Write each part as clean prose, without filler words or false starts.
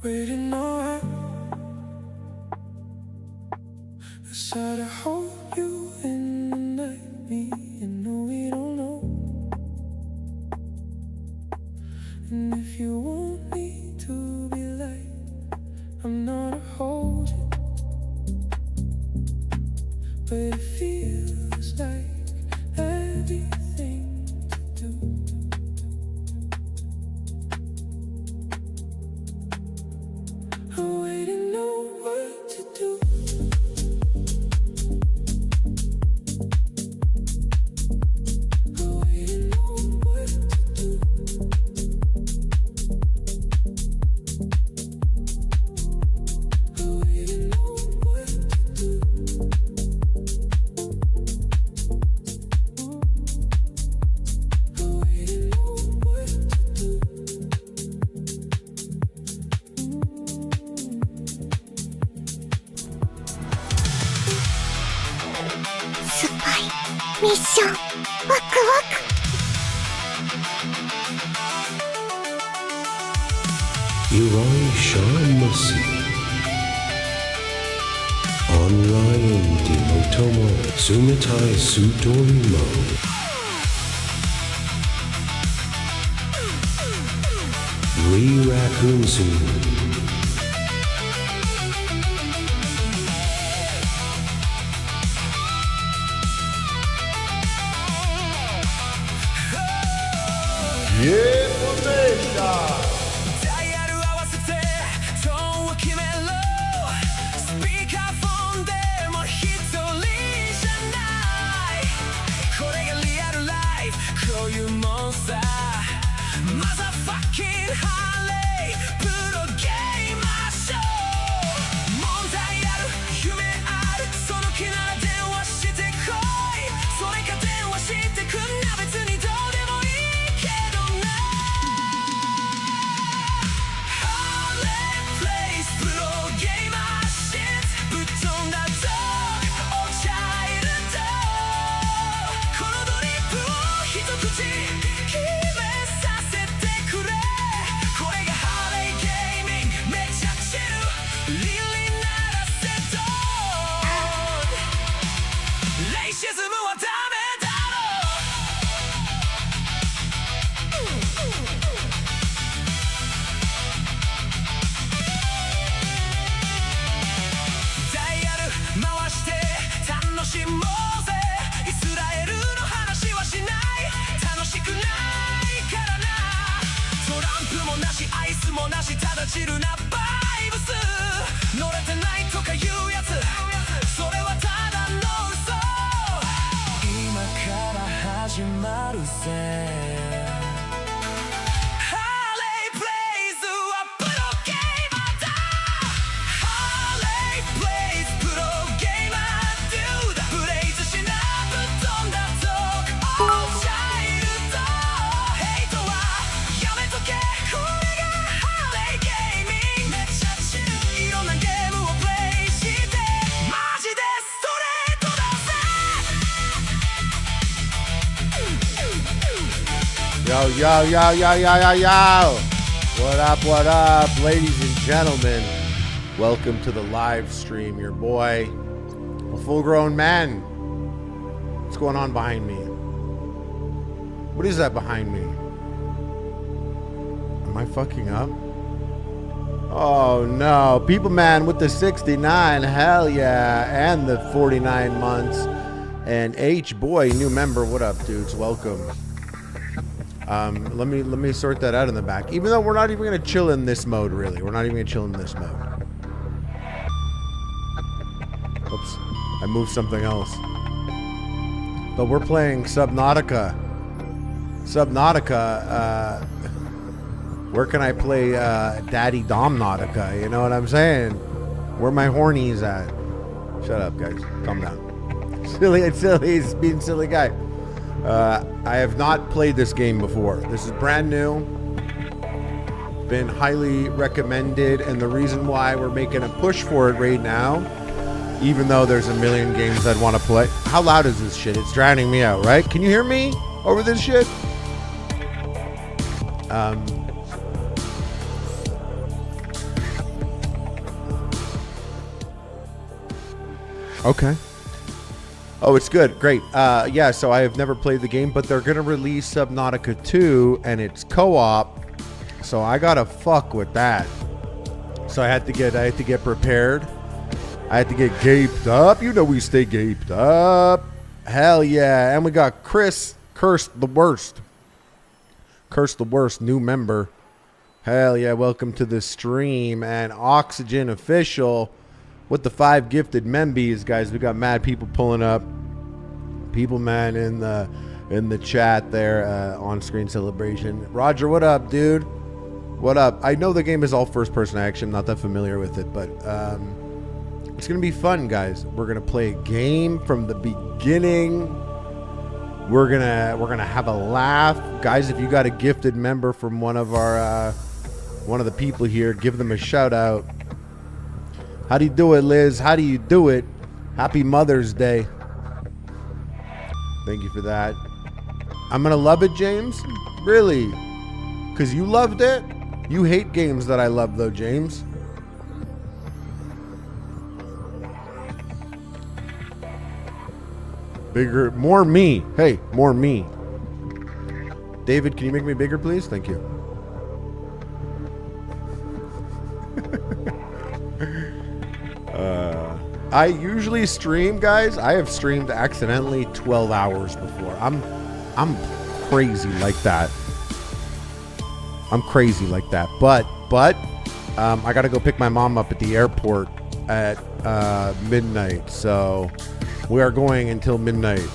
waiting around. Decide to hold you in the night, me and no, we don't know. And if you want me to be like, I'm not a hold you, but it feels like everything to do. I waiting, know what to do. I waiting, know what to do. I waiting, know what to do. I waiting, know what to do. Spy Mission ワクワク Irai Shamasi Onryan Dimotomo Sumitai Sutorimo Re-Raccoonsuダイヤル合わせてトーンを決めろ。スピーカーフォンでも一人じゃない。これがリアルライフ、こういうもんさ。マザーファッキンハーレープロゲーマーショー。問題ある、夢ある、その気なら電話してこい。それか電話してくんな、別にどうでもいいけどな。シズムはダメだろダイヤル回して楽しもうぜ。イスラエルの話はしない、楽しくないからな。トランプもなしアイスもなし、ただチルなバイブス。乗れてないとか言うやつ、それはただの嘘。今から始まるぜ。ハーレープレイズはプロゲーマーだ。ハーレープレイズプロゲーマーデューだ。プレイズしなぶっ飛んだトークオーチャイルド。ヘイトはやめとけ、これがハーレーゲーミング。めっちゃチル、いろんなゲームをプレイして、マジでストレートだぜ。Yo, yo, yo, yo, yo, yo, yo. What up, ladies and gentlemen? Welcome to the live stream. Your boy, a full-grown man. What's going on behind me? What is that behind me? Am I fucking up? Oh, no. People Man with the 69. Hell yeah. And the 49 months. And H-Boy, new member. What up, dudes? Welcome. Let me sort that out in the back. Even though we're not even gonna chill in this mode, really. We're not even gonna chill in this mode. Oops, I moved something else. But we're playing Subnautica. Subnautica. Where can I play Daddy Domnautica? You know what I'm saying? Where my hornies at? Shut up, guys. Calm down. It's silly. He's being silly guy. I have not played this game before. This is brand new. Been highly recommended, and the reason why we're making a push for it right now, even though there's a million games I'd want to play. How loud is this shit? It's drowning me out, right? Can you hear me over this shit? Okay. Oh, it's good. Great. Yeah, so I have never played the game, but they're going to release Subnautica 2, and it's co-op. So I got to fuck with that. So I had to get prepared. I had to get gaped up. You know we stay gaped up. Hell yeah. And we got Chris, Cursed the Worst. Cursed the Worst, new member. Hell yeah, welcome to the stream. And Oxygen Official with the 5 gifted membies, guys. We got mad people pulling up. People, man, in the chat there, on screen celebration. Roger, what up, dude? What up? I know the game is all first person action. I'm not that familiar with it, but it's gonna be fun, guys. We're gonna play a game from the beginning. We're gonna have a laugh, guys. If you got a gifted member from one of the people here, give them a shout out. How do you do it, Liz? How do you do it? Happy Mother's Day. Thank you for that. I'm gonna love it, James. Really? Because you loved it? You hate games that I love, though, James. Bigger, more me. Hey, more me. David, can you make me bigger, please? Thank you. I usually stream, guys. I have streamed accidentally 12 hours before. I'm crazy like that. I'm crazy like that. But I got to go pick my mom up at the airport at midnight. So we are going until midnight.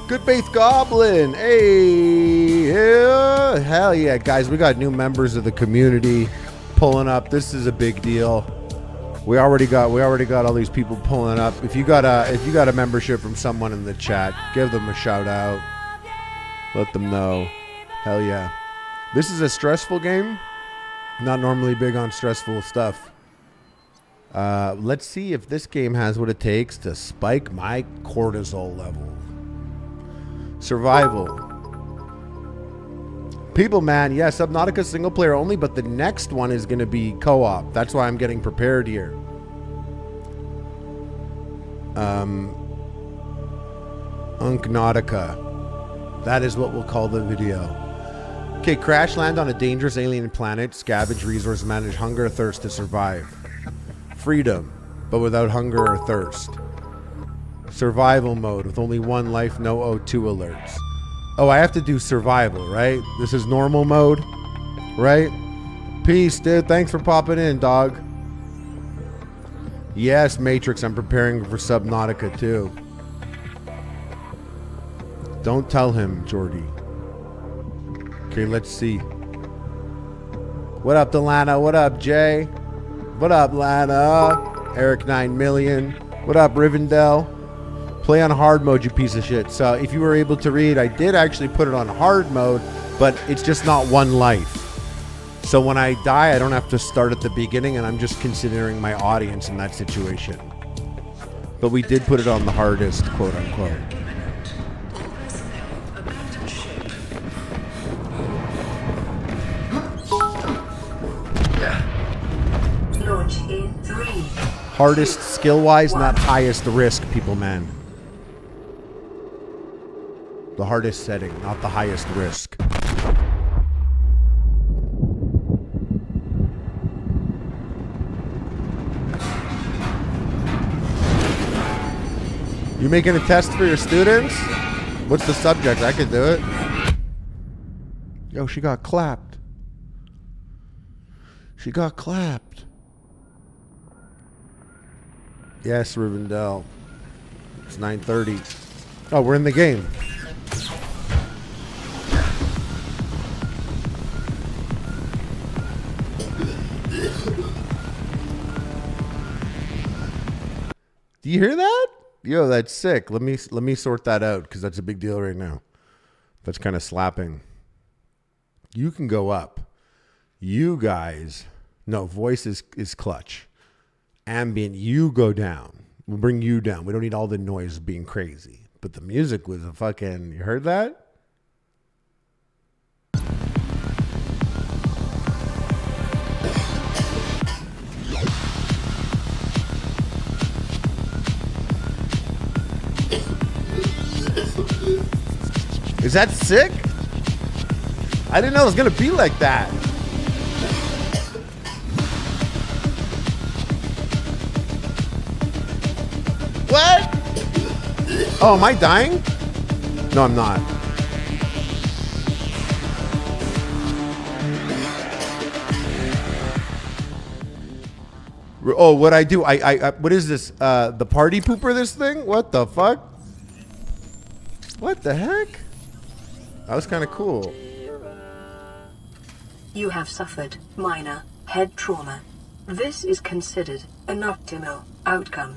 Good Faith Goblin. Hey, yeah. Hell yeah, guys. We got new members of the community pulling up. This is a big deal. We already got all these people pulling up. If you got a membership from someone in the chat, give them a shout out. Let them know. Hell yeah. This is a stressful game. Not normally big on stressful stuff. Let's see if this game has what it takes to spike my cortisol level. Survival. People, man, yeah, Subnautica single player only, but the next one is going to be co-op. That's why I'm getting prepared here. UNCNAUTIca. That is what we'll call the video. Okay, crash land on a dangerous alien planet. Scavenge resource, manage hunger, thirst to survive. Freedom, but without hunger or thirst. Survival mode with only 1 life, no O2 alerts. Oh, I have to do survival, right? This is normal mode, right? Peace, dude. Thanks for popping in, dog. Yes, Matrix. I'm preparing for Subnautica too. Don't tell him, Jordy. Okay, let's see. What up, Delana? What up, Jay? What up, Lana? Eric 9 million. What up, Rivendell? Play on hard mode, you piece of shit. So if you were able to read, I did actually put it on hard mode, but it's just not 1 life. So when I die, I don't have to start at the beginning, and I'm just considering my audience in that situation. But we did put it on the hardest, quote unquote. Launch in 3. Hardest skill-wise, not highest risk, people, man. The hardest setting, not the highest risk. You making a test for your students? What's the subject? I could do it. Yo, she got clapped. She got clapped. Yes, Rivendell. It's 9:30. Oh, we're in the game. Do you hear that? Yo, that's sick. Let me sort that out because that's a big deal right now. That's kind of slapping. You can go up. You guys, no, voice is clutch. Ambient, you go down. We'll bring you down. We don't need all the noise being crazy. But the music was a fucking, you heard that? Is that sick? I didn't know it was gonna be like that. What? Oh, am I dying? No, I'm not. Oh, what I do? I what is this? The party pooper? This thing? What the fuck? What the heck? That was kind of cool. You have suffered minor head trauma. This is considered an optimal outcome.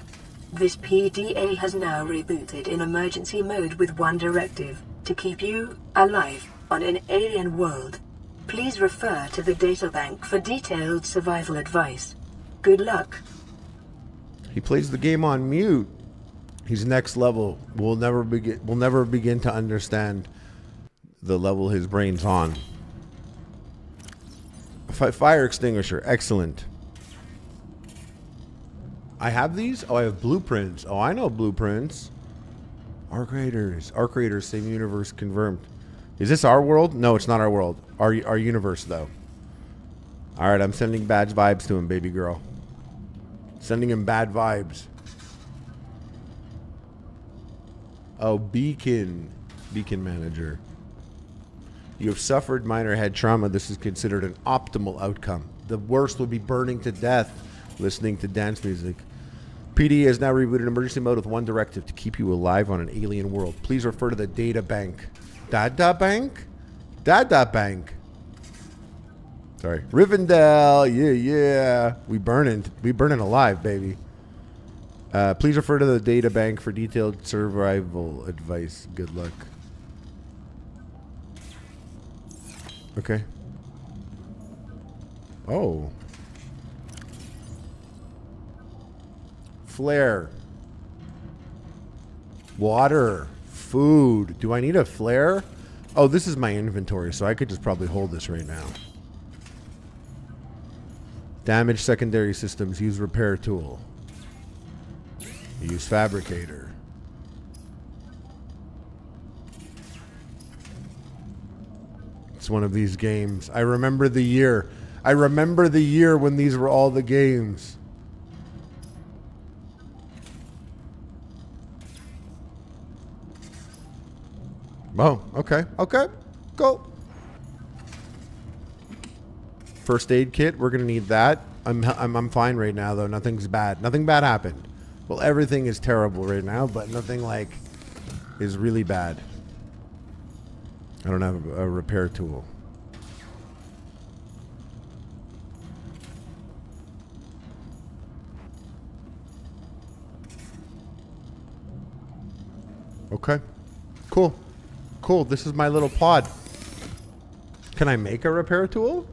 This PDA has now rebooted in emergency mode with one directive: to keep you alive on an alien world. Please refer to the databank for detailed survival advice. Good luck. He plays the game on mute. He's next level. We'll never begin to understand the level his brain's on. Fire extinguisher, excellent. I have these? Oh, I have blueprints. Oh, I know blueprints. Arc Raiders, same universe confirmed. Is this our world? No, it's not our world. Our universe, though. All right, I'm sending bad vibes to him, baby girl. Sending him bad vibes. Oh, Beacon manager. You have suffered minor head trauma. This is considered an optimal outcome. The worst would be burning to death, listening to dance music. PD is now rebooted in emergency mode with one directive: to keep you alive on an alien world. Please refer to the data bank. Data bank? Data bank. Sorry. Rivendell. Yeah. We burning alive, baby. Please refer to the data bank for detailed survival advice. Good luck. Okay. Oh. Flare. Water. Food. Do I need a flare? Oh, this is my inventory, so I could just probably hold this right now. Damage secondary systems. Use repair tool. Use fabricator. It's one of these games. I remember the year. I remember the year when these were all the games. Oh, okay. Okay. Go. First aid kit. We're going to need that. I'm fine right now, though. Nothing's bad. Nothing bad happened. Well, everything is terrible right now, but nothing like is really bad. I don't have a repair tool. Okay. Cool. Cool. This is my little pod. Can I make a repair tool?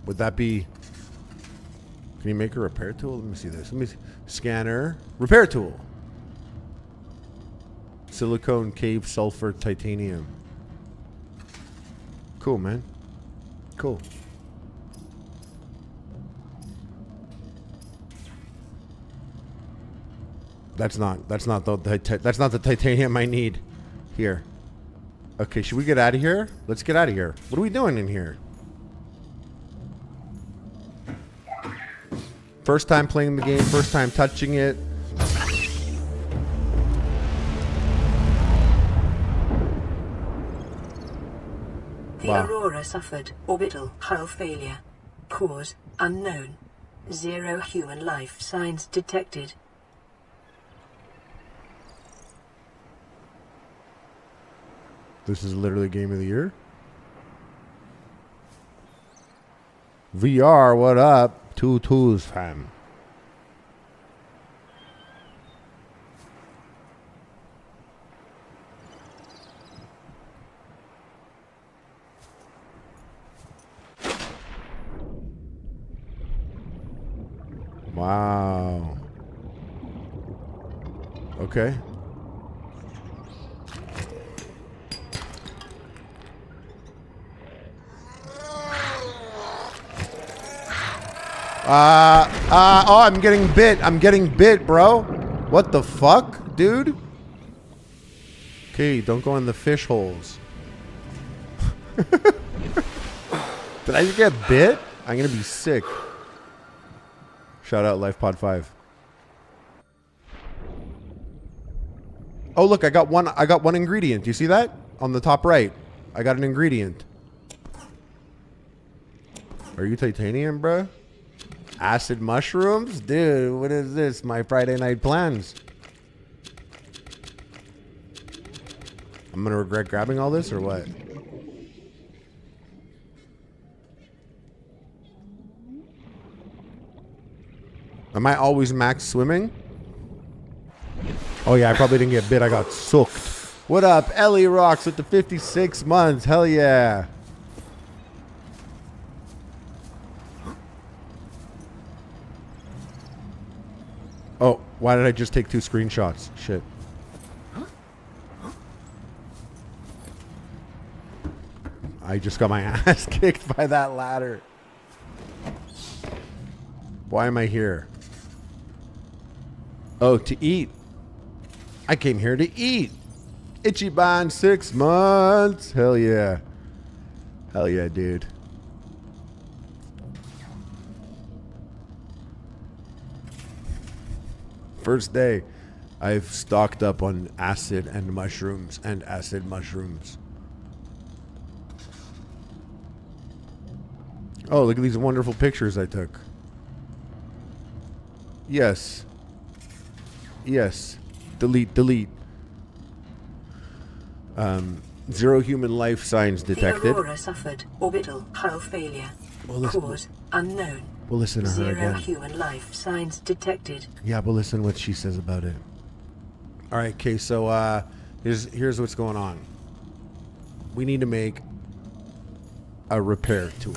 Would that be... Can you make a repair tool? Let me see this. Let me see. Scanner. Repair tool. Silicone, cave, sulfur, titanium. Cool, man. Cool. That's not the titanium I need. Here. Okay, should we get out of here? Let's get out of here. What are we doing in here? First time playing the game, first time touching it. The Aurora suffered orbital hull failure. Cause unknown. 0 human life signs detected. This is literally game of the year. VR, what up? 2 twos, fam. Wow. Okay. Oh, I'm getting bit. I'm getting bit, bro. What the fuck, dude? Okay, don't go in the fish holes. Did I just get bit? I'm gonna be sick. Shout out lifepod 5. Oh look, I got one ingredient. Do you see that? On the top right. I got an ingredient. Are you titanium, bruh? Acid mushrooms? Dude, what is this? My Friday night plans. I'm gonna regret grabbing all this or what? Am I always max swimming? Oh yeah, I probably didn't get bit. I got soaked. What up? Ellie Rocks with the 56 months. Hell yeah. Oh, why did I just take 2 screenshots? Shit. I just got my ass kicked by that ladder. Why am I here? Oh, to eat. I came here to eat. Ichiban 6 months. Hell yeah. Hell yeah, dude. First day, I've stocked up on acid and mushrooms and acid mushrooms. Oh, look at these wonderful pictures I took. Yes. Yes. Delete, delete. 0 human life signs detected. The Aurora suffered orbital hull failure. Cause unknown. We'll listen to her 0 again. human life signs detected. Yeah, but listen what she says about it. All right, okay, so here's what's going on. We need to make a repair tool.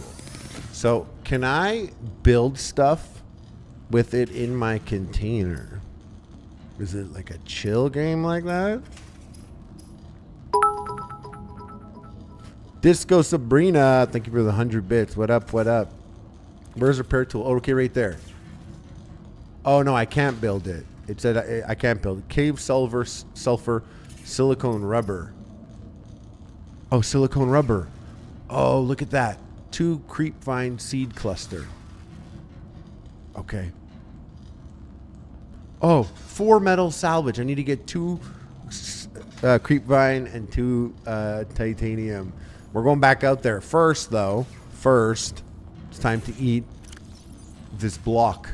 So, can I build stuff with it in my container? Is it like a chill game like that? Disco Sabrina, thank you for the 100 bits. What up, what up? Where's repair tool? Oh, okay, right there. Oh, no, I can't build it. It said I can't build it. Cave sulfur, silicone rubber. Oh, silicone rubber. Oh, look at that. 2 creep vine seed cluster. Okay. Oh, 4 metal salvage. I need to get 2 creep vine and 2 titanium. We're going back out there. First, though, it's time to eat this block.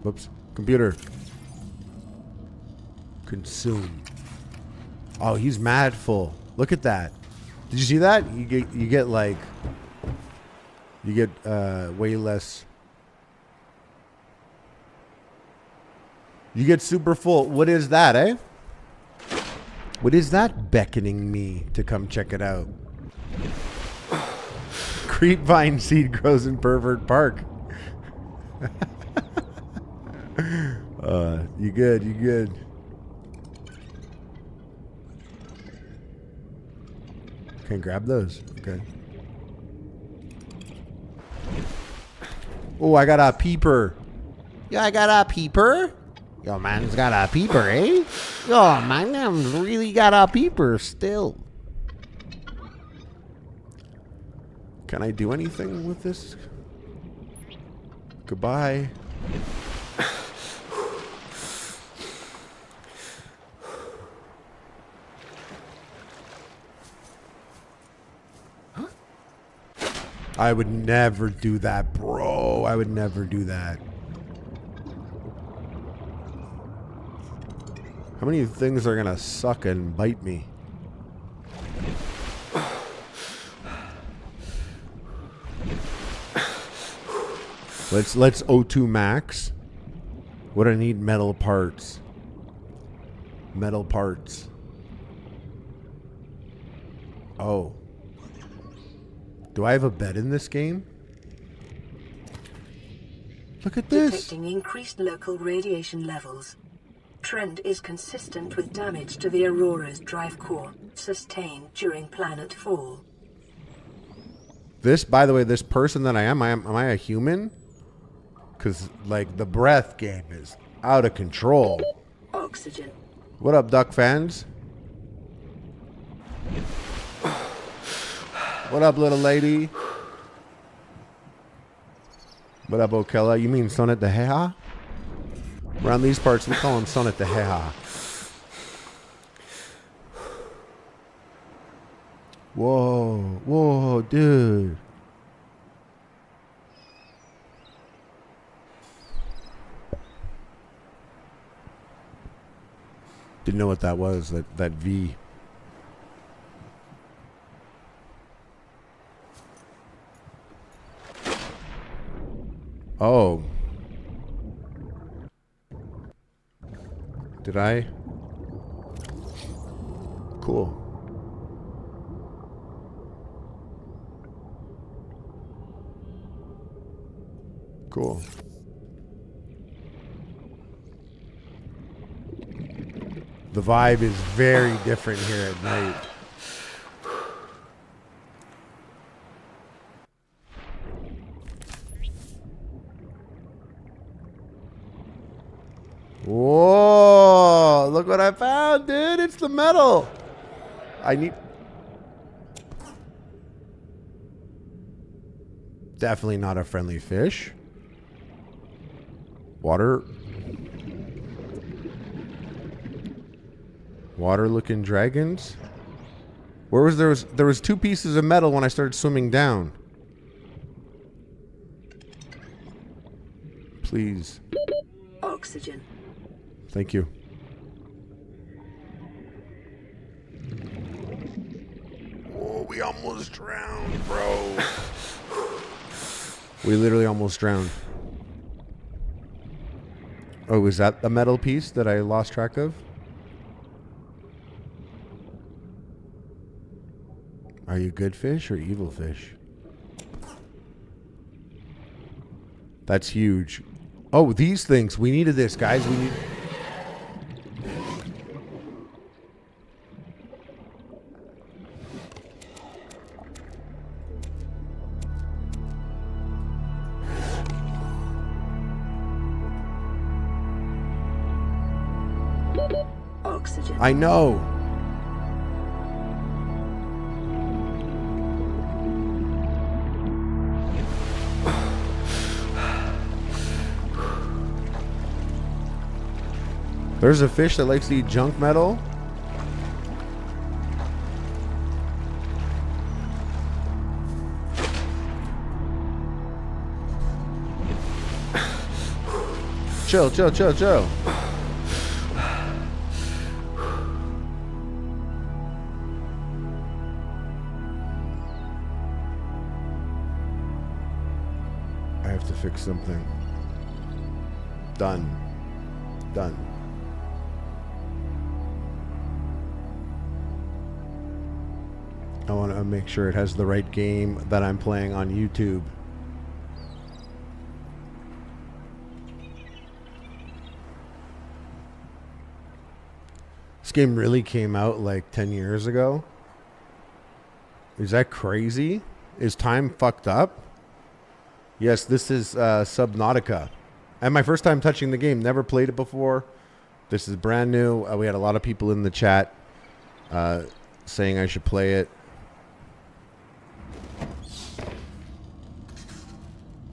Whoops. Computer. Consume. Oh, he's mad full. Look at that. Did you see that? You get like way less. You get super full. What is that, eh? What is that beckoning me to come check it out? Creep vine seed grows in Pervert Park. You good, you good. Can grab those. Okay. Oh, I got a peeper. Yeah, I got a peeper. Yo, man's got a peeper, eh? Yo, man's really got a peeper still. Can I do anything with this? Goodbye. I would never do that, bro. I would never do that. How many things are gonna suck and bite me? Let's O2 max. What do I need? Metal parts. Metal parts. Oh. Do I have a bed in this game? Look at this. Detecting increased local radiation levels. Trend is consistent with damage to the Aurora's drive core, sustained during planet fall. This, by the way, this person that am I a human? Because, like, the breath game is out of control. Oxygen. What up, duck fans? What up, little lady? What up, Okella? You mean Sonnet the Heha? Around these parts, we call him Sonnet the Heha. Whoa, whoa, dude. Didn't know what that was, that V. Oh. Did I? Cool. Cool. The vibe is very different here at night. Whoa! Look what I found, dude! It's the metal! I need... Definitely not a friendly fish. Water looking dragons. Where was there was 2 pieces of metal when I started swimming down. Please. Oxygen. Thank you. Oh, we almost drowned, bro. We literally almost drowned. Oh, was that the metal piece that I lost track of? Are you good fish or evil fish? That's huge. Oh, these things. We needed this, guys. We need... Oxygen. I know. There's a fish that likes to eat junk metal. Chill, chill, chill, chill. I have to fix something. Done. Done. I want to make sure it has the right game that I'm playing on YouTube. This game really came out like 10 years ago. Is that crazy? Is time fucked up? Yes, this is Subnautica. And my first time touching the game. Never played it before. This is brand new. We had a lot of people in the chat saying I should play it.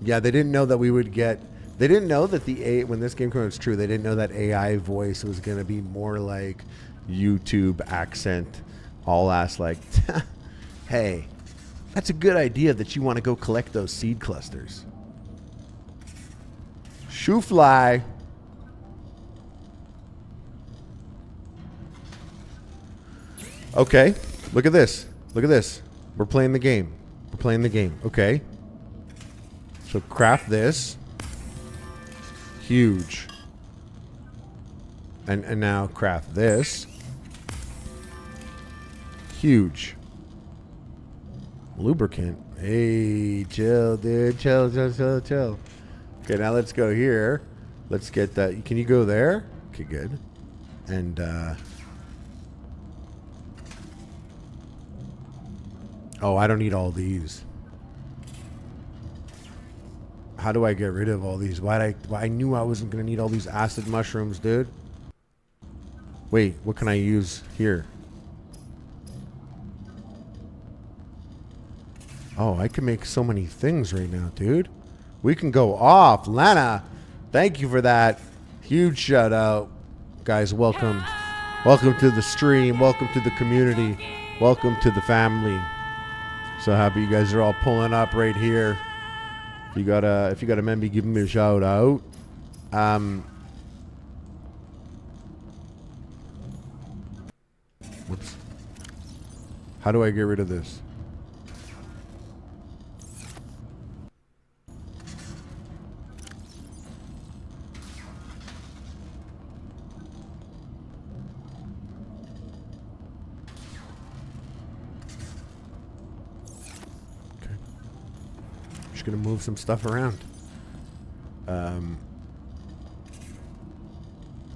Yeah, they didn't know that we would get... They didn't know that when this game came out, it's true. They didn't know that AI voice was going to be more like YouTube accent. All ass like, hey, that's a good idea that you want to go collect those seed clusters. Shoo fly. Okay, look at this. Look at this. We're playing the game. We're playing the game. Okay. So craft this. Huge. And now craft this. Huge. Lubricant. Hey, chill, dude. Chill, chill, chill, chill. Okay, now let's go here. Let's get that. Can you go there? Okay, good. And, oh, I don't need all these. How do I get rid of all these? Why I knew I wasn't going to need all these acid mushrooms, dude. Wait, what can I use here? Oh, I can make so many things right now, dude. We can go off. Lana, thank you for that. Huge shout out. Guys, welcome. Welcome to the stream. Welcome to the community. Welcome to the family. So happy you guys are all pulling up right here. If you got a member, give me a shout out. Whoops. How do I get rid of this? Just gonna move some stuff around.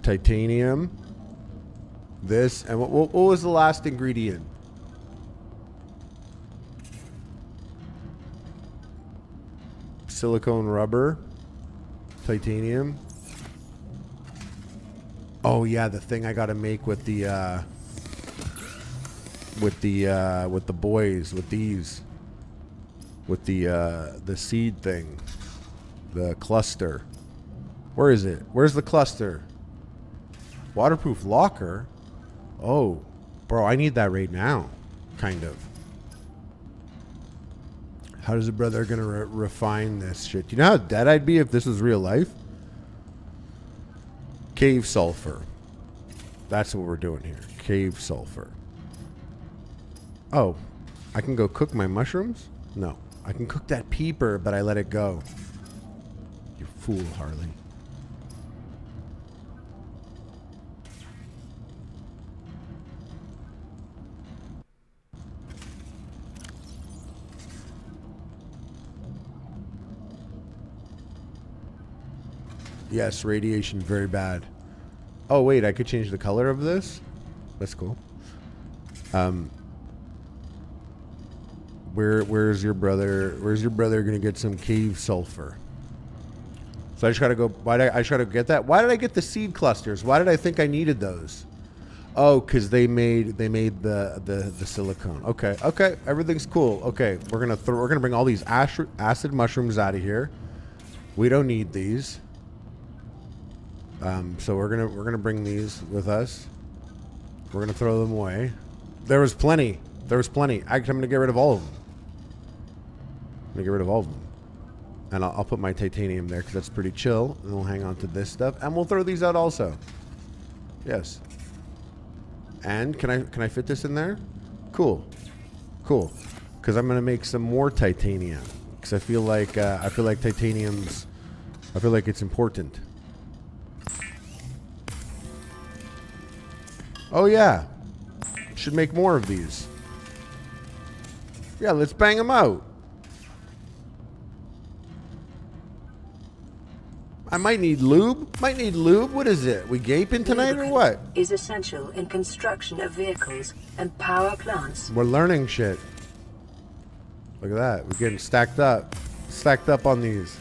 Titanium. This and what was the last ingredient? Silicone rubber. Titanium. Oh yeah, the thing I gotta make with the boys, with these. With the seed thing. The cluster. Where is it? Where's the cluster? Waterproof locker? Oh, bro, I need that right now. Kind of. How does a brother gonna refine this shit? You know how dead I'd be if this was real life? Cave sulfur. That's what we're doing here. Cave sulfur. Oh, I can go cook my mushrooms? No. I can cook that peeper, but I let it go. You fool, Harley. Yes, radiation, very bad. Oh, wait, I could change the color of this? That's cool. Where's your brother? Where's your brother gonna get some cave sulfur? So I just gotta go. Why did I try to get that? Why did I get the seed clusters? Why did I think I needed those? Oh, because they made the silicone. Okay, okay, everything's cool. Okay, we're gonna bring all these acid mushrooms out of here. We don't need these. So we're gonna bring these with us. We're gonna throw them away. There was plenty. There was plenty. I'm gonna get rid of all of them. I'm gonna get rid of all of them. And I'll put my titanium there because that's pretty chill. And we'll hang on to this stuff. And we'll throw these out also. Yes. And can I fit this in there? Cool. Cool. Because I'm gonna make some more titanium. Because I feel like titanium's. I feel like it's important. Oh yeah. Should make more of these. Yeah, let's bang them out. I might need lube. Might need lube. What is it? We gaping tonight or what? Is essential in construction of vehicles and power plants. We're learning shit. Look at that. We're getting stacked up. Stacked up on these.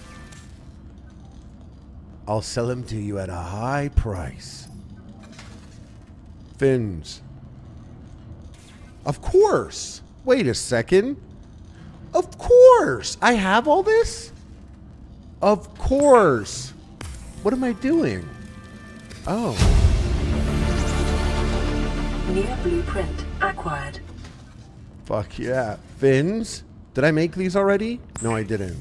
I'll sell them to you at a high price. Fins. Of course. Wait a second. Of course. I have all this? Of course. What am I doing? Oh. New blueprint acquired. Fuck yeah. Fins? Did I make these already? No, I didn't.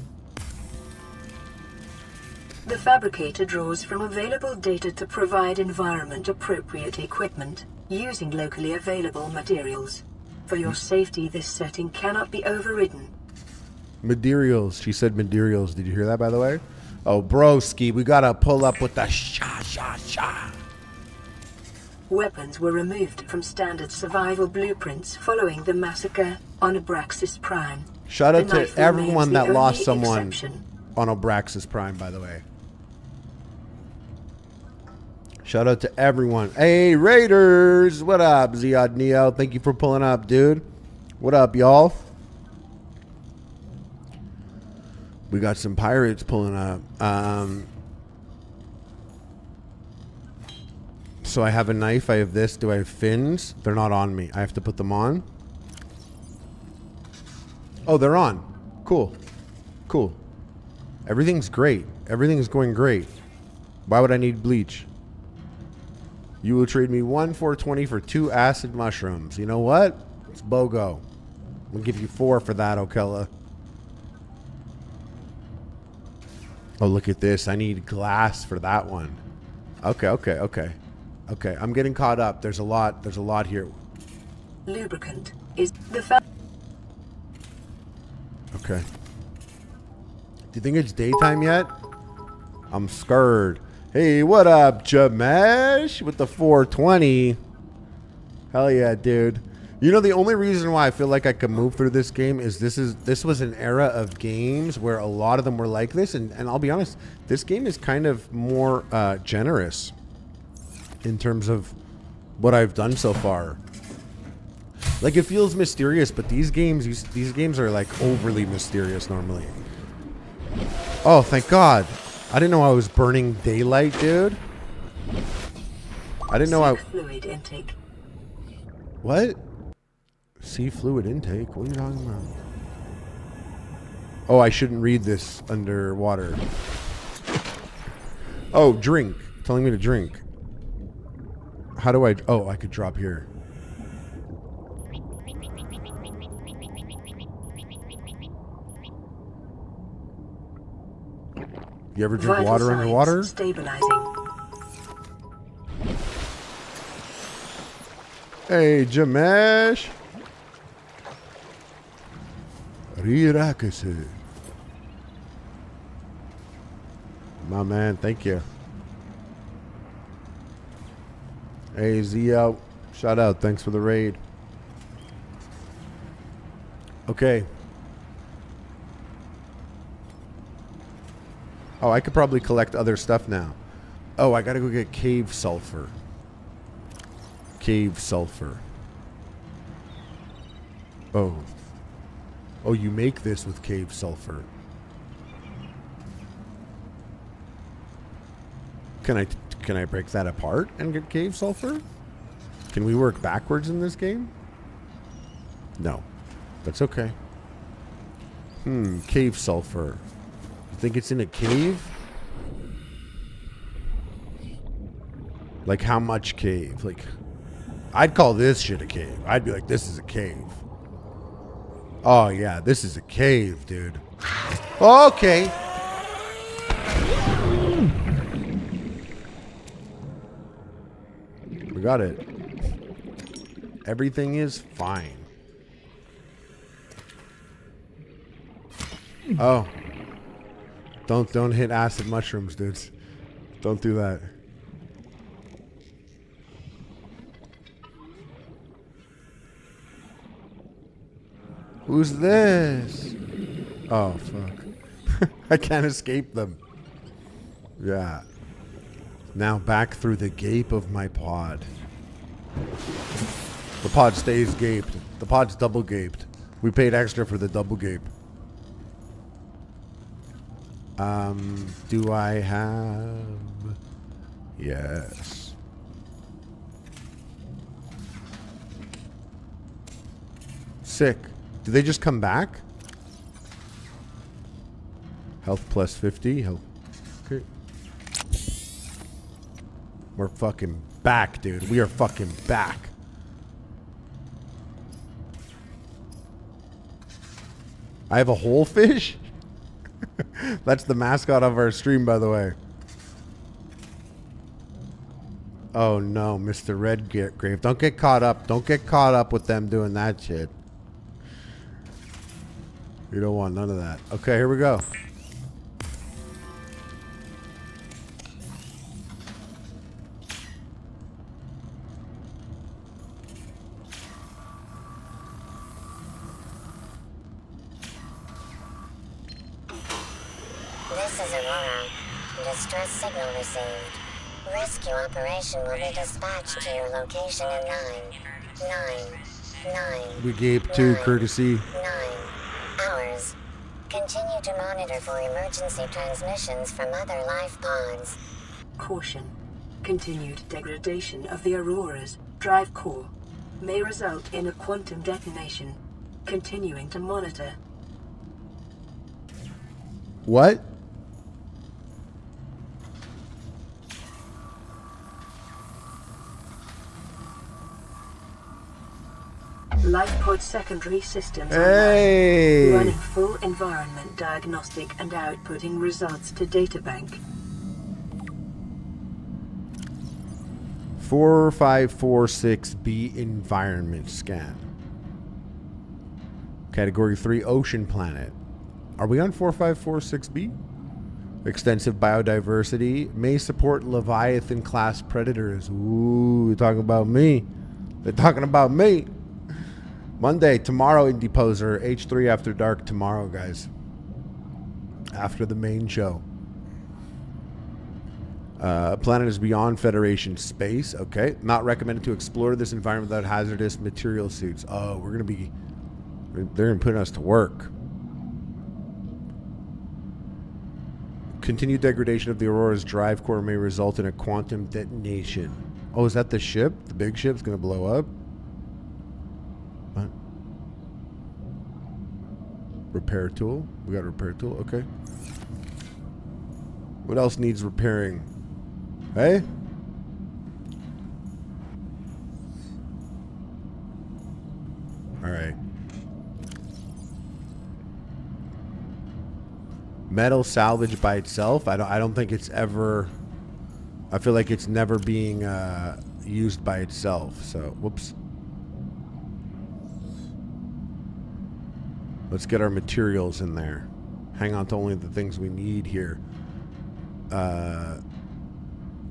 The fabricator draws from available data to provide environment-appropriate equipment using locally available materials. For your safety, this setting cannot be overridden. Materials. She said materials. Did you hear that, by the way? Oh, broski, we gotta pull up with the sha. Weapons were removed from standard survival blueprints following the massacre on Abraxas Prime. Shout out The to knife everyone remains that the lost only someone exception. on Abraxas Prime, by the way. Shout out to everyone. Hey, Raiders! What up, Ziad Neo? Thank you for pulling up, dude. What up, y'all? We got some pirates pulling up. So I have a knife. I have this. Do I have fins? They're not on me. I have to put them on. Oh, they're on. Cool. Cool. Everything's great. Everything's going great. Why would I need bleach? You will trade me 1 420 for 2 acid mushrooms. You know what? It's BOGO. I'll give you 4 for that, Okella. Oh, look at this. I need glass for that one. Okay, okay, okay. Okay, I'm getting caught up. There's a lot here. Lubricant is the Okay. Do you think it's daytime yet? I'm scared. Hey, what up, Jamesh? With the 420. Hell yeah, dude. You know, the only reason why I feel like I could move through this game is this was an era of games where a lot of them were like this, and I'll be honest, this game is kind of more generous in terms of what I've done so far. Like, it feels mysterious, but these games are like overly mysterious normally. Oh, thank God. I didn't know I was burning daylight, dude. I didn't know fluid intake. What? Sea fluid intake? What are you talking about? Oh, I shouldn't read this underwater. Oh, drink. Telling me to drink. How do I... Oh, I could drop here. You ever drink water underwater? Stabilizing. Hey, Jamesh. Rirakase. My man, thank you. Hey, Zio. Shout out. Thanks for the raid. Okay. Oh, I could probably collect other stuff now. Oh, I gotta go get cave sulfur. Cave sulfur. Oh. Oh, you make this with cave sulfur. Can I break that apart and get cave sulfur? Can we work backwards in this game? No. That's okay. Cave sulfur. You think it's in a cave? Like, how much cave? Like, I'd call this shit a cave. I'd be like, this is a cave. Oh, yeah, this is a cave, dude. Okay. We got it. Everything is fine. Oh. Don't hit acid mushrooms, dudes. Don't do that. Who's this? Oh, fuck. I can't escape them. Yeah. Now back through the gape of my pod. The pod stays gaped. The pod's double gaped. We paid extra for the double gape. Do I have... Yes. Sick. Do they just come back? Health plus 50. Health. Okay. We're fucking back, dude. We are fucking back. I have a whole fish? That's the mascot of our stream, by the way. Oh no, Mr. Redgrave. Don't get caught up. Don't get caught up with them doing that shit. You don't want none of that. Okay, here we go. This is Aurora. Distress signal received. Rescue operation will be dispatched to your location in 9. We gave 2 courtesy. 9 hours. Continue to monitor for emergency transmissions from other life pods. Caution. Continued degradation of the Aurora's drive core may result in a quantum detonation. Continuing to monitor. What? Lifepod secondary systems Hey! online. Running full environment diagnostic and outputting results to databank. 4546B environment scan. Category 3 ocean planet. Are we on 4546B? Extensive biodiversity. May support Leviathan class predators. Ooh, you're talking about me. They're talking about me. Monday, tomorrow in Deposer. H3 After Dark tomorrow, guys. After the main show. Planet is beyond Federation space. Okay. Not recommended to explore this environment without hazardous material suits. Oh, we're going to be... They're going to put us to work. Continued degradation of the Aurora's drive core may result in a quantum detonation. Oh, is that the ship? The big ship's going to blow up? What? Repair tool? We got a repair tool? Okay. What else needs repairing? Hey? Alright. Metal salvage by itself? I don't think it's ever... I feel like it's never being used by itself. So, whoops. Let's get our materials in there. Hang on to only the things we need here. A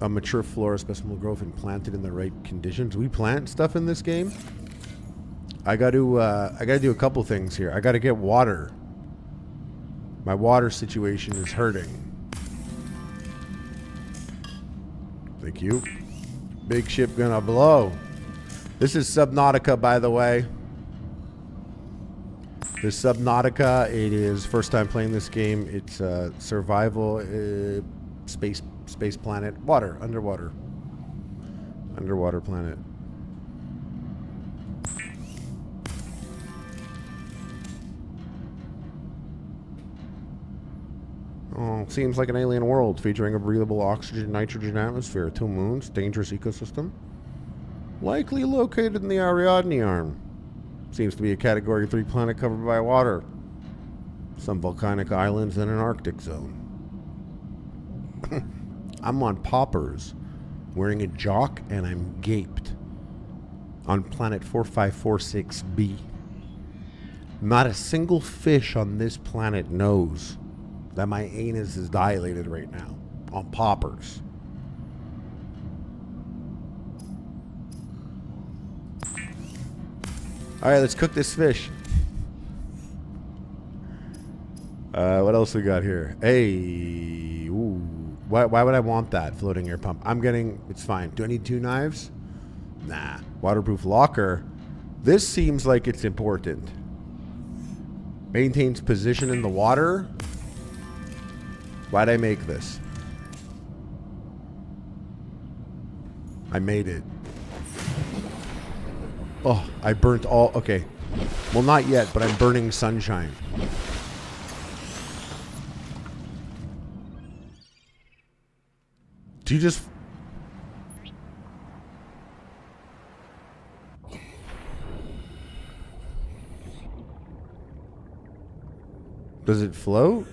mature flora specimen will grow if planted in the right conditions. We plant stuff in this game. I got to do a couple things here. I got to get water. My water situation is hurting. Thank you. Big ship gonna blow. This is Subnautica, by the way. This Subnautica. It is first time playing this game. It's survival, space planet, underwater planet. Oh, seems like an alien world featuring a breathable oxygen, nitrogen atmosphere, 2 moons, dangerous ecosystem. Likely located in the Ariadne Arm. Seems to be a Category 3 planet covered by water. Some volcanic islands and an Arctic zone. I'm on poppers, wearing a jock, and I'm gaped. On planet 4546B. Not a single fish on this planet knows that my anus is dilated right now. On poppers. Alright, let's cook this fish. What else we got here? Hey, ooh. Why would I want that floating air pump? It's fine. Do I need 2 knives? Nah. Waterproof locker. This seems like it's important. Maintains position in the water. Why'd I make this? I made it. Oh, I burnt all... Okay. Well, not yet, but I'm burning sunshine. Do you just... Does it float?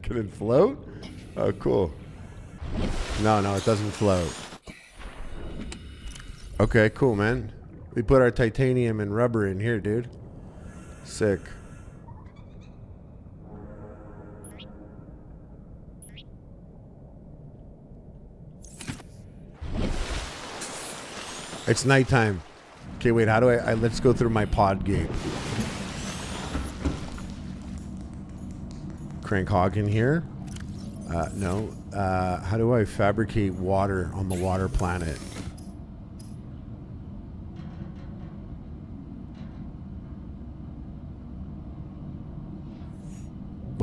Can it float? Oh, cool. No, it doesn't float. Okay, cool, man. We put our titanium and rubber in here, dude. Sick. It's nighttime. Okay, wait, how do let's go through my pod gate. Crank hog in here. No. How do I fabricate water on the water planet?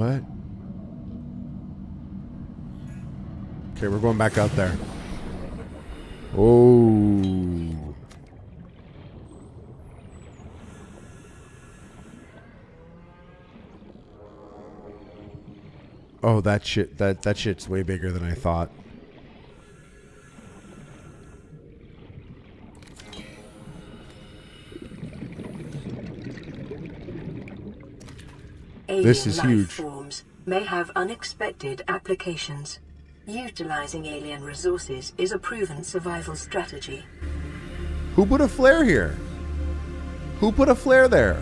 What? Okay, we're going back out there. Oh. Oh, that shit's way bigger than I thought. This is Alien huge. life forms may have unexpected applications. Utilizing alien resources is a proven survival strategy. Who put a flare here? Who put a flare there?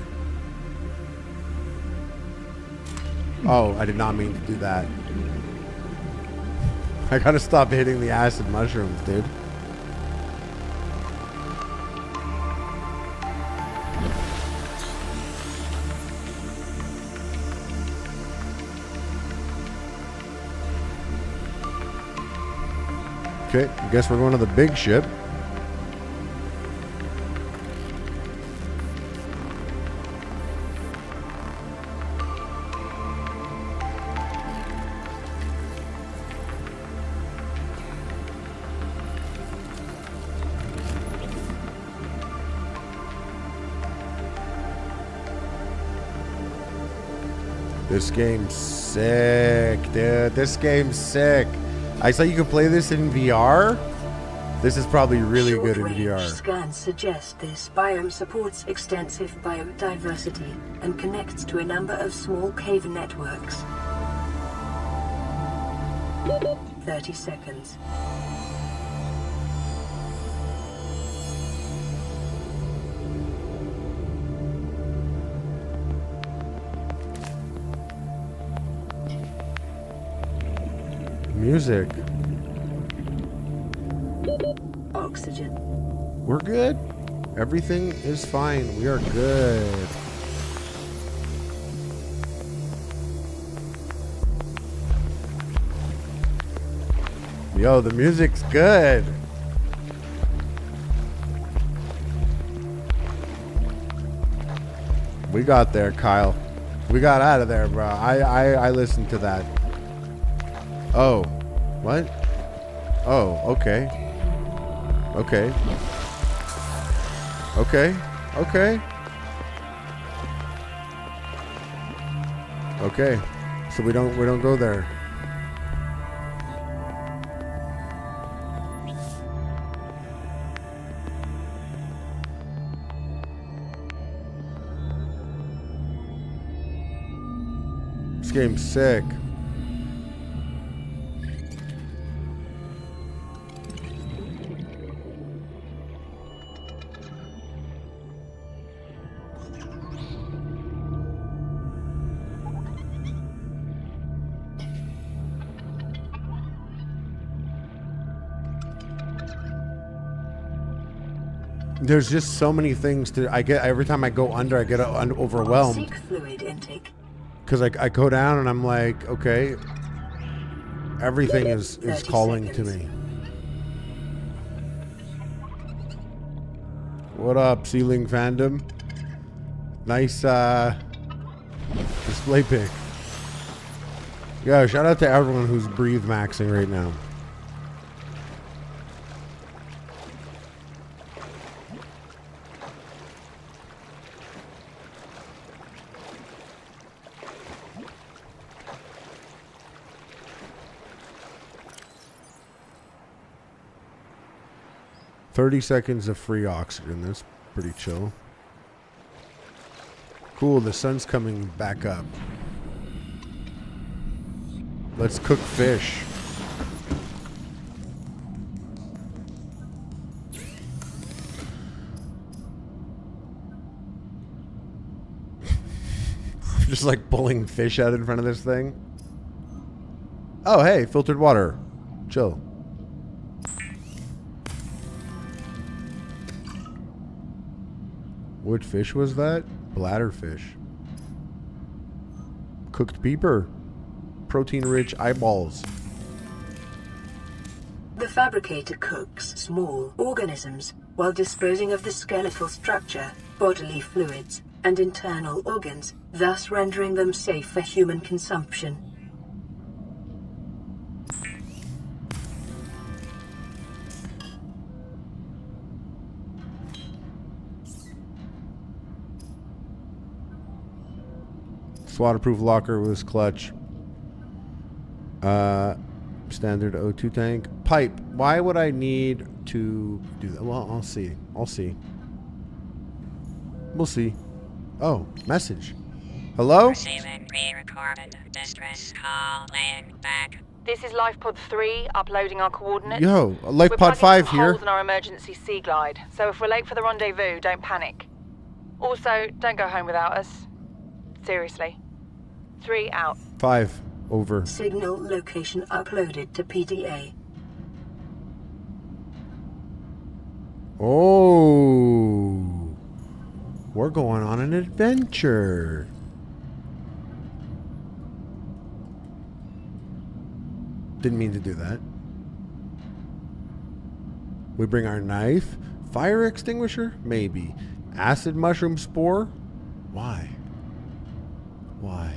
Oh, I did not mean to do that. I gotta stop hitting the acid mushrooms, dude. Okay, I guess we're going to the big ship. This game's sick, dude. This game's sick. I saw you could play this in VR. This is probably really good in Short-range VR. scans suggest this biome supports extensive biodiversity and connects to a number of small cave networks. 30 seconds. Music. Oxygen. We're good. Everything is fine. We are good. Yo, the music's good. We got there, Kyle. We got out of there, bro. I listened to that. Oh. What? Oh, okay. Okay. Okay. Okay. Okay. So we don't go there. This game's sick. There's just so many things to. I get every time I go under, I get overwhelmed. Seek fluid intake. Because I go down and I'm like, okay, everything is 30 calling seconds. to me. What up, Ceiling Fandom? Nice display pic. Yo, shout out to everyone who's breathe maxing right now. $30 seconds of free oxygen. That's pretty chill. Cool, the sun's coming back up. Let's cook fish. Just like pulling fish out in front of this thing. Oh, hey, filtered water. Chill. What fish was that? Bladderfish. Cooked peeper. Protein-rich eyeballs. The fabricator cooks small organisms while disposing of the skeletal structure, bodily fluids, and internal organs, thus rendering them safe for human consumption. This waterproof locker was clutch. Standard O2 tank. Pipe. Why would I need to do that? Well, I'll see. I'll see. We'll see. Oh, message. Hello? Receiving pre-recorded distress call, laying back. This is lifepod 3, uploading our coordinates. Yo, We're lifepod plugging 5 some here. holes in our emergency sea glide, so if we're late for the rendezvous, don't panic. Also, don't go home without us. Seriously. 3 out. 5 over. Signal location uploaded to PDA. Oh, we're going on an adventure. Didn't mean to do that. We bring our knife. Fire extinguisher? Maybe. Acid mushroom spore? Why? Why?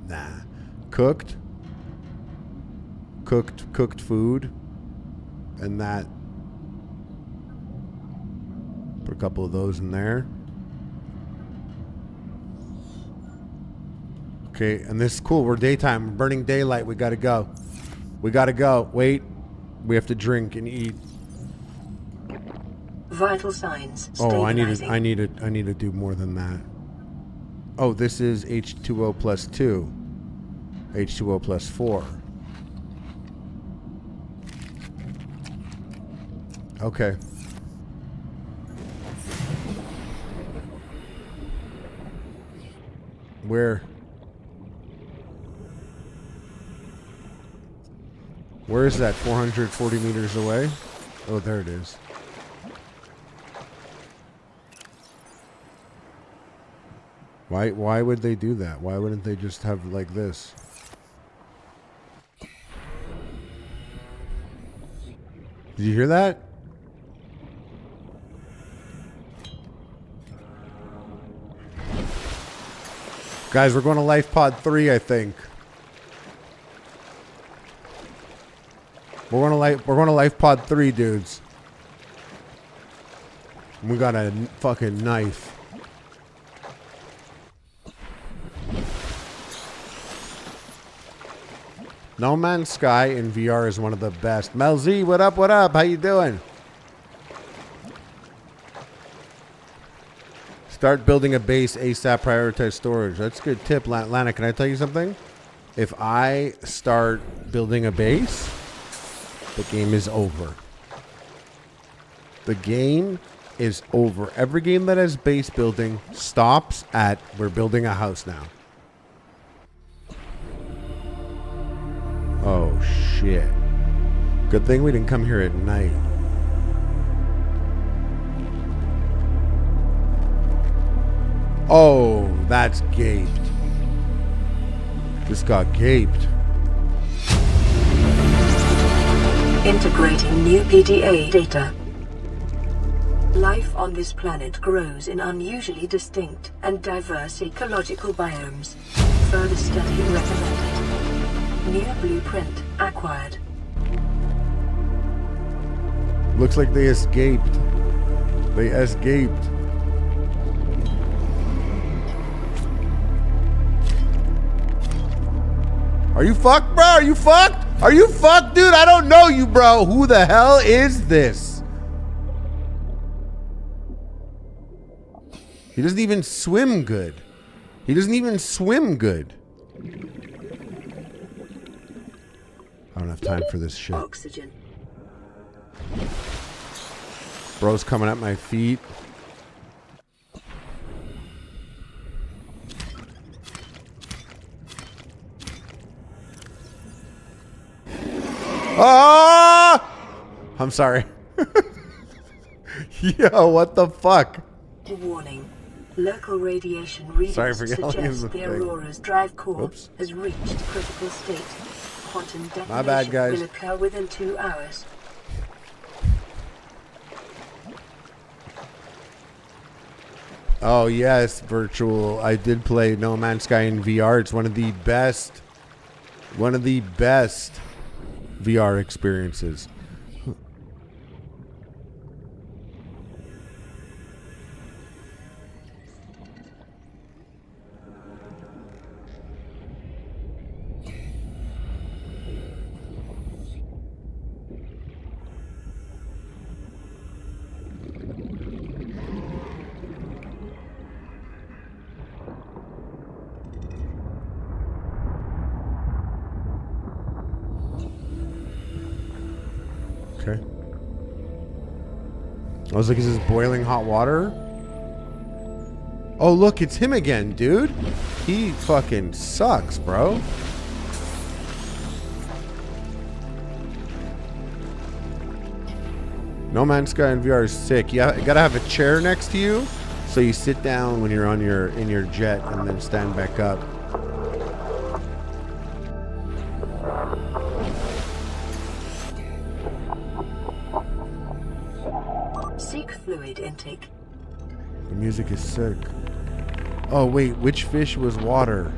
Nah. Cooked food. And that. Put a couple of those in there. Okay, and this is cool. We're daytime. We're burning daylight. We gotta go. We gotta go. Wait. We have to drink and eat. Vital signs. Oh, I stabilizing. need to do more than that. Oh, this is H2O plus 2. H2O plus 4. Okay. Where is that? 440 meters away? Oh, there it is. Why would they do that? Why wouldn't they just have like this? Did you hear that? Guys, we're going to lifepod 3, I think. We're going to lifepod 3, dudes. We got a fucking knife. No Man's Sky in VR is one of the best. Mel Z, what up, what up? How you doing? Start building a base ASAP, prioritize storage. That's a good tip, Lana. Can I tell you something? If I start building a base, the game is over. The game is over. Every game that has base building stops at we're building a house now. Oh, shit. Good thing we didn't come here at night. Oh, that's gaped. This got gaped. Integrating new PDA data. Life on this planet grows in unusually distinct and diverse ecological biomes. Further study recommended. New blueprint acquired. Looks like they escaped. They escaped. Are you fucked, bro? Are you fucked? Are you fucked, dude? I don't know you, bro. Who the hell is this? He doesn't even swim good. He doesn't even swim good. I don't have time for this shit. Oxygen. Bro's coming at my feet. Ah! I'm sorry. Yo, what the fuck? Warning. Local radiation readings Sorry for yelling in suggest the the thing. Aurora's drive core Oops. has reached critical state. Quantum detonation My bad, guys. will occur within 2 hours. Oh yes, virtual. I did play No Man's Sky in VR. It's one of the best VR experiences. Okay. I was like, is this boiling hot water? Oh, look, it's him again, dude. He fucking sucks, bro. No Man's Sky in VR is sick. You gotta have a chair next to you, so you sit down when you're in your jet, and then stand back up. Seek fluid intake. The music is sick. Oh wait, which fish was water?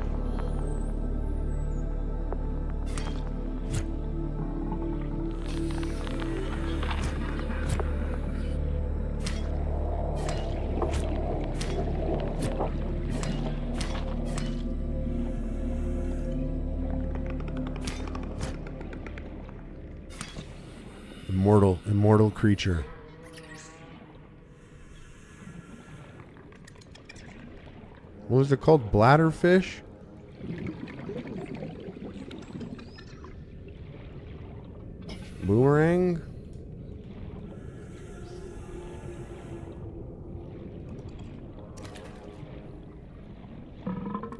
Immortal creature. What was it called? Bladderfish? Boomerang?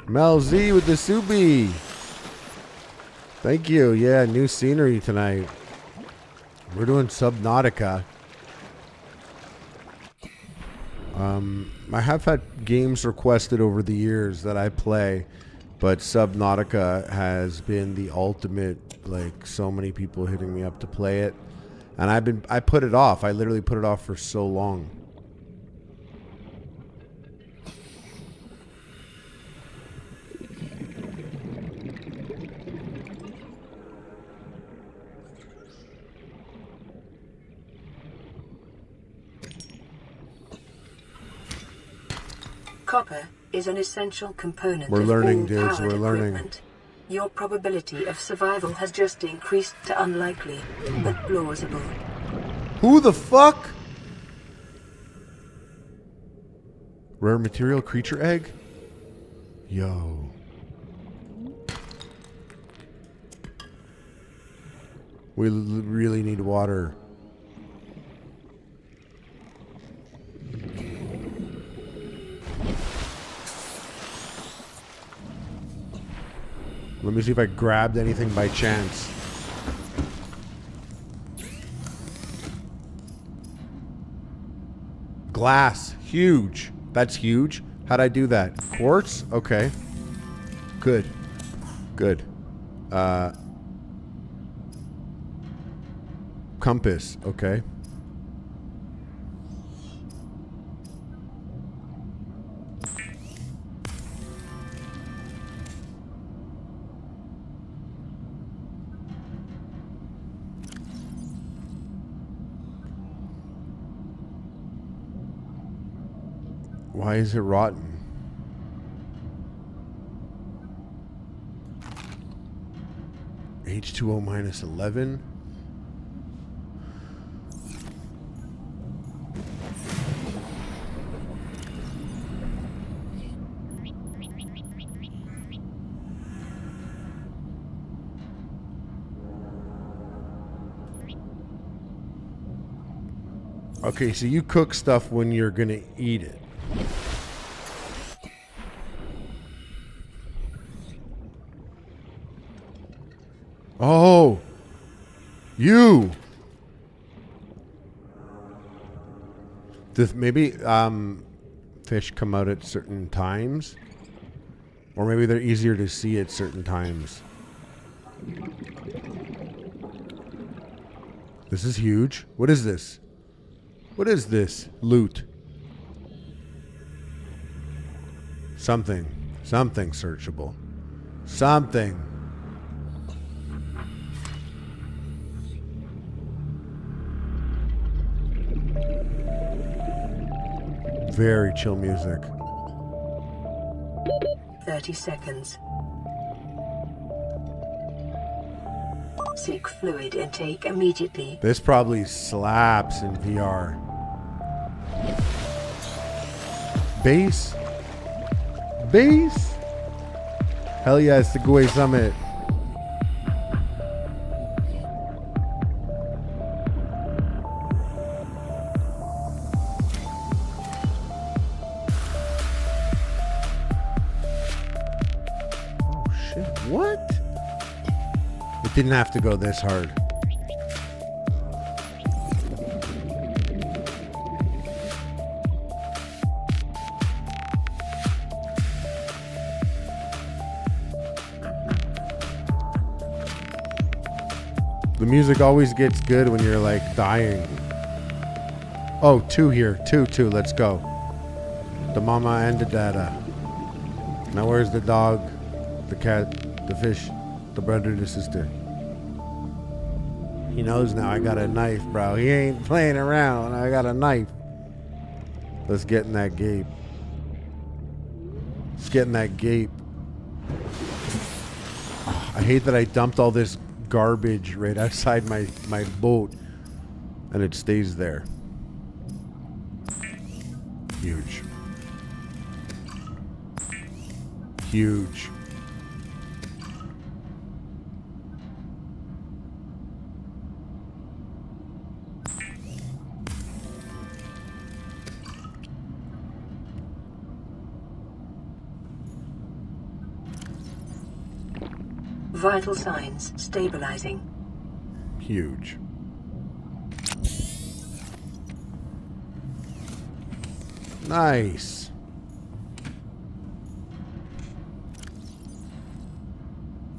Mel Z with the Subi. Thank you. Yeah, new scenery tonight. We're doing Subnautica. I have had games requested over the years that I play, but Subnautica has been the ultimate. Like, so many people hitting me up to play it, and I put it off. I literally put it off for so long. Copper is an essential component We're of learning, all dudes. powered We're learning. equipment. Your probability of survival has just increased to unlikely, but plausible. Who the fuck? Rare material creature egg? Yo. We really need water. Let me see if I grabbed anything by chance. Glass. Huge. That's huge. How'd I do that? Quartz? Okay. Good. Good. Compass. Okay. Why is it rotten? H2O minus 11? Okay, so you cook stuff when you're gonna eat it. Oh, you. Maybe fish come out at certain times, or maybe they're easier to see at certain times. This is huge. What is this? What is this? Loot. Something searchable. Something. Very chill music. 30 seconds. Seek fluid intake immediately. This probably slaps in VR. Bass? Bass? Hell yeah, it's the Gui Summit. Oh shit, what? It didn't have to go this hard. The music always gets good when you're like dying. Oh, two here. Two. Let's go. The mama and the dada. Now where's the dog, the cat, the fish, the brother, the sister? He knows now I got a knife, bro. He ain't playing around. I got a knife. Let's get in that gape. Let's get in that gape. Oh, I hate that I dumped all this garbage right outside my boat and it stays there. Huge. Huge. Vital signs stabilizing. Huge. Nice.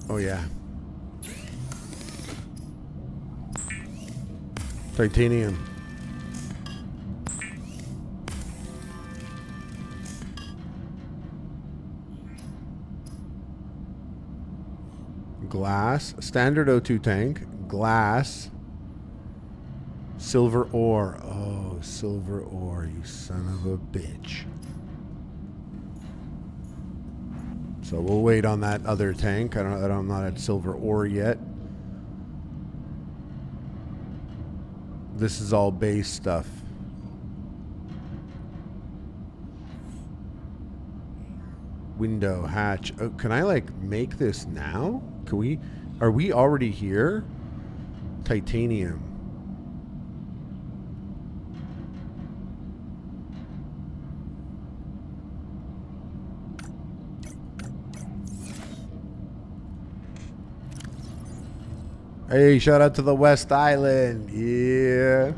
Oh yeah. Titanium. Glass, standard O2 tank, glass, silver ore. Oh, silver ore, you son of a bitch. So we'll wait on that other tank. I'm not at silver ore yet. This is all base stuff. Window, hatch. Oh, can I like make this now? Can we? Are we already here? Titanium. Hey, shout out to the West Island. Yeah.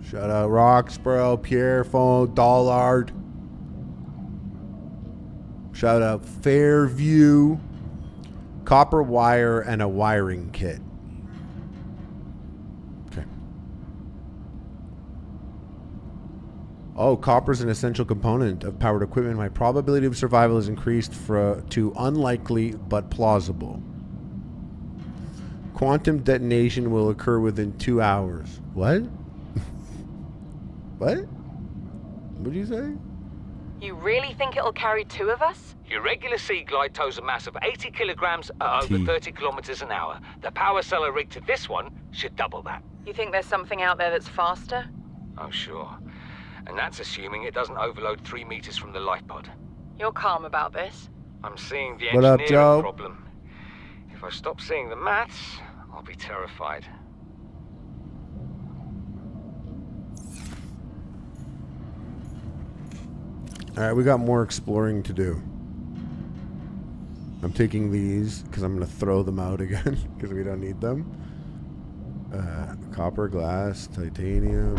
Shout out Roxborough, Pierrefonds, Dollard. Shout out Fairview. Copper wire and a wiring kit. Okay. Oh, copper's an essential component of powered equipment. My probability of survival is increased to unlikely but plausible. Quantum detonation will occur within 2 hours. What? What? What'd you say? You really think it'll carry two of us? Your regular Sea Glide tows a mass of 80 kilograms at over 30 kilometers an hour. The power cellar rig to this one should double that. You think there's something out there that's faster? Oh, sure. And that's assuming it doesn't overload 3 meters from the lifepod. You're calm about this? I'm seeing the What up, engineering Joe? problem. If I stop seeing the maths, I'll be terrified. Alright, we got more exploring to do. I'm taking these because I'm going to throw them out again because we don't need them. Copper, glass, titanium.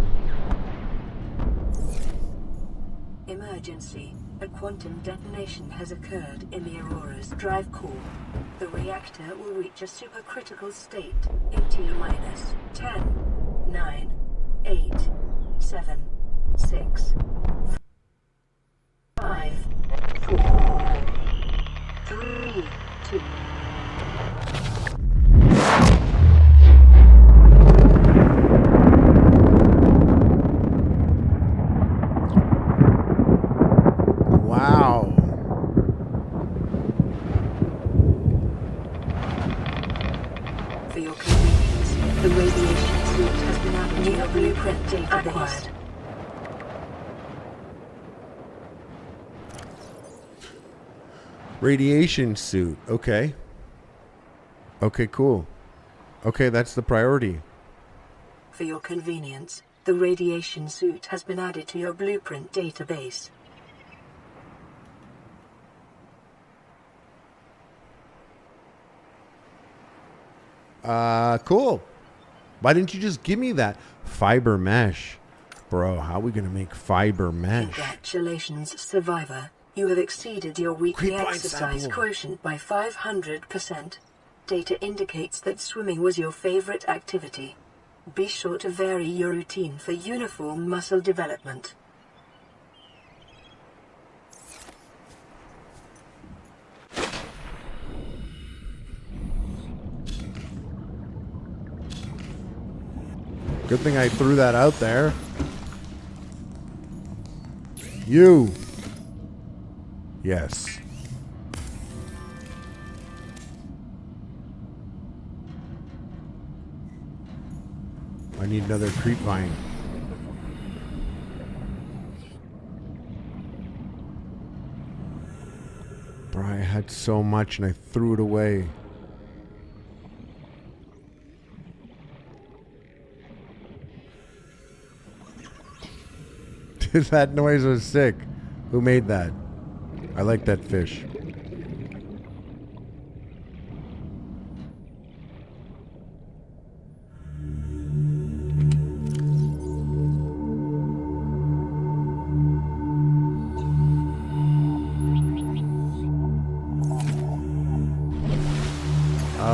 Emergency. A quantum detonation has occurred in the Aurora's drive core. The reactor will reach a supercritical state in T-minus 10, 9, 8, 7, 6, 5, 2. Wow. For your convenience, the radiation suit has been added to your blueprint database. Radiation suit. Okay. Okay, cool. Okay, that's the priority. For your convenience, the radiation suit has been added to your blueprint database. Cool. Why didn't you just give me that? Fiber mesh. Bro, how are we going to make fiber mesh? Congratulations, Survivor. You have exceeded your weekly Creep exercise sample. quotient by 500%. Data indicates that swimming was your favorite activity. Be sure to vary your routine for uniform muscle development. Good thing I threw that out there. You. Yes. I need another creep vine. Bro, I had so much and I threw it away. That noise was sick. Who made that? I like that fish.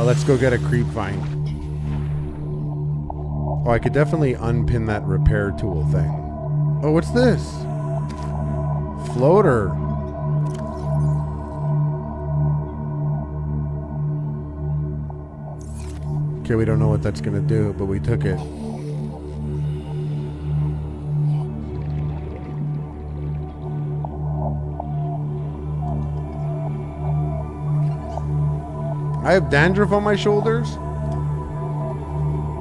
Let's go get a creep vine. Oh, I could definitely unpin that repair tool thing. Oh, what's this? Floater. Okay, we don't know what that's gonna do, but we took it. I have dandruff on my shoulders?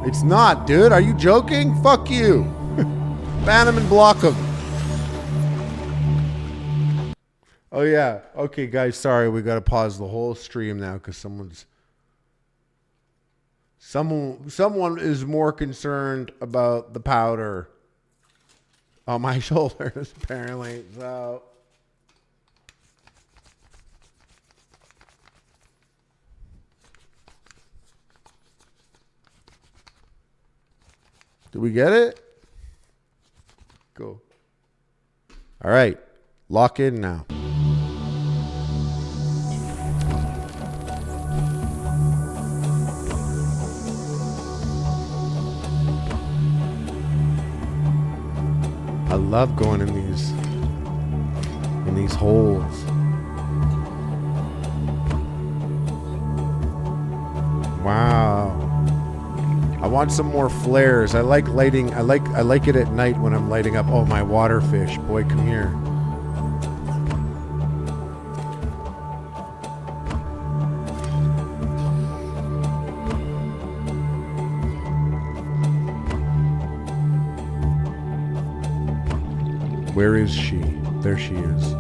It's not, dude. Are you joking? Fuck you. Ban him and block him. Oh, yeah. Okay, guys, sorry. We got to pause the whole stream now because someone is more concerned about the powder on my shoulders, apparently. So... Did we get it? Cool. All right. Lock in now. I love going in these holes. Wow. I want some more flares. I like lighting. I like it at night when I'm lighting up. Oh, my water fish. Boy, come here. Where is she? There she is.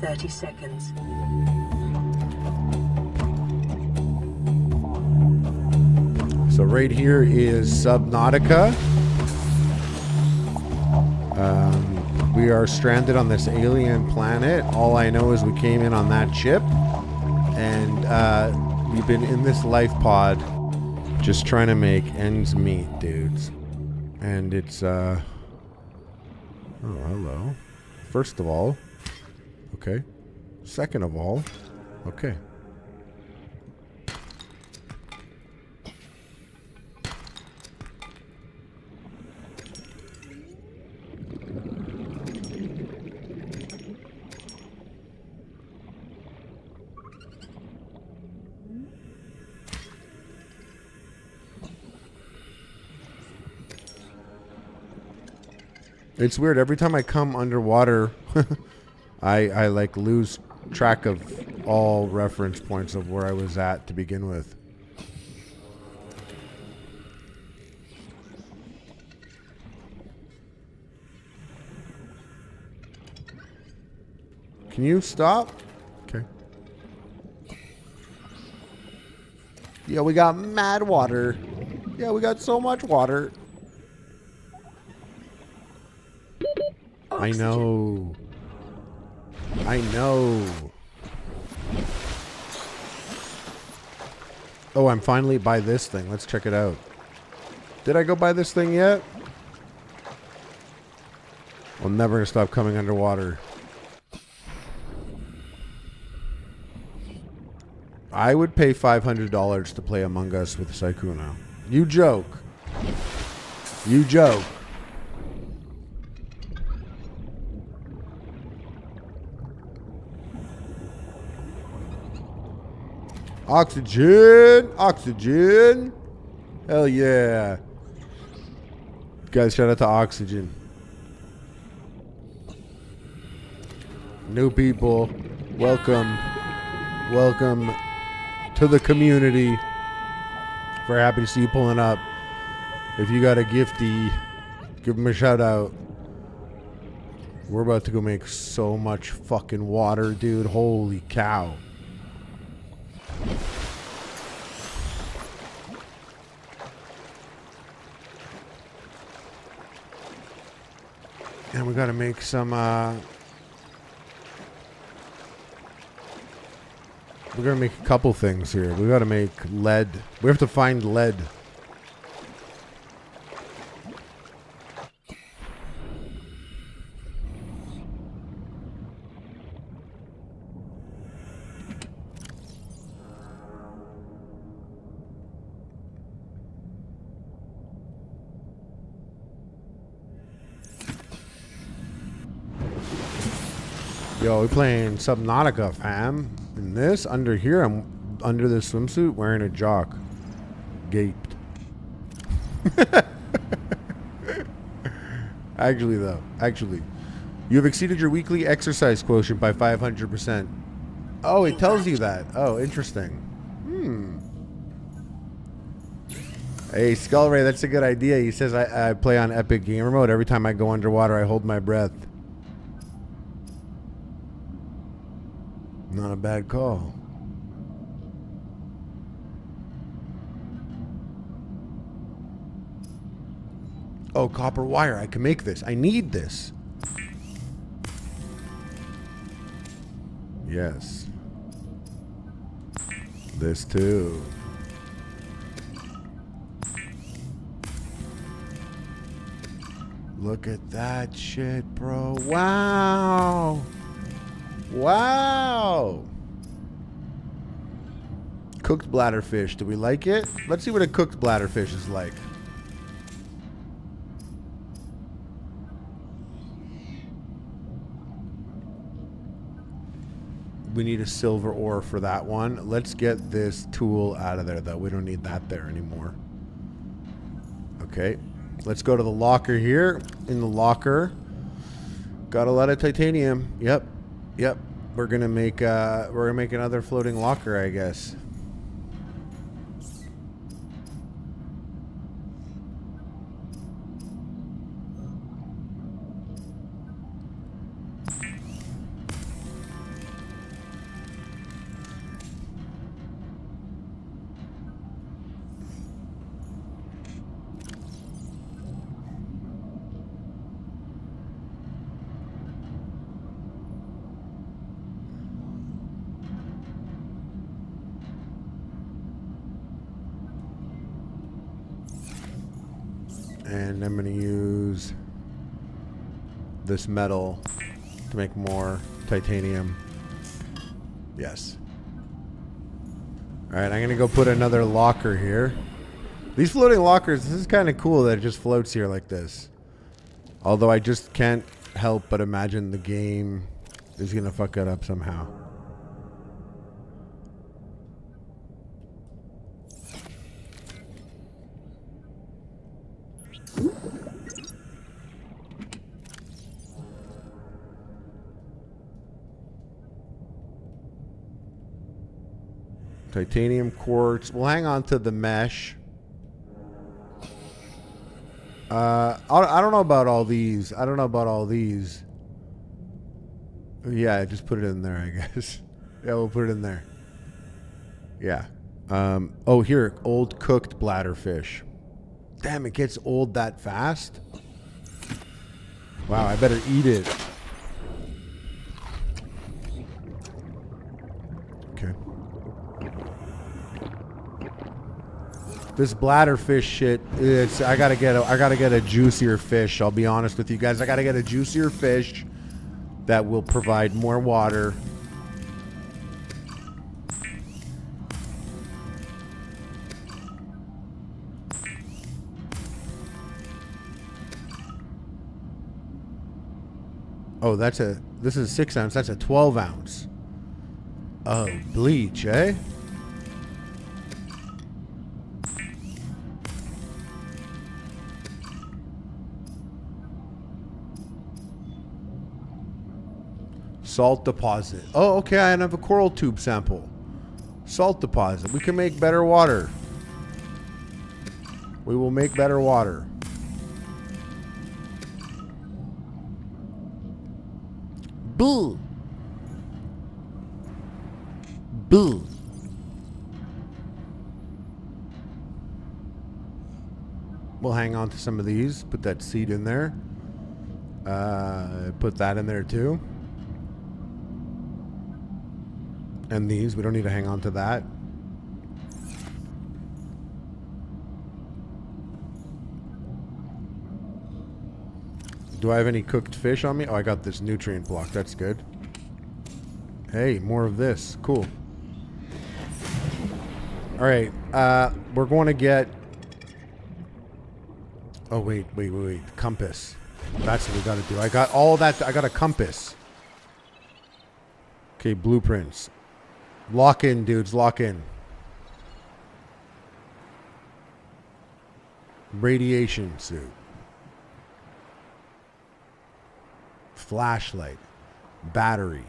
"30 seconds. So right here is Subnautica. We are stranded on this alien planet. All I know is we came in on that ship, and we've been in this life pod just trying to make ends meet, dudes. And it's oh, hello. First of all, okay. Second of all, okay. It's weird. Every time I come underwater, I like lose track of all reference points of where I was at to begin with. Can you stop? Okay. Yeah, we got mad water. Yeah, we got so much water. I know. I know. Oh, I'm finally by this thing. Let's check it out. Did I go by this thing yet? I'm never gonna stop coming underwater. I would pay $500 to play Among Us with Sykkuno. You joke. You joke. Oxygen! Oxygen! Hell yeah. Guys, shout out to Oxygen. New people, welcome. Welcome to the community. Very happy to see you pulling up. If you got a gifty, give them a shout out. We're about to go make so much fucking water, dude. Holy cow. And we gotta make some, we're gonna make a couple things here. We gotta make lead. We have to find lead. Yo, we playing Subnautica, fam. And this, under here, I'm under this swimsuit wearing a jock. Gaped. Actually, though. Actually. You have exceeded your weekly exercise quotient by 500%. Oh, it tells you that. Oh, interesting. Hey, Skullray, that's a good idea. He says I play on Epic Gamer Mode. Every time I go underwater, I hold my breath. Not a bad call. Oh, copper wire. I can make this. I need this. Yes. This too. Look at that shit, bro. Wow. Wow. Cooked bladderfish. Do we like it? Let's see what a cooked bladderfish is like. We need a silver ore for that one. Let's get this tool out of there, though. We don't need that there anymore. Okay. Let's go to the locker here. In the locker. Got a lot of titanium. Yep. Yep. We're gonna make another floating locker, I guess. And I'm going to use this metal to make more titanium. Yes. Alright, I'm going to go put another locker here. These floating lockers, this is kind of cool that it just floats here like this. Although I just can't help but imagine the game is going to fuck it up somehow. Titanium quartz. We'll hang on to the mesh. I don't know about all these. I don't know about all these. Yeah, just put it in there, I guess. Yeah, we'll put it in there. Yeah. Oh, here. Old cooked bladderfish. Damn, it gets old that fast? Wow, I better eat it. Okay. This bladderfish shit, I gotta get a juicier fish. I'll be honest with you guys. I gotta get a juicier fish that will provide more water. Oh, this is 6 ounce. That's a 12 ounce. Oh, bleach, eh? Salt deposit. Oh, okay. I have a coral tube sample. Salt deposit. We can make better water. We will make better water. Boo. Boo. We'll hang on to some of these. Put that seed in there. Put that in there too. And these, we don't need to hang on to that. Do I have any cooked fish on me? Oh, I got this nutrient block. That's good. Hey, more of this. Cool. All right. We're going to get... Oh, wait. Compass. That's what we got to do. I got all that. I got a compass. Okay, blueprints. Lock in, dudes. Lock in. Radiation suit. Flashlight. Battery.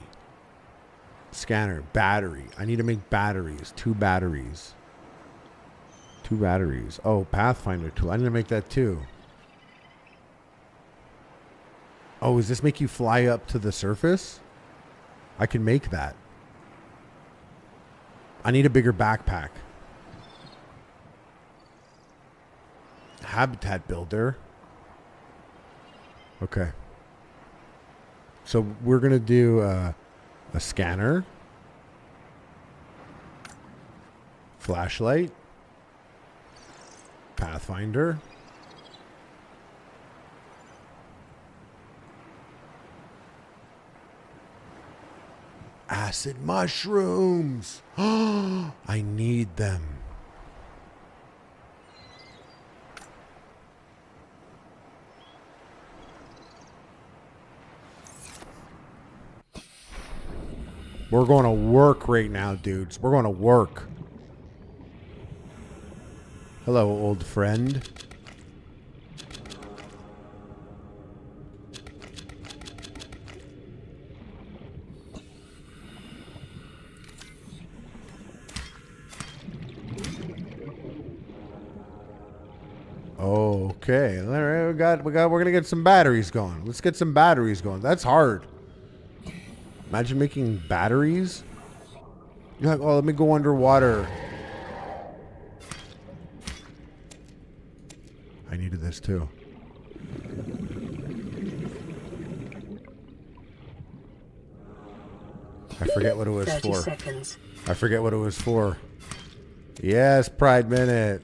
Scanner. Battery. I need to make batteries. 2 batteries. 2 batteries. Oh, Pathfinder tool. I need to make that too. Oh, does this make you fly up to the surface? I can make that. I need a bigger backpack. Habitat builder. Okay. So we're going to do a scanner. Flashlight. Pathfinder. Acid mushrooms. I need them. We're going to work right now, dudes. We're going to work. Hello, old friend. Okay, all right, we're gonna get some batteries going. Let's get some batteries going. That's hard. Imagine making batteries. You're like, oh, let me go underwater. I needed this too. I forget what it was 30 for. seconds. I forget what it was for. Yes, Pride Minute.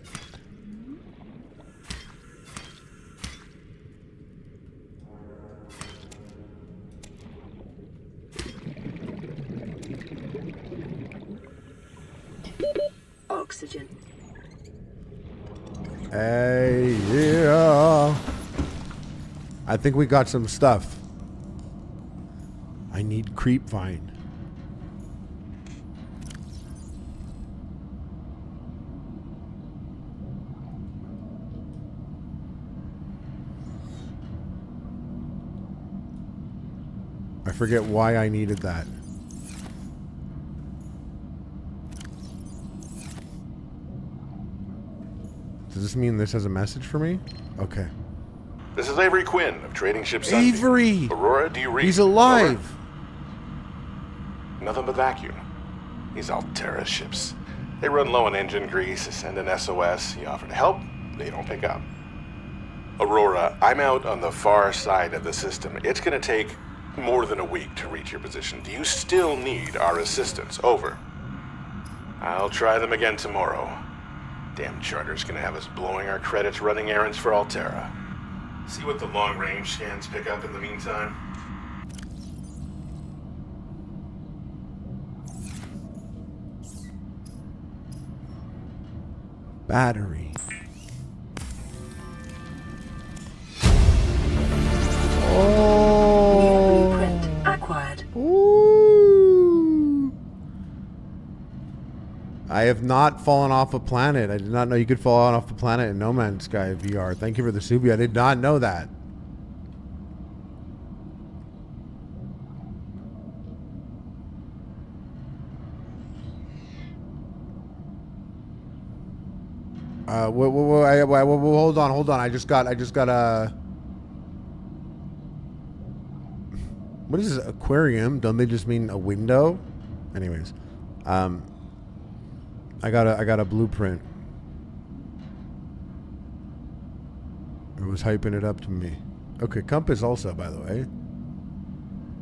Oxygen. Hey, yeah. I think we got some stuff. I need creep vine. I forget why I needed that. Does this mean this has a message for me? Okay. This is Avery Quinn of Trading Ship Sunbeam. Avery! Aurora, do you read? He's alive! Over. Nothing but vacuum. These Altera ships. They run low on engine grease, send an SOS, you offer to help, they don't pick up. Aurora, I'm out on the far side of the system. It's gonna take more than a week to reach your position. Do you still need our assistance? Over. I'll try them again tomorrow. Damn charter's gonna have us blowing our credits running errands for Altera. See what the long-range scans pick up in the meantime. Battery. Oh. Blueprint acquired. Ooh. I have not fallen off a planet. I did not know you could fall off a planet in No Man's Sky VR. Thank you for the Subi. I did not know that. Hold on. I just got a. What is this, aquarium? Don't they just mean a window? Anyways, I got a blueprint. It was hyping it up to me. Okay, compass also, by the way.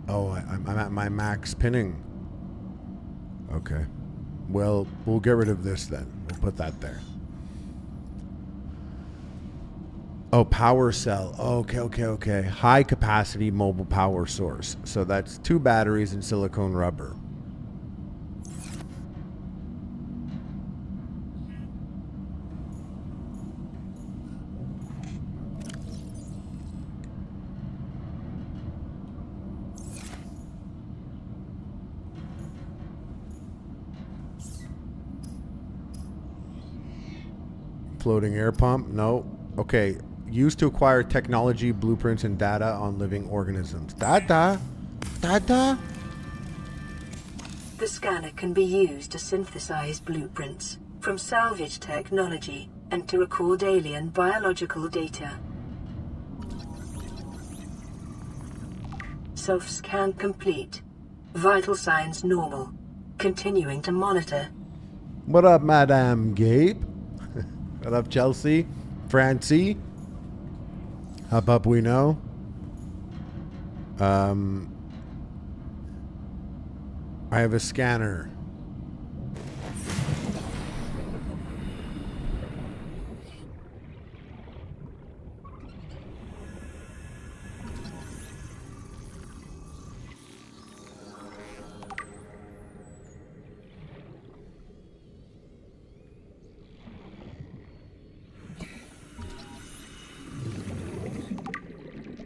Oh, I'm at my max pinning. Okay, well, we'll get rid of this then. We'll put that there. Oh, power cell. Okay. High capacity mobile power source. So that's 2 batteries and silicone rubber. Floating air pump? No. Okay. Used to acquire technology, blueprints, and data on living organisms. Data? The scanner can be used to synthesize blueprints from salvage technology and to record alien biological data. Self-scan complete. Vital signs normal. Continuing to monitor. What up, Madame Gabe? What up, Chelsea? Francie? Hop up, we know. I have a scanner.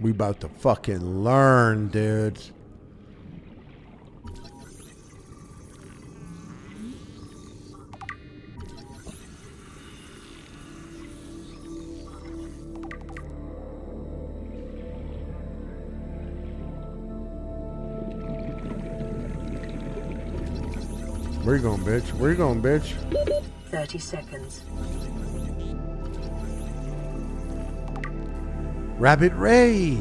We about to fucking learn, dude. Where you going, bitch? Where you going, bitch? 30 seconds. Rabbit Ray!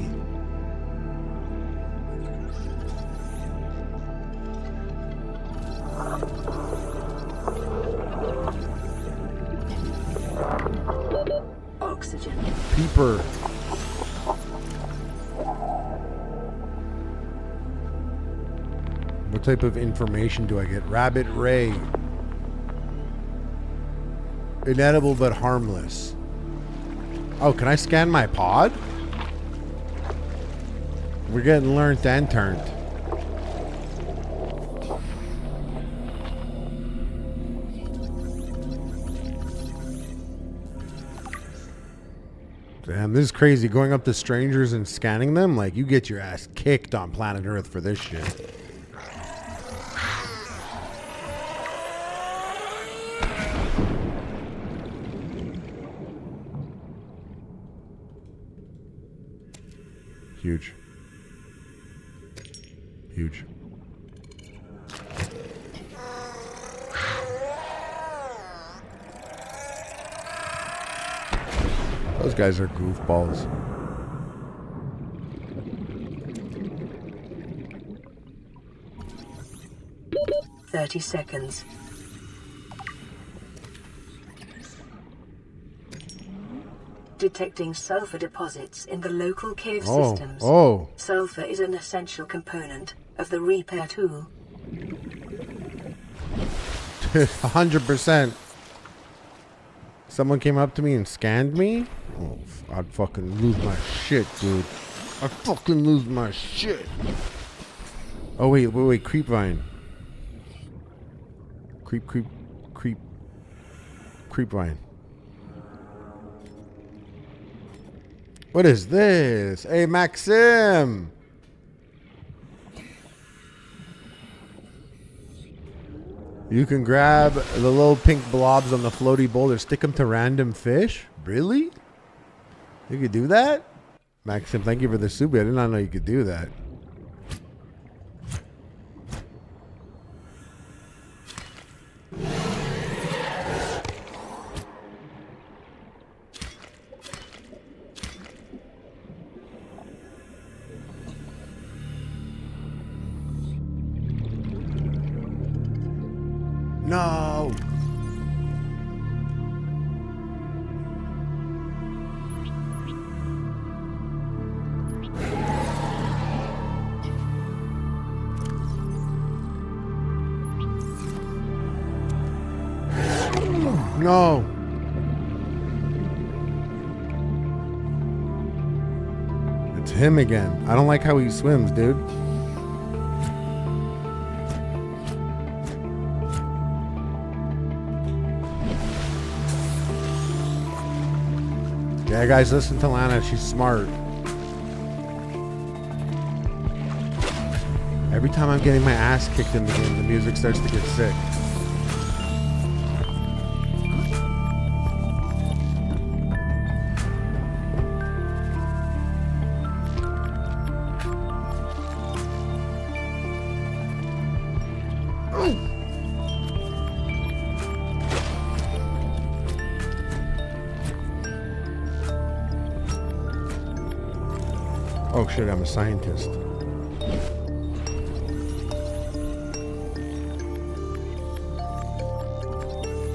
Oxygen. Peeper. What type of information do I get? Rabbit Ray. Inedible but harmless. Oh, can I scan my pod? We're getting learned and turned. Damn, this is crazy. Going up to strangers and scanning them? Like, you get your ass kicked on planet Earth for this shit. Huge. Huge. Those guys are goofballs. "30 seconds. Detecting sulfur deposits in the local cave systems. Oh. Sulfur is an essential component of the repair tool. 100%. Someone came up to me and scanned me? Oh, I'd fucking lose my shit, dude. I'd fucking lose my shit. Oh, wait. Creepvine. Creepvine. What is this? Hey, Maxim! You can grab the little pink blobs on the floaty boulder, stick them to random fish? Really? You could do that? Maxim, thank you for the soup. I did not know you could do that. No. No. It's him again. I don't like how he swims, dude. Yeah, guys, listen to Lana. She's smart. Every time I'm getting my ass kicked in the game, the music starts to get sick. Oh shit, I'm a scientist.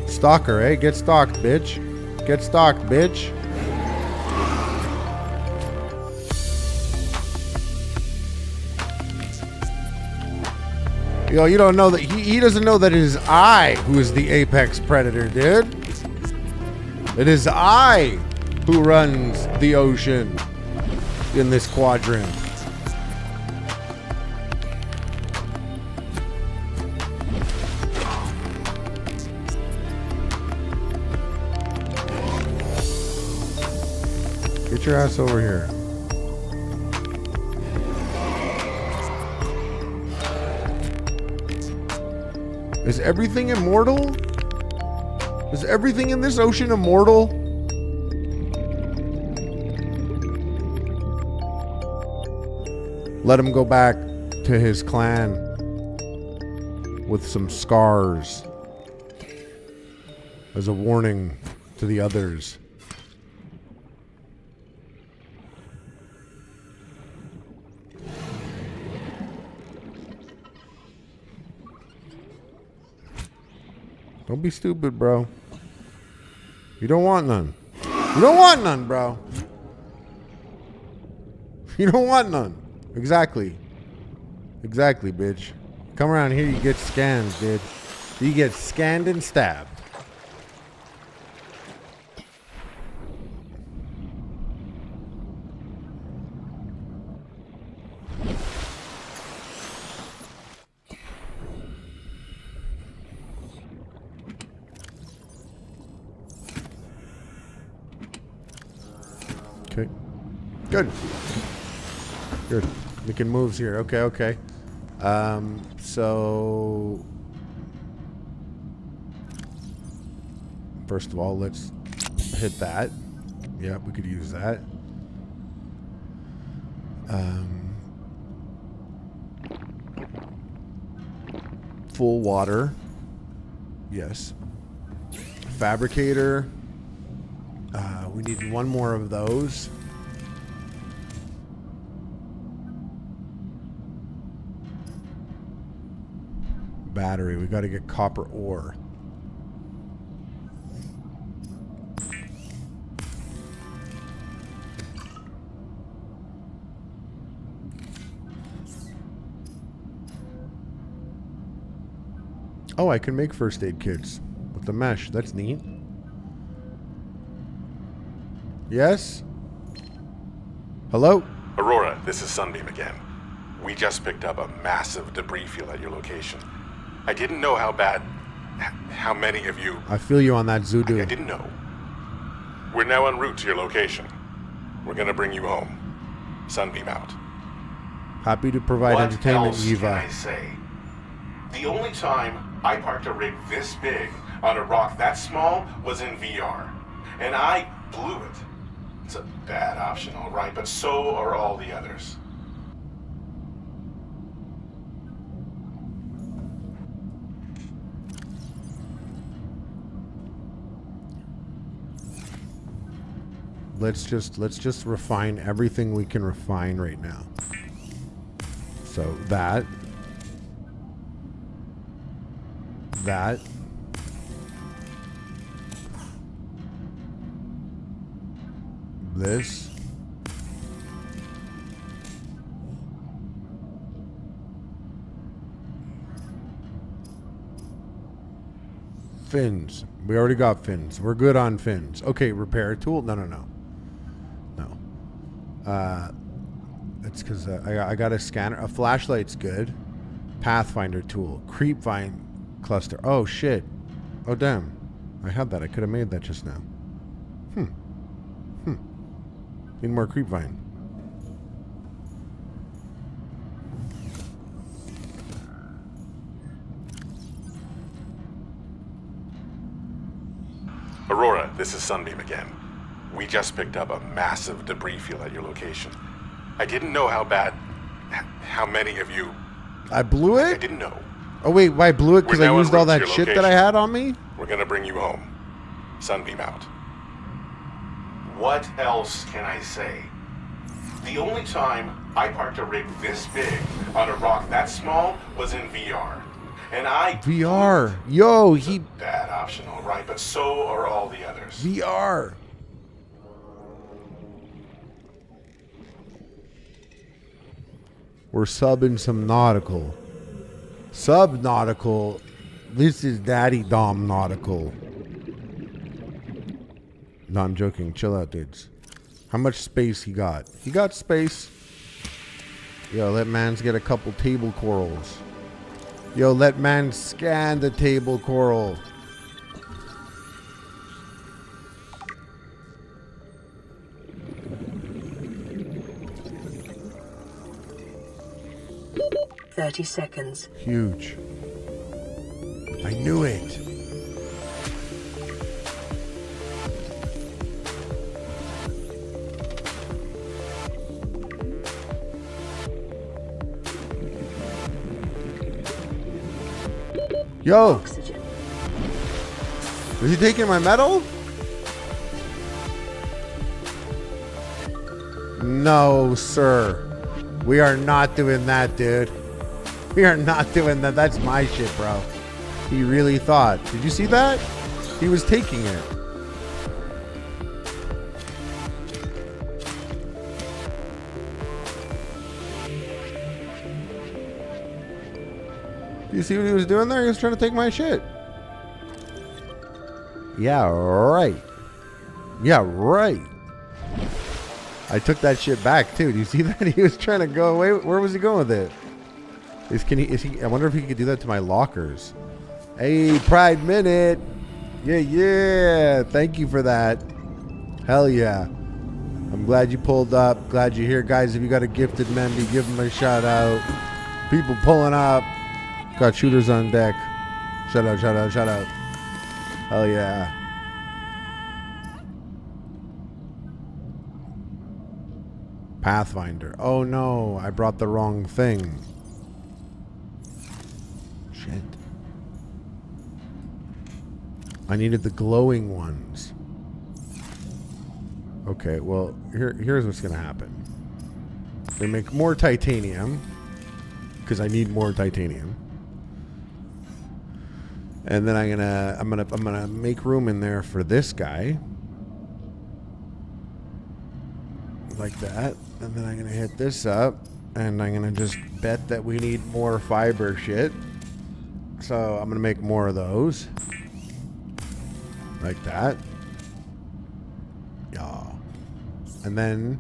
Stalker, eh? Get stalked, bitch. Get stalked, bitch. Yo, you don't know that he doesn't know that it is I who is the apex predator, dude. It is I who runs the ocean in this quadrant. Get your ass over here. Is everything immortal? Is everything in this ocean immortal? Let him go back to his clan with some scars as a warning to the others. Don't be stupid, bro. You don't want none. You don't want none, bro. You don't want none. Exactly. Exactly, bitch. Come around here, you get scanned, bitch. You get scanned and stabbed. Okay. Good. Good. Making moves here. Okay, okay. So first of all, let's hit that. Yeah, we could use that. Full water. Yes. Fabricator. We need one more of those. Battery. We got to get copper ore. Oh, I can make first aid kits with the mesh. That's neat. Yes? Hello? Aurora, this is Sunbeam again. We just picked up a massive debris field at your location. I didn't know how many of you... I feel you on that, Zudu. I didn't know. We're now en route to your location. We're gonna bring you home. Sunbeam out. Happy to provide entertainment, Eva. What else can I say? The only time I parked a rig this big on a rock that small was in VR. And I blew it. It's a bad option, all right, but so are all the others. Let's just refine everything we can refine right now. So that. This. Fins. We already got fins. We're good on fins. Okay, repair tool. No. It's because I got a scanner. A flashlight's good. Pathfinder tool. Creepvine cluster. Oh, shit. Oh, damn. I had that. I could have made that just now. Need more creepvine. Aurora, this is Sunbeam again. We just picked up a massive debris field at your location. I didn't know how many of you... I blew it? I didn't know. Oh, wait, why I blew it? Because I used all that shit that I had on me? We're gonna bring you home. Sunbeam out. What else can I say? The only time I parked a rig this big on a rock that small was in VR. And I... VR. Yo, he... Bad option, all right, but so are all the others. VR. We're subbing some nautical. Subnautica. This is Daddy Dom Nautical. No, I'm joking. Chill out, dudes. How much space he got? He got space. Yo, let mans get a couple table corals. Yo, let man scan the table coral. "30 seconds. Huge. I knew it. Yo! Oxygen. Is he taking my metal? No, sir. We are not doing that, dude. We are not doing that. That's my shit, bro. He really thought. Did you see that? He was taking it. You see what he was doing there? He was trying to take my shit. Yeah, right. Yeah, right. I took that shit back too. Do you see that? He was trying to go away. Where was he going with it? Is he? I wonder if he could do that to my lockers. Hey, Pride Minute. Yeah. Thank you for that. Hell yeah. I'm glad you pulled up. Glad you're here, guys. If you got a gifted member, give them a shout out. People pulling up. Got shooters on deck. Shout out. Hell yeah. Pathfinder. Oh no, I brought the wrong thing. Shit. I needed the glowing ones. Okay, well, here's what's gonna happen. We make more titanium because I need more titanium, and then I'm gonna make room in there for this guy, like that, and then I'm gonna hit this up, and I'm gonna just bet that we need more fiber shit. So I'm gonna make more of those, like that. Yeah, and then.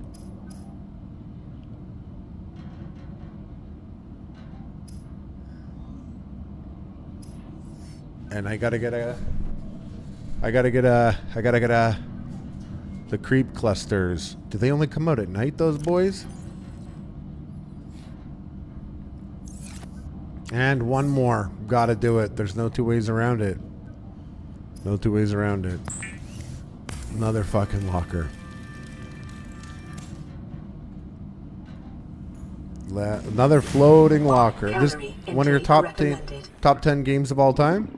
And I gotta get the creep clusters. Do they only come out at night, those boys? And one more. Gotta do it. There's no two ways around it. No two ways around it. Another fucking locker. Another floating locker. This one of your top 10 games of all time?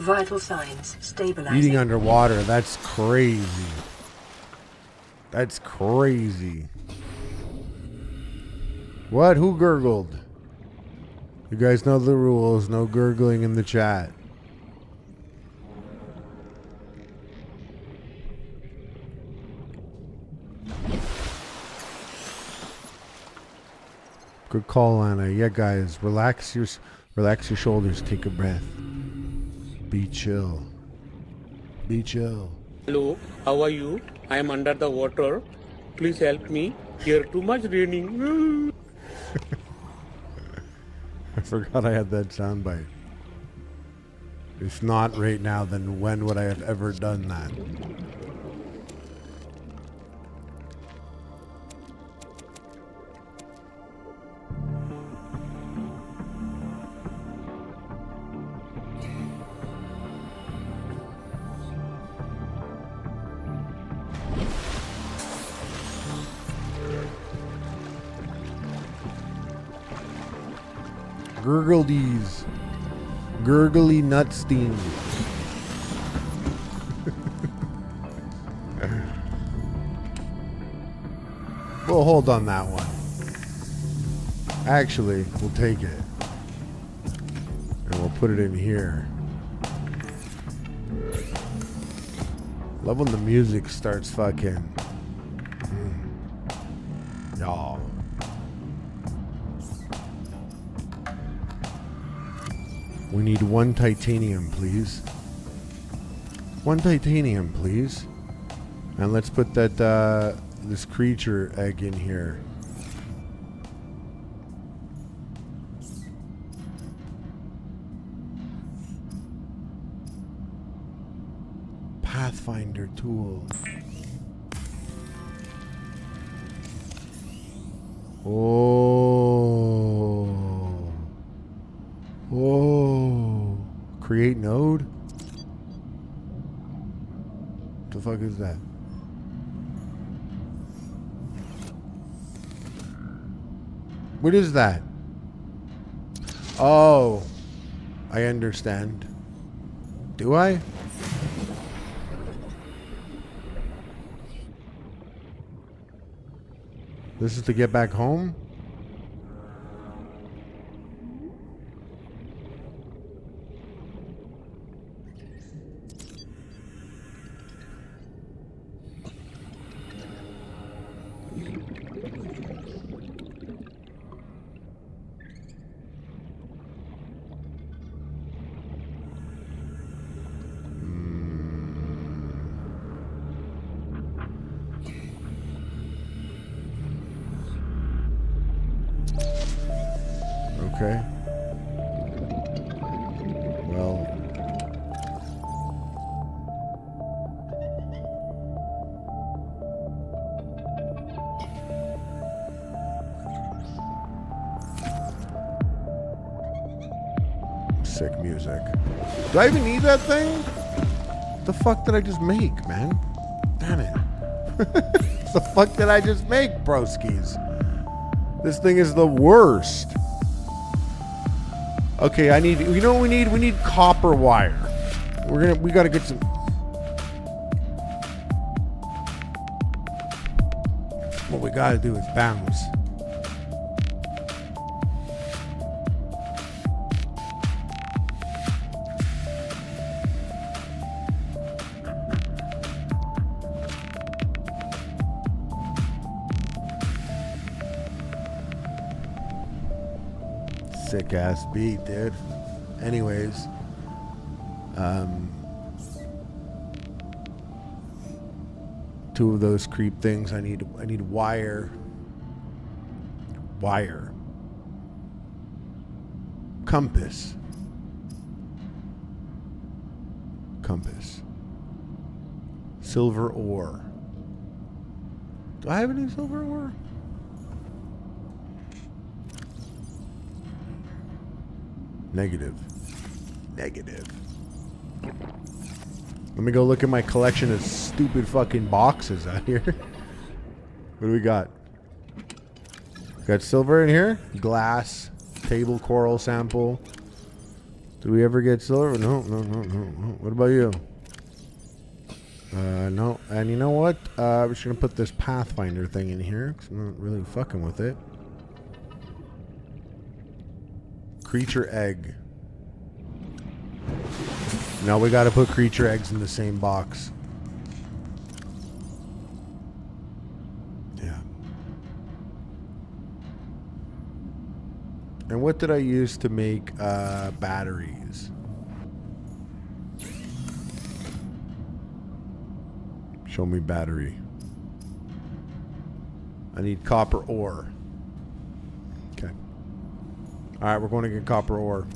Vital signs stabilizing. Eating underwater, that's crazy. That's crazy. What? Who gurgled? You guys know the rules. No gurgling in the chat. Good call, Anna. Yeah, guys, relax your shoulders. Take a breath. Be chill. Be chill. Hello, how are you? I am under the water. Please help me. Here too much raining. I forgot I had that soundbite. If not right now, then when would I have ever done that? Gurgledies. Gurgly Nutstein. We'll hold on that one. Actually, we'll take it. And we'll put it in here. Love when the music starts fucking. Y'all. We need one titanium, please. One titanium, please. And let's put that this creature egg in here. Pathfinder tool. Oh. Oh. Create node? What the fuck is that? What is that? Oh. I understand. Do I? This is to get back home? Okay. Well. Sick music. Do I even need that thing? What the fuck did I just make, man? Damn it. What the fuck did I just make, broskies? This thing is the worst. Okay, I need, you know what we need? We need copper wire. We gotta get some. What we gotta do is bounce. Sick ass beat, dude. Anyways, two of those creep things. I need wire. Compass. Silver ore. Do I have any silver ore? Negative. Let me go look at my collection of stupid fucking boxes out here. What do we got? Got silver in here? Glass. Table coral sample. Do we ever get silver? No. What about you? No. And you know what? We're just going to put this Pathfinder thing in here, because I'm not really fucking with it. Creature egg. No, we gotta put creature eggs in the same box. Yeah. And what did I use to make batteries? Show me battery. I need copper ore. Okay. Alright, we're going to get copper ore.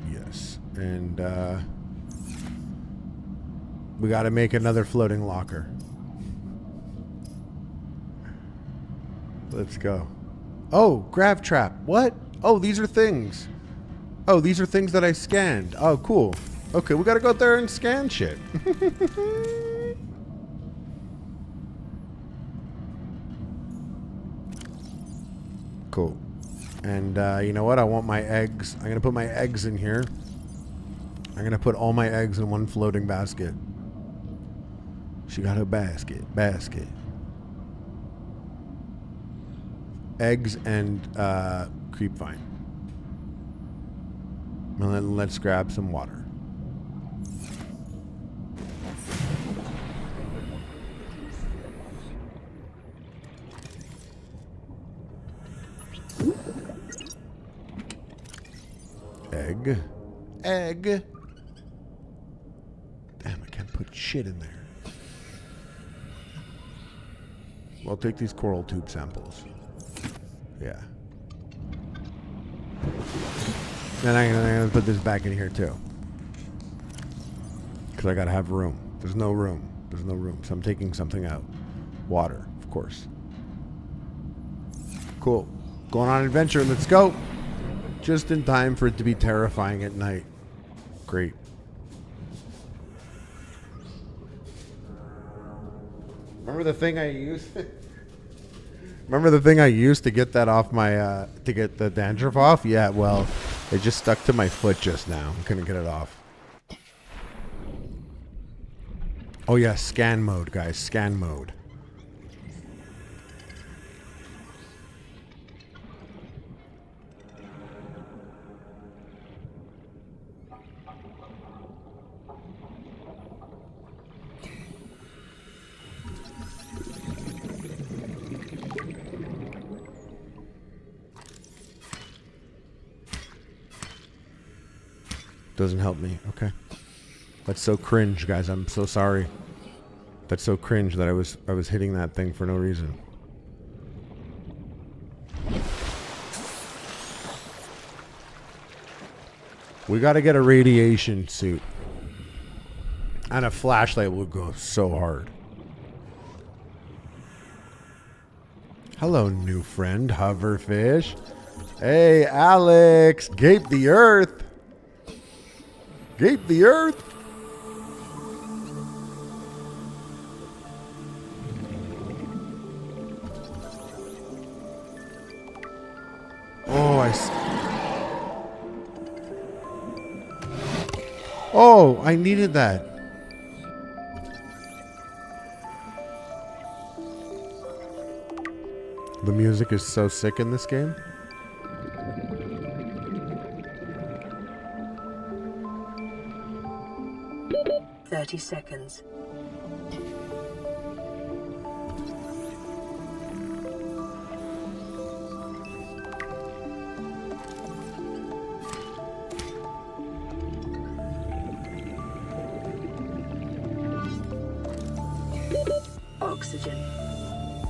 Yes. And we got to make another floating locker. Let's go. Oh, grav trap. What? Oh, these are things. Oh, these are things that I scanned. Oh, cool. Okay, we got to go out there and scan shit. Cool. And you know what? I want my eggs. I'm going to put my eggs in here. I'm going to put all my eggs in one floating basket. She got her basket. Eggs and creep vine. And then let's grab some water. Egg. Damn, I can't put shit in there. Well, take these coral tube samples. Yeah. Then I'm gonna put this back in here too. Because I gotta have room. There's no room. So I'm taking something out. Water, of course. Cool. Going on an adventure. Let's go. Just in time for it to be terrifying at night. Great. Remember the thing I used? Remember the thing I used to get that off my, to get the dandruff off? Yeah, well, it just stuck to my foot just now. I couldn't get it off. Oh yeah, scan mode, guys. Scan mode. Doesn't help me. Okay. That's so cringe, guys. I'm so sorry. That's so cringe that I was hitting that thing for no reason. We got to get a radiation suit. And a flashlight will go so hard. Hello, new friend, hoverfish. Hey, Alex, gape the earth. Gape the earth. Oh, I needed that. The music is so sick in this game. seconds. Oxygen.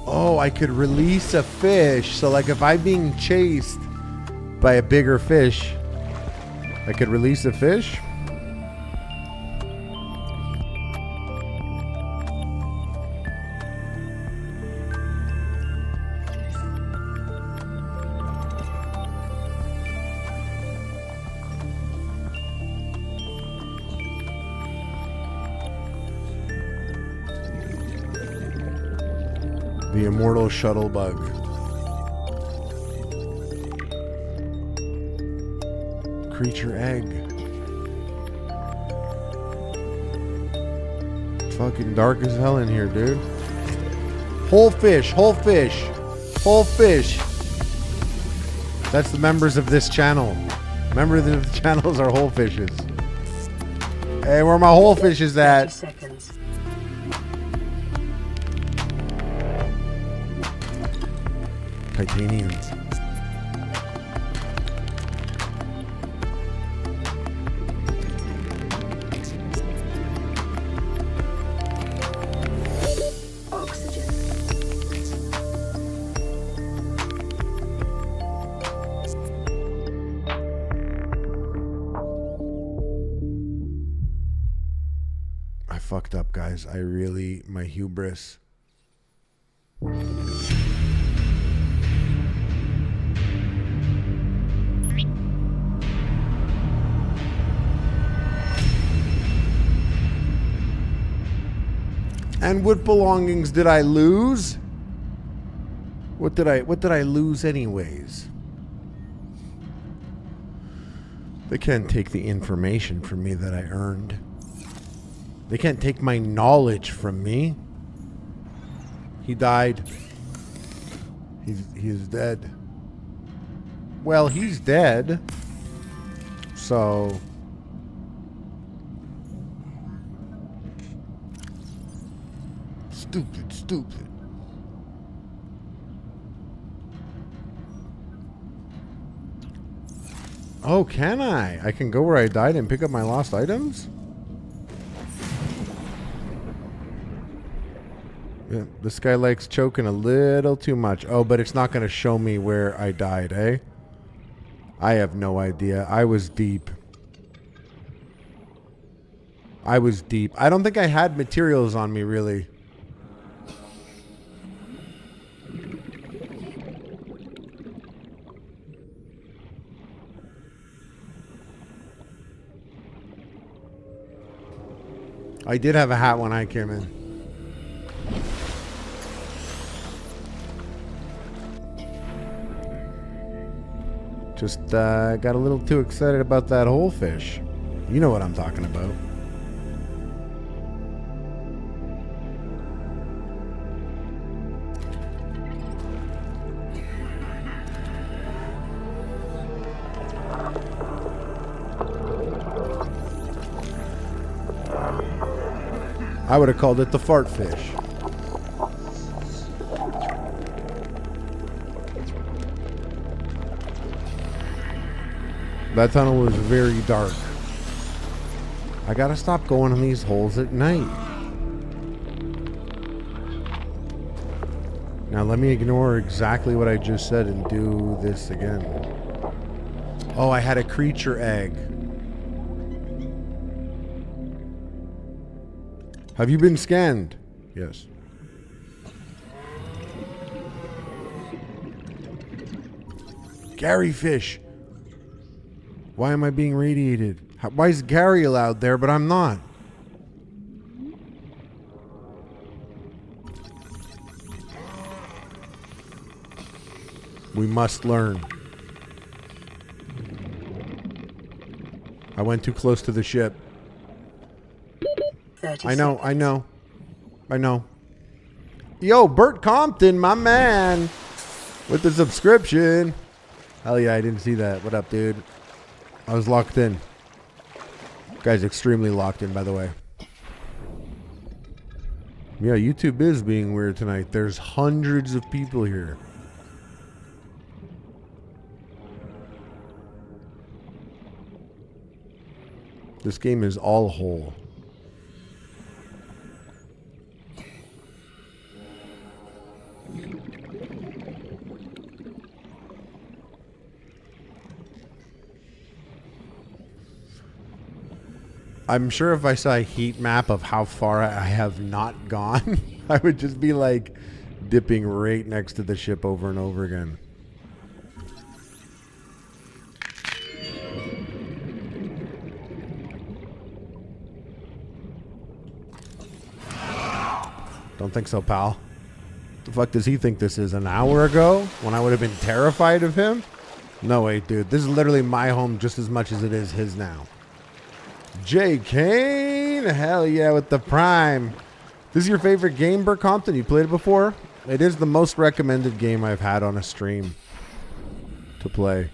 Oh, I could release a fish. So like if I'm being chased by a bigger fish, I could release a fish? The immortal shuttle bug. Creature egg. It's fucking dark as hell in here, dude. Whole fish, whole fish, whole fish. That's the members of this channel. Members of the channels are whole fishes. Hey, where my whole fish is at? 30 seconds. Titanians. Oxygen. I fucked up, guys. My hubris. And what belongings did I lose? What did I lose anyways? They can't take the information from me that I earned. They can't take my knowledge from me. He died. He's dead. Well, he's dead. So stupid. Oh, can I? I can go where I died and pick up my lost items? Yeah, this guy likes choking a little too much. Oh, but it's not going to show me where I died, eh? I have no idea. I was deep. I don't think I had materials on me, really. I did have a hat when I came in. Just got a little too excited about that whole fish. You know what I'm talking about. I would have called it the fart fish. That tunnel was very dark. I gotta stop going in these holes at night. Now let me ignore exactly what I just said and do this again. Oh, I had a creature egg. Have you been scanned? Yes. Gary fish. Why am I being radiated? Why is Gary allowed there, but I'm not? We must learn. I went too close to the ship. 30 I know, seconds. I know. Yo, Bert Compton, my man, with the subscription. Hell yeah, I didn't see that. What up, dude? I was locked in. Guy's extremely locked in, by the way. Yeah, YouTube is being weird tonight. There's hundreds of people here. This game is all whole. I'm sure if I saw a heat map of how far I have not gone, I would just be like dipping right next to the ship over and over again. Don't think so, pal. The fuck does he think this is? An hour ago? When I would have been terrified of him? No way, dude. This is literally my home just as much as it is his now. J. Kane, hell yeah, with the Prime. This is your favorite game, Bert Compton? You played it before? It is the most recommended game I've had on a stream to play.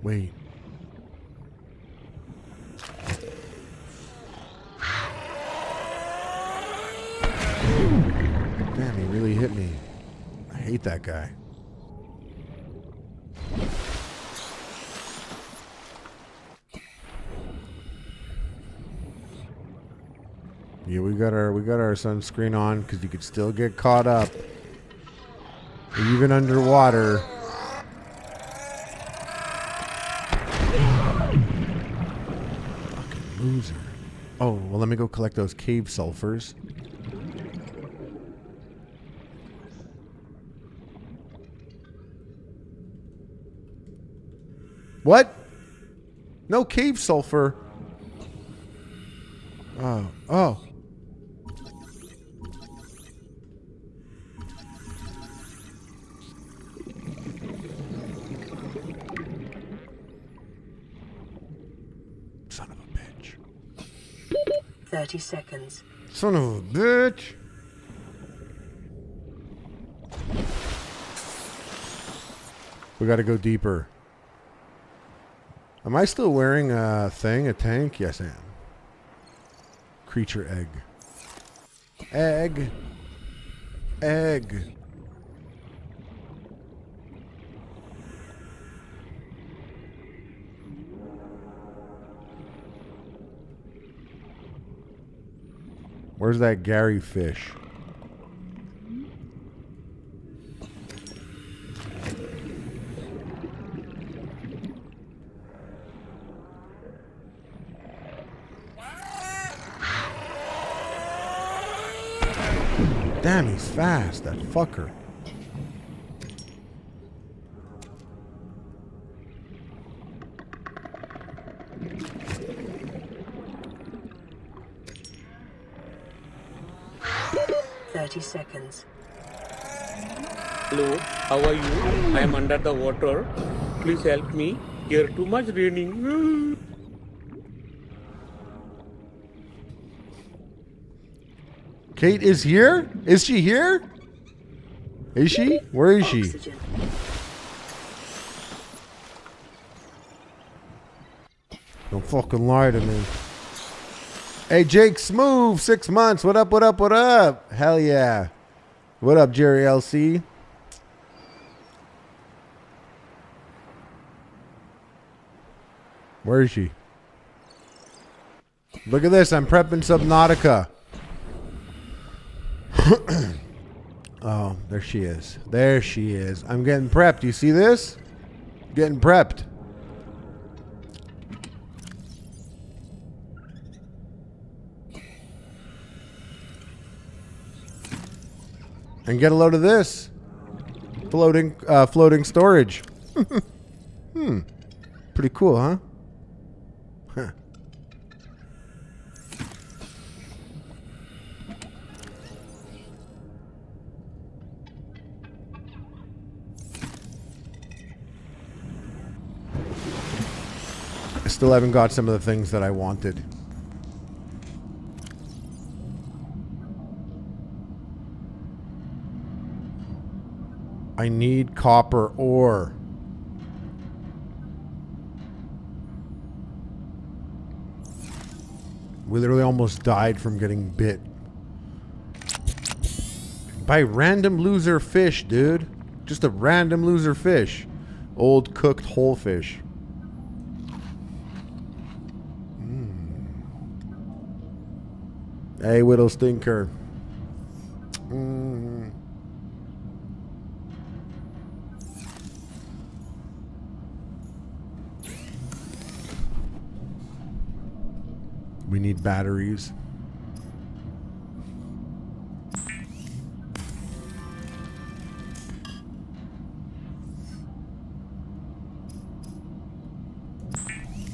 Wait. Damn, he really hit me. I hate that guy. Yeah, we got our sunscreen on because you could still get caught up, even underwater. Fucking loser. Oh, well, let me go collect those cave sulfurs. What? No cave sulfur. Oh. Son of a bitch. 30 seconds. Son of a bitch. We gotta go deeper. Am I still wearing a thing, a tank? Yes, I am. Creature egg. Egg. Egg. Where's that Gary fish? Damn, he's fast, that fucker. Seconds. Hello, how are you? I am under the water. Please help me. Here too much raining. Kate is here? Is she here? Is she? Where is she? Oxygen. Don't fucking lie to me. Hey, Jake Smooth, 6 months. What up, what up, what up? Hell yeah. What up, Jerry LC? Where is she? Look at this. I'm prepping Subnautica. Oh, there she is. There she is. I'm getting prepped. You see this? Getting prepped. And get a load of this. Floating storage. Pretty cool, huh? Huh. I still haven't got some of the things that I wanted. I need copper ore. We literally almost died from getting bit by random loser fish, dude. Just a random loser fish. Old cooked whole fish. Hey, Widow Stinker. We need batteries.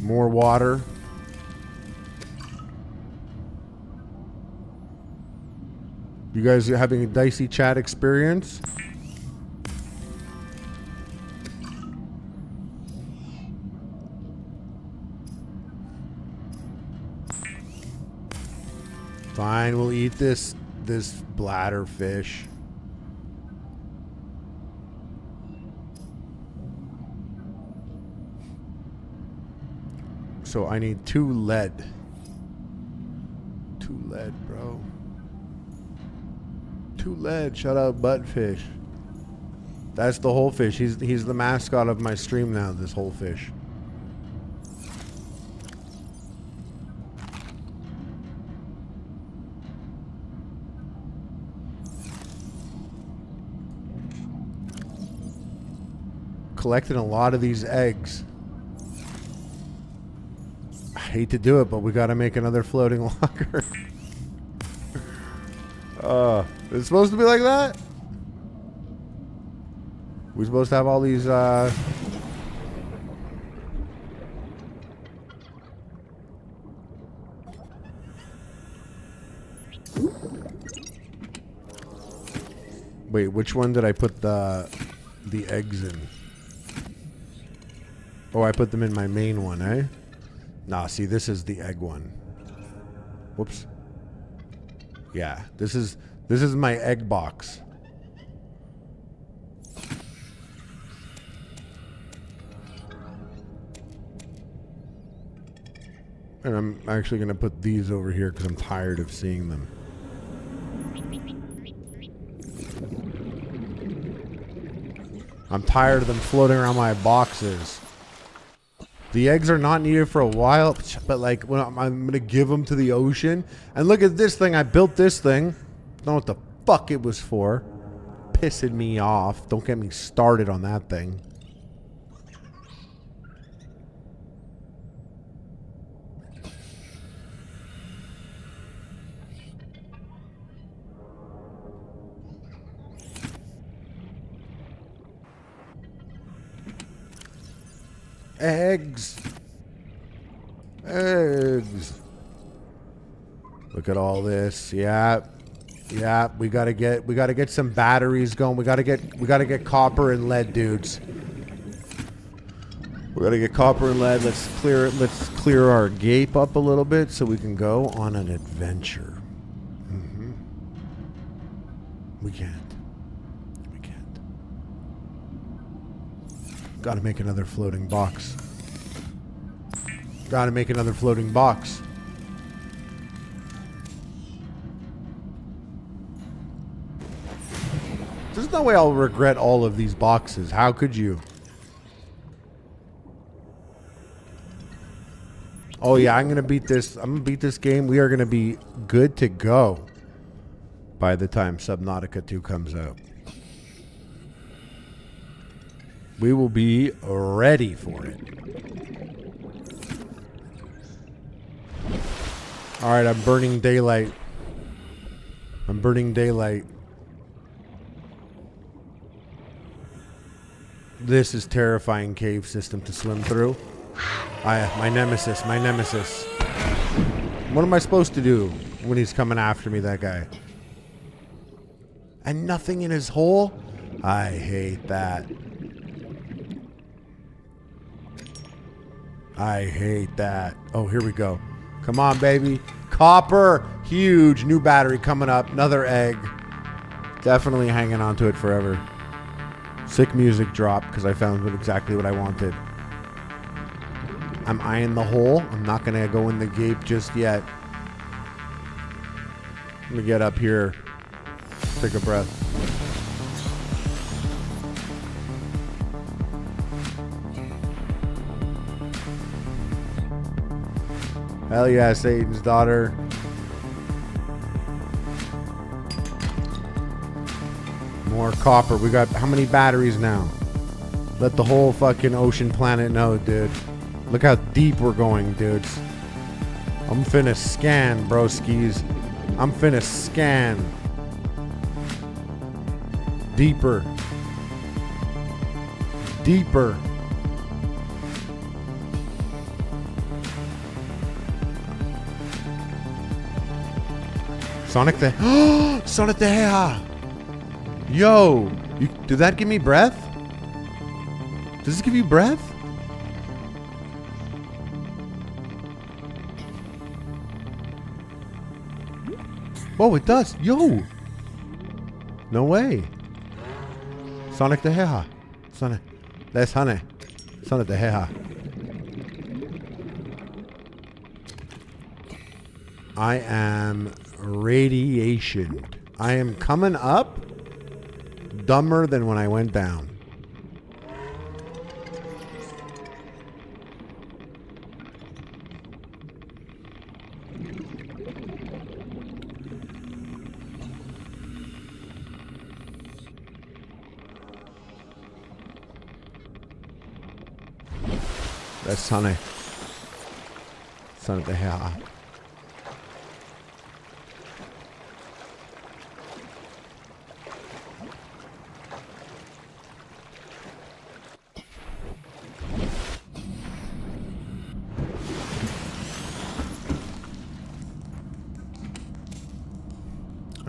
More water. You guys are having a dicey chat experience? Fine, we'll eat this bladder fish. So I need 2 lead. 2 lead, bro. 2 lead. Shut up, buttfish. That's the whole fish. He's the mascot of my stream now, this whole fish. Collecting a lot of these eggs. I hate to do it, but we gotta make another floating locker. It's supposed to be like that? We're supposed to have all these, Wait, which one did I put the eggs in? Oh, I put them in my main one, eh? Nah, see, this is the egg one. Whoops. Yeah, this is my egg box. And I'm actually going to put these over here because I'm tired of seeing them. I'm tired of them floating around my boxes. The eggs are not needed for a while, but like when I'm going to give them to the ocean. And look at this thing. I built this thing. Don't know what the fuck it was for. Pissing me off. Don't get me started on that thing. Eggs. Eggs. Look at all this. Yeah. Yeah, we gotta get some batteries going. We gotta get copper and lead, dudes. We gotta get copper and lead. Let's clear our gape up a little bit so we can go on an adventure. We can't. Gotta make another floating box. Gotta make another floating box. There's no way I'll regret all of these boxes. How could you? Oh yeah, I'm gonna beat this. I'm gonna beat this game. We are gonna be good to go by the time Subnautica 2 comes out. We will be ready for it. All right, I'm burning daylight. This is terrifying cave system to swim through. My nemesis. What am I supposed to do when he's coming after me, that guy? And nothing in his hole? I hate that. I hate that. Oh, here we go. Come on, baby. Copper. Huge. New battery coming up. Another egg. Definitely hanging on to it forever. Sick music drop because I found exactly what I wanted. I'm eyeing the hole. I'm not going to go in the gate just yet. Let me get up here. Take a breath. Hell yeah, Satan's daughter. More copper. We got how many batteries now? Let the whole fucking ocean planet know, dude. Look how deep we're going, dudes. I'm finna scan, broskies. I'm finna scan. Deeper. Deeper. Sonic the Sonic the Hedgehog. Yo, did that give me breath? Does this give you breath? Oh, it does. Yo. No way. Sonic the Hedgehog. Sonic. That's honey. Sonic the Hedgehog. I am radiation. I am coming up dumber than when I went down. That's Sonny. Son of the Hedgehog.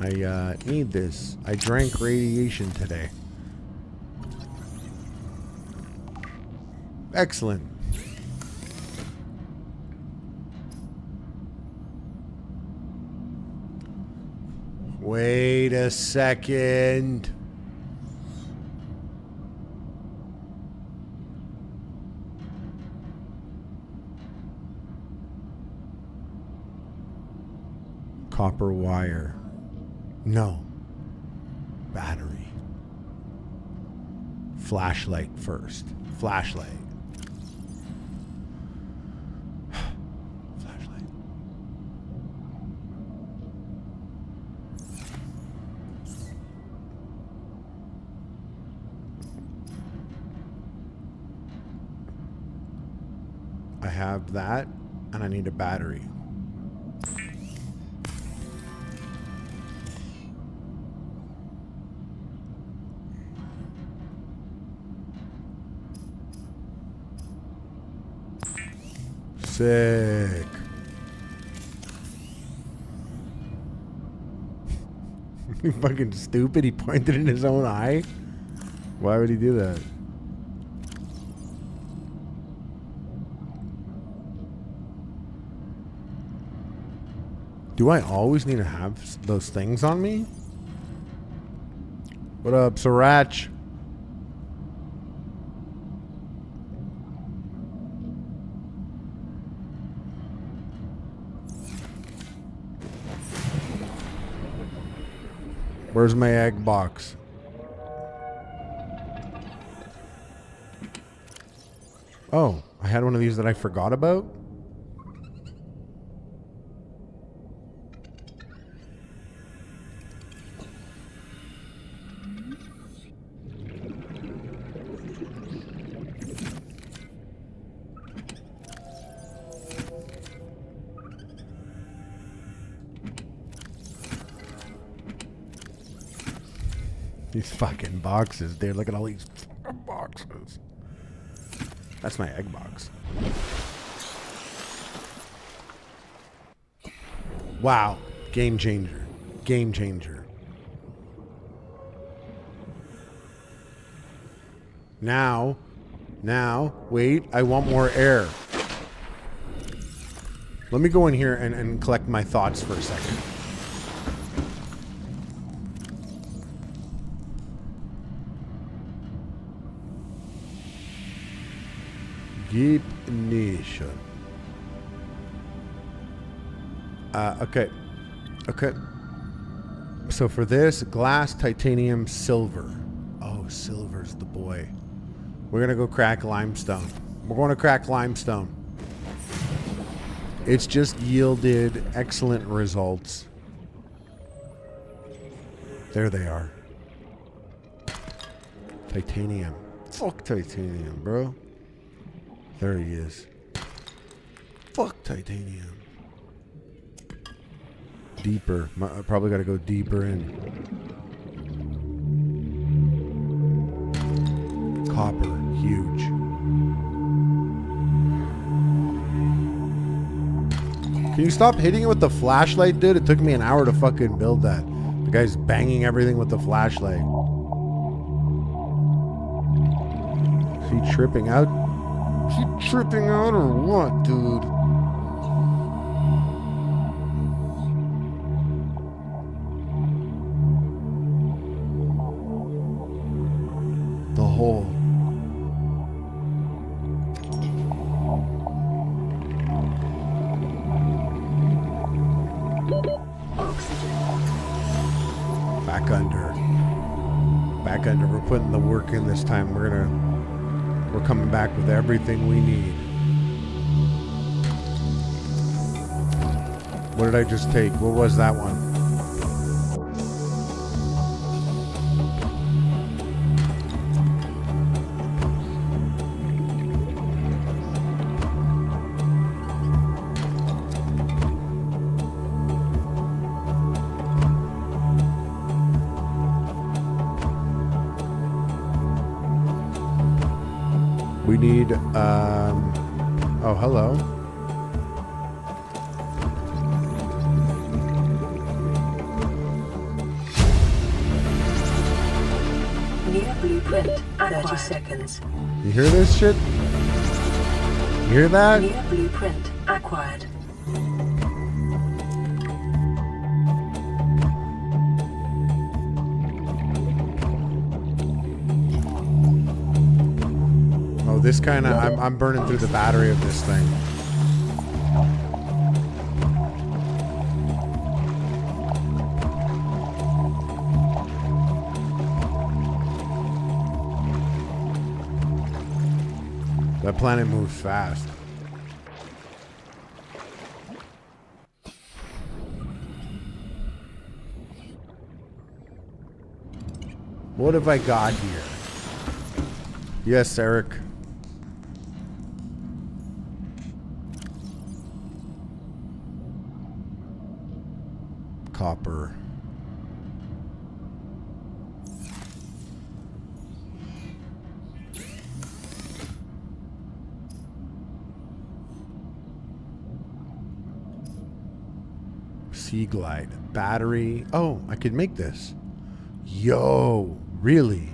I need this. I drank radiation today. Excellent. Wait a second. Copper wire. No. Battery. Flashlight first. Flashlight. Flashlight. I have that, and I need a battery. Sick. You fucking stupid. He pointed in his own eye. Why would he do that? Do I always need to have those things on me? What up, Sriracha? Where's my egg box? Oh, I had one of these that I forgot about. These fucking boxes, dude. Look at all these boxes. boxes. That's my egg box. Wow. Game changer. Game changer. Now, wait, I want more air. Let me go in here and collect my thoughts for a second. Deep nation. Okay. So for this, glass, titanium, silver. Oh, silver's the boy. We're gonna go crack limestone. We're going to crack limestone. It's just yielded excellent results. There they are. Titanium. Fuck titanium, bro. There he is. Fuck titanium. Deeper. I probably got to go deeper in. Copper. Huge. Can you stop hitting it with the flashlight, dude? It took me an hour to fucking build that. The guy's banging everything with the flashlight. Is he tripping out? Is he tripping out or what, dude? The hole. Back under. We're putting the work in this time. We're coming back with everything we need. What did I just take? What was that one? We need, oh, hello. Near blueprint, 30 seconds. You hear this shit? You hear that? Near blueprint acquired. This kind of, I'm burning through the battery of this thing. That planet moves fast. What have I got here? Yes, Eric. Copper. Sea Glide. Battery. Oh, I could make this. Yo, really?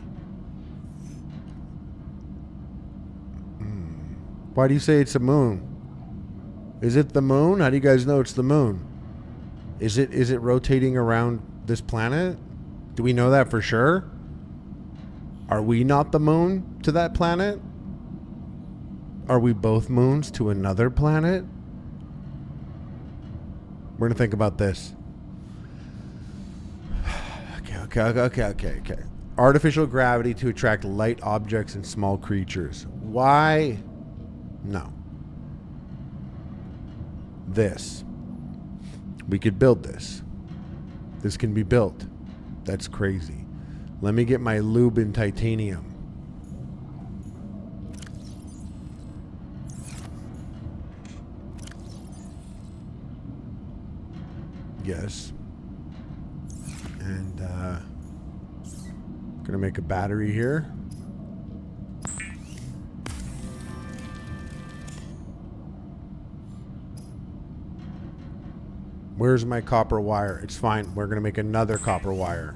Why do you say it's a moon? Is it the moon? How do you guys know it's the moon? Is it rotating around this planet? Do we know that for sure? Are we not the moon to that planet? Are we both moons to another planet? We're gonna think about this. Okay. Artificial gravity to attract light objects and small creatures. Why? No. This. We could build this. This can be built. That's crazy. Let me get my lube in titanium. Yes. And gonna make a battery here. Where's my copper wire? It's fine. We're going to make another copper wire.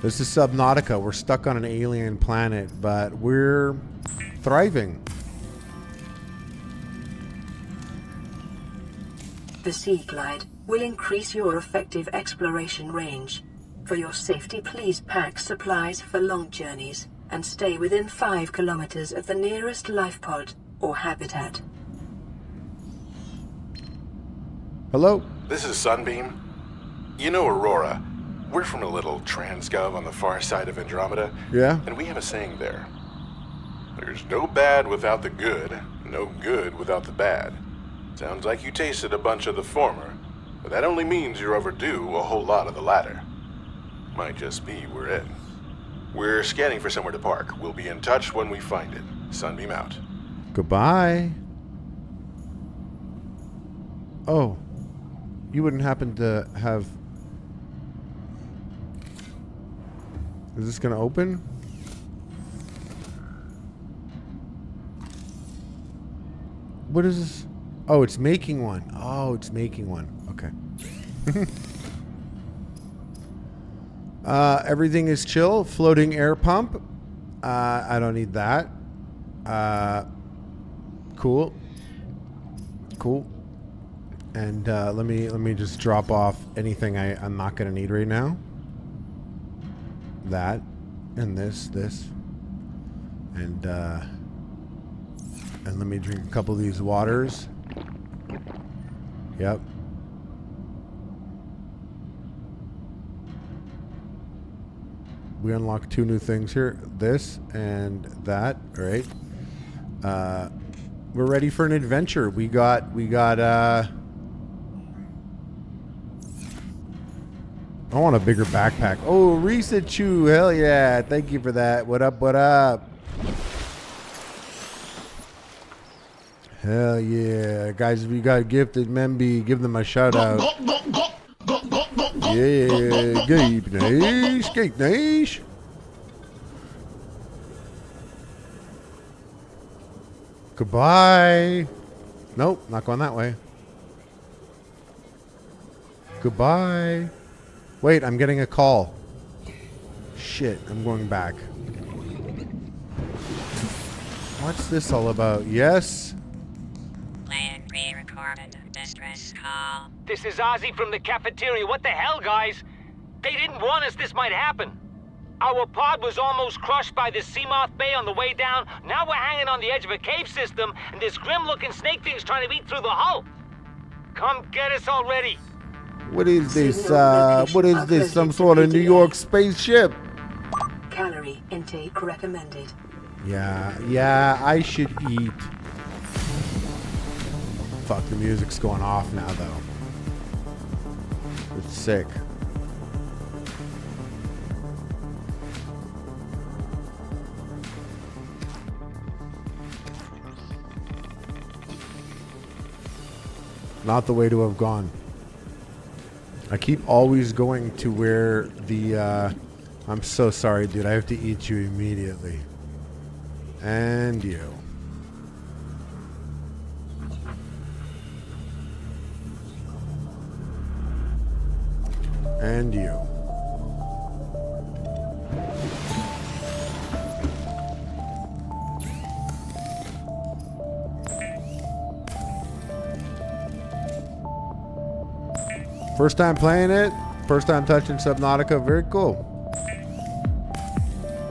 This is Subnautica. We're stuck on an alien planet, but we're thriving. The Sea Glide will increase your effective exploration range. For your safety, please pack supplies for long journeys and stay within 5 kilometers of the nearest lifepod or habitat. Hello? This is Sunbeam. You know Aurora. We're from a little transgov on the far side of Andromeda. Yeah? And we have a saying there. There's no bad without the good, no good without the bad. Sounds like you tasted a bunch of the former, but that only means you're overdue a whole lot of the latter. Might just be we're in. We're scanning for somewhere to park. We'll be in touch when we find it. Sunbeam out. Goodbye. Oh. You wouldn't happen to have... Is this going to open? What is this? Oh, it's making one. Oh, it's making one. Okay. Everything is chill. Floating air pump. I don't need that. Cool. Cool. And let me just drop off anything I'm not gonna need right now. That and this, and let me drink a couple of these waters. Yep. We unlocked 2 new things here. This and that. All right. We're ready for an adventure. We got I want a bigger backpack. Oh, Reset Chew. Hell yeah. Thank you for that. What up, what up? Hell yeah. Guys, if you got gifted Memby, give them a shout out. Yeah, Gabe Nash, Gabe Nash. Goodbye. Nope, not going that way. Goodbye. Wait, I'm getting a call. Shit, I'm going back. What's this all about? Yes? Plan pre-recorded distress call. This is Ozzy from the cafeteria. What the hell, guys? They didn't warn us this might happen. Our pod was almost crushed by this Seamoth Bay on the way down. Now we're hanging on the edge of a cave system, and this grim-looking snake thing's trying to eat through the hull. Come get us already. What is this? What is this? Some sort of New York spaceship? Calorie intake recommended. Yeah, I should eat. Fuck, the music's going off now, though. It's sick. Not the way to have gone. I keep always going to where the, I'm so sorry, dude. I have to eat you immediately. And you. And you. First time playing it, first time touching Subnautica, very cool.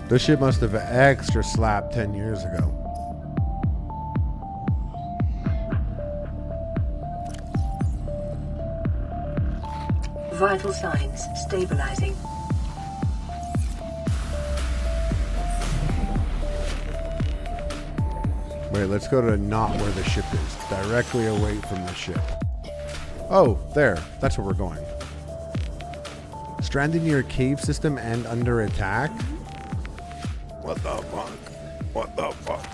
This shit must have extra slapped 10 years ago. Vital signs stabilizing. Wait, let's go to not where the ship is. Directly away from the ship. Oh, there. That's where we're going. Stranded near a cave system and under attack? What the fuck? What the fuck?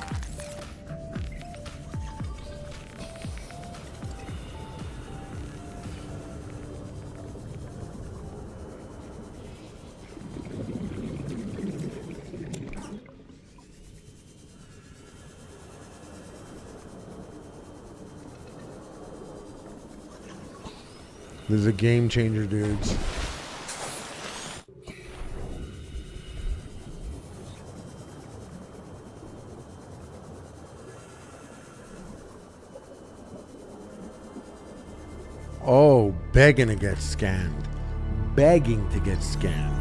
This is a game changer, dudes. Oh, begging to get scanned. Begging to get scanned.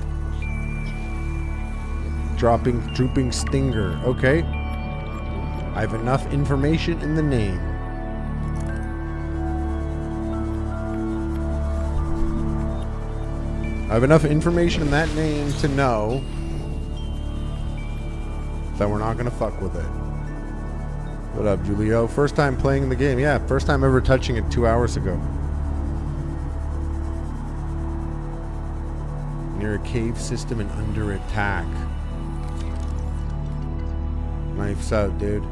Drooping stinger. Okay. I have enough information in the name. I have enough information in that name to know that we're not going to fuck with it. What up, Julio? First time playing the game. Yeah, first time ever touching it 2 hours ago. Near a cave system and under attack. Knife's out, dude.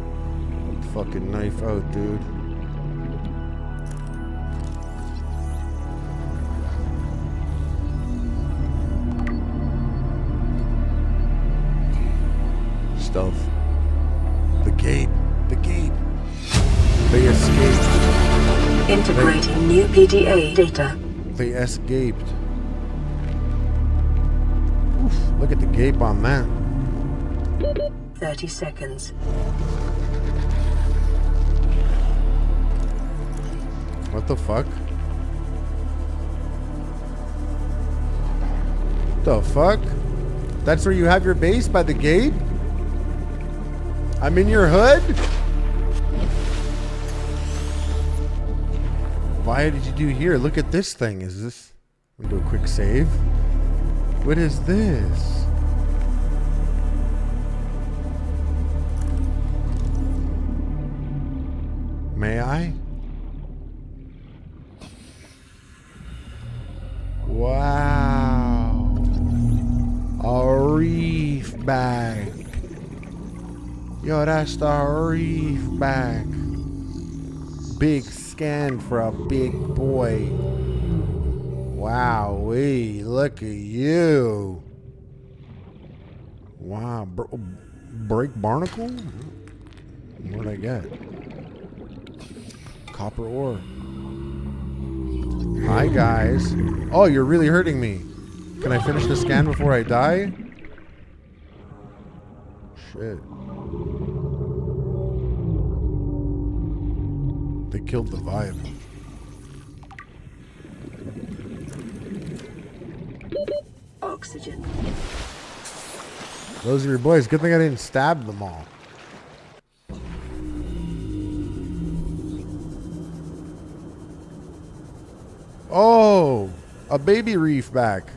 Fucking knife out, dude. Stealth. The gate. The gate. They escaped. Integrating new PDA data. They escaped. Oof, look at the gape on that. 30 seconds. What the fuck? The fuck? That's where you have your base, by the gate? I'm in your hood? Why did you do here? Look at this thing. Is this... I'm gonna do a quick save. What is this? May I? Wow. A reef bag. Yo, that's the reef bag. Big scan for a big boy. Wow, look at you. Wow, break barnacle? What'd I get? Copper ore. Hi, guys. Oh, you're really hurting me. Can I finish the scan before I die? Shit. They killed the vibe. Oxygen. Those are your boys. Good thing I didn't stab them all. Oh, a baby reef back.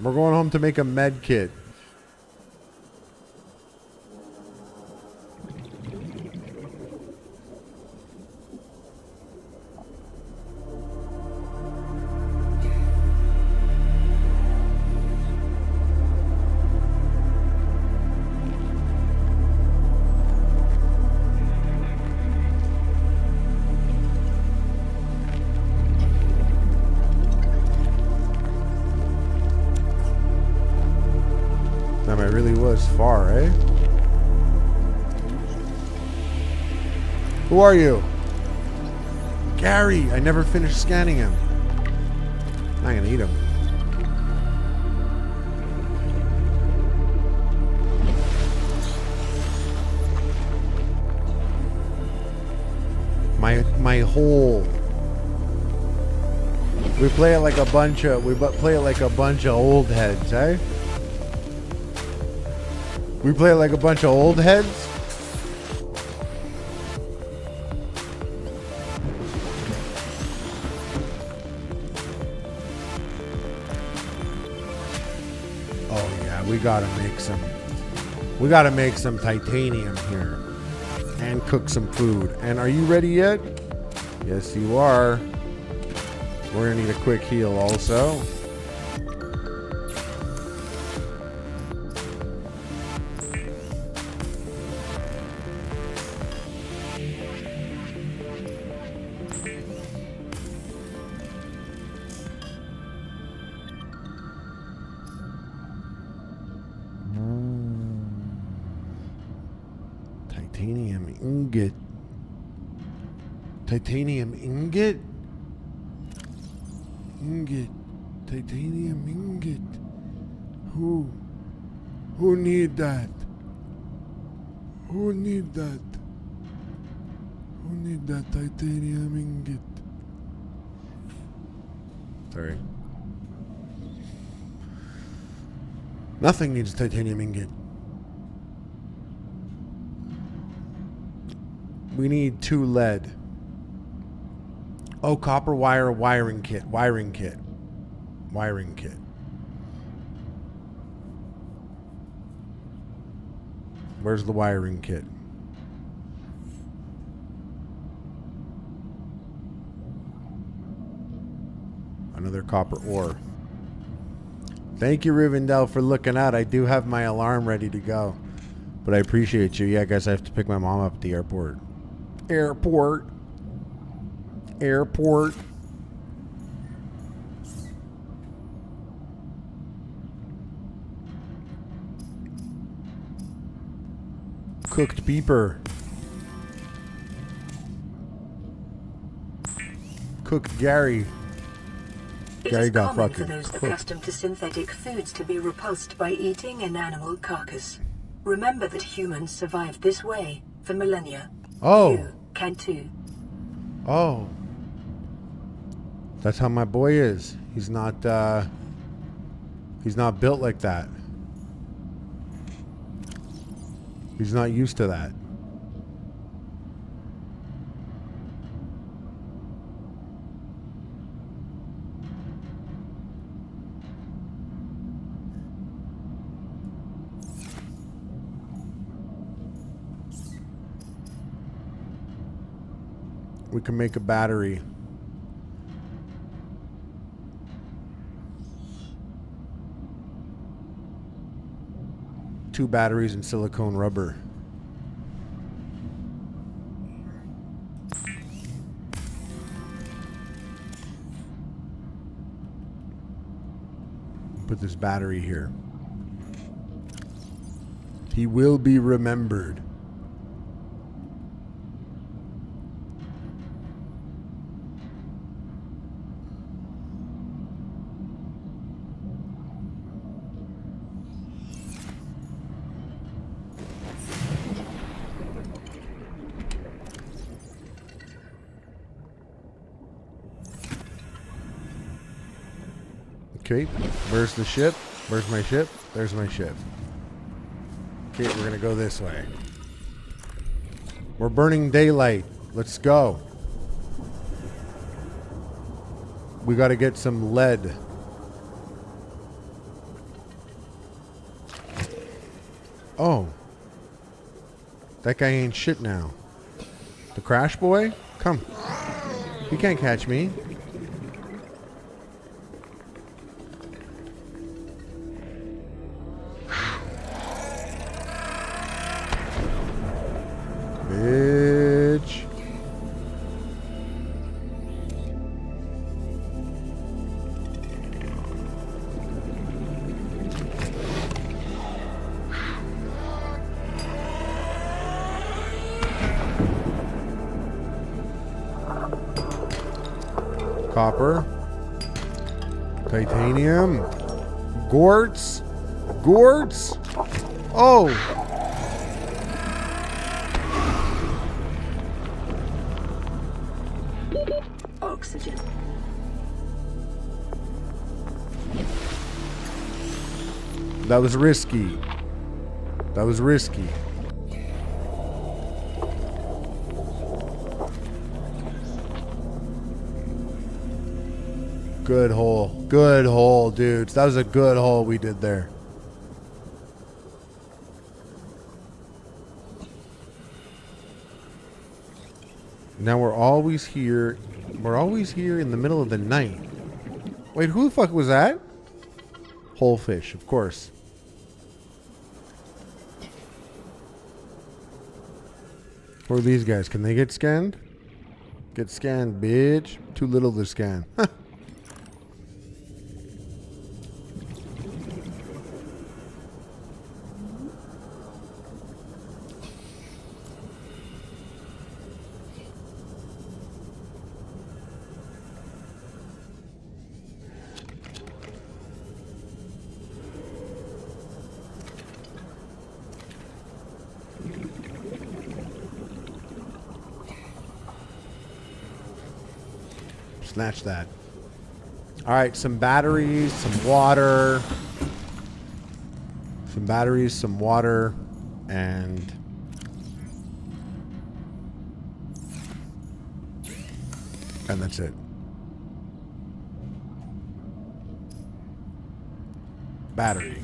We're going home to make a med kit. Damn, I really was far, eh? Who are you? Gary! I never finished scanning him. I'm not gonna eat him. My whole... We play it like a bunch of... old heads, eh? We play it like a bunch of old heads? Oh yeah, we gotta make some titanium here. And cook some food. And are you ready yet? Yes, you are. We're gonna need a quick heal also. Titanium ingot. Titanium ingot? Ingot. Titanium ingot. Who need that? Who need that? Who need that titanium ingot? Sorry. Nothing needs titanium ingot. We need 2 lead. Oh, copper wire wiring kit. Wiring kit. Wiring kit. Where's the wiring kit? Another copper ore. Thank you, Rivendell, for looking out. I do have my alarm ready to go. But I appreciate you. Yeah, guys, I have to pick my mom up at the airport. Airport. Airport. Cooked beeper. Cooked Gary. It Gary is got common for fucking those cooked. accustomed to synthetic foods to be repulsed by eating an animal carcass. Remember that humans survived this way for millennia. Oh. You can too. Oh. That's how my boy is. He's not built like that. He's not used to that. We can make a battery. Two batteries and silicone rubber. Put this battery here. He will be remembered. Okay, where's the ship? Where's my ship? There's my ship. Okay, we're gonna go this way. We're burning daylight. Let's go. We gotta get some lead. Oh. That guy ain't shit now. The Crash Boy? Come. He can't catch me. Bitch. Copper. Titanium. Quartz. Quartz. Oh. Oxygen. That was risky. That was risky. Good hole. Good hole, dudes. That was a good hole we did there. Now we're always here. We're always here in the middle of the night. Wait, who the fuck was that? Whole fish, of course. Who are these guys? Can they get scanned? Get scanned, bitch. Too little to scan. Snatch that. All right, some batteries, some water. Some batteries, some water, and that's it. Battery.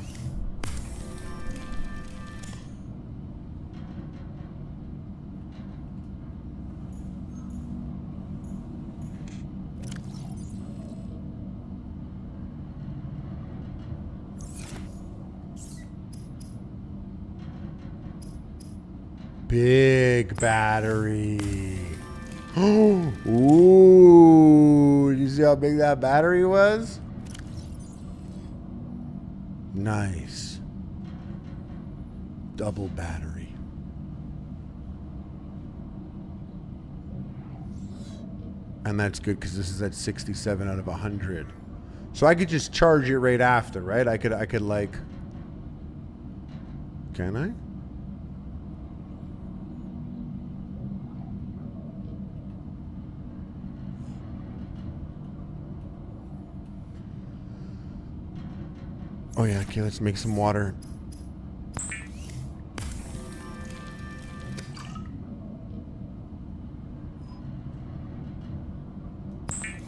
Big battery. Ooh, you see how big that battery was? Nice. Double battery. And that's good because this is at 67 out of 100. So I could just charge it right after, right? I could like, can I? Oh yeah, okay, let's make some water.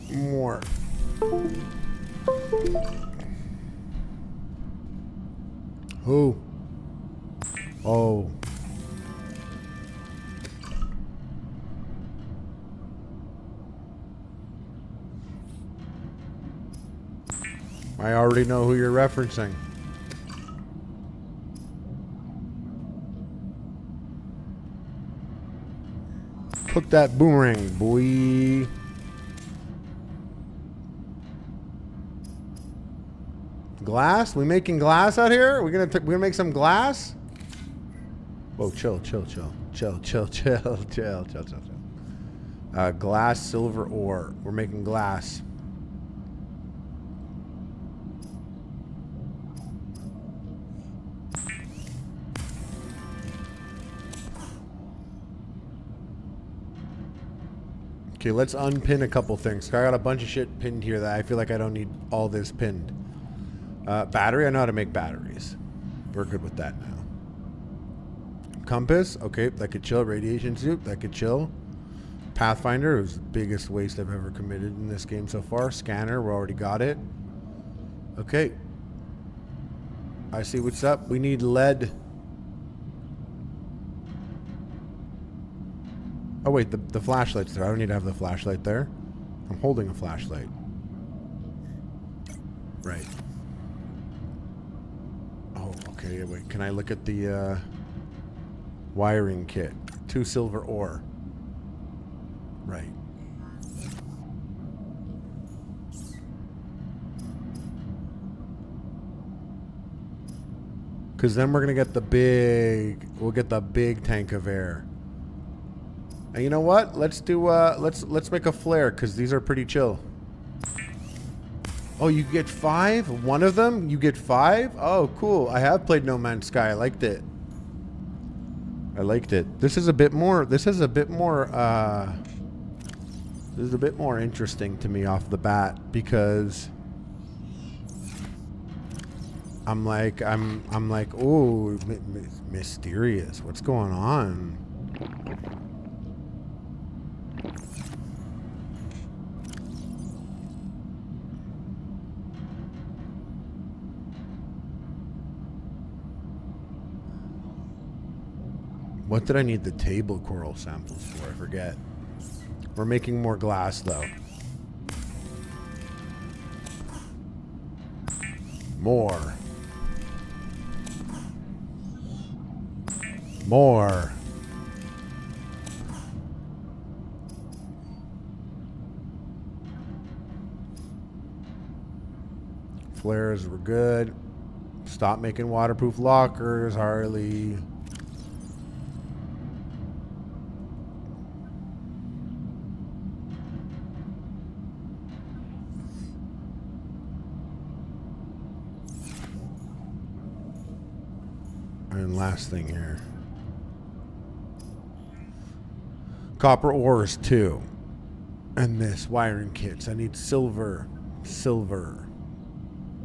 More. Oh. Oh. I already know who you're referencing. Cook that boomerang, boy. Glass? We making glass out here? We're gonna make some glass? Whoa, chill. Glass, silver ore. We're making glass. Okay, let's unpin a couple things. I got a bunch of shit pinned here that I feel like I don't need all this pinned. Battery, I know how to make batteries. We're good with that now. Compass, okay, that could chill. Radiation suit, that could chill. Pathfinder was the biggest waste I've ever committed in this game so far. Scanner, we already got it. Okay. I see what's up. We need lead. Oh wait, the flashlight's there. I don't need to have the flashlight there. I'm holding a flashlight. Right. Oh, okay, wait. Can I look at the wiring kit? 2 silver ore. Right. Because then we're going to get the big... We'll get the big tank of air. And you know what? Let's do let's make a flare because these are pretty chill. Oh, you get 5? One of them? You get 5? Oh, cool. I have played No Man's Sky. I liked it. This is a bit more interesting to me off the bat because I'm like, oh, mysterious. What's going on? What did I need the table coral samples for? I forget. We're making more glass, though. More. Flares were good. Stop making waterproof lockers, Harley. And last thing here. Copper ores, 2. And this wiring kits. I need silver. Silver.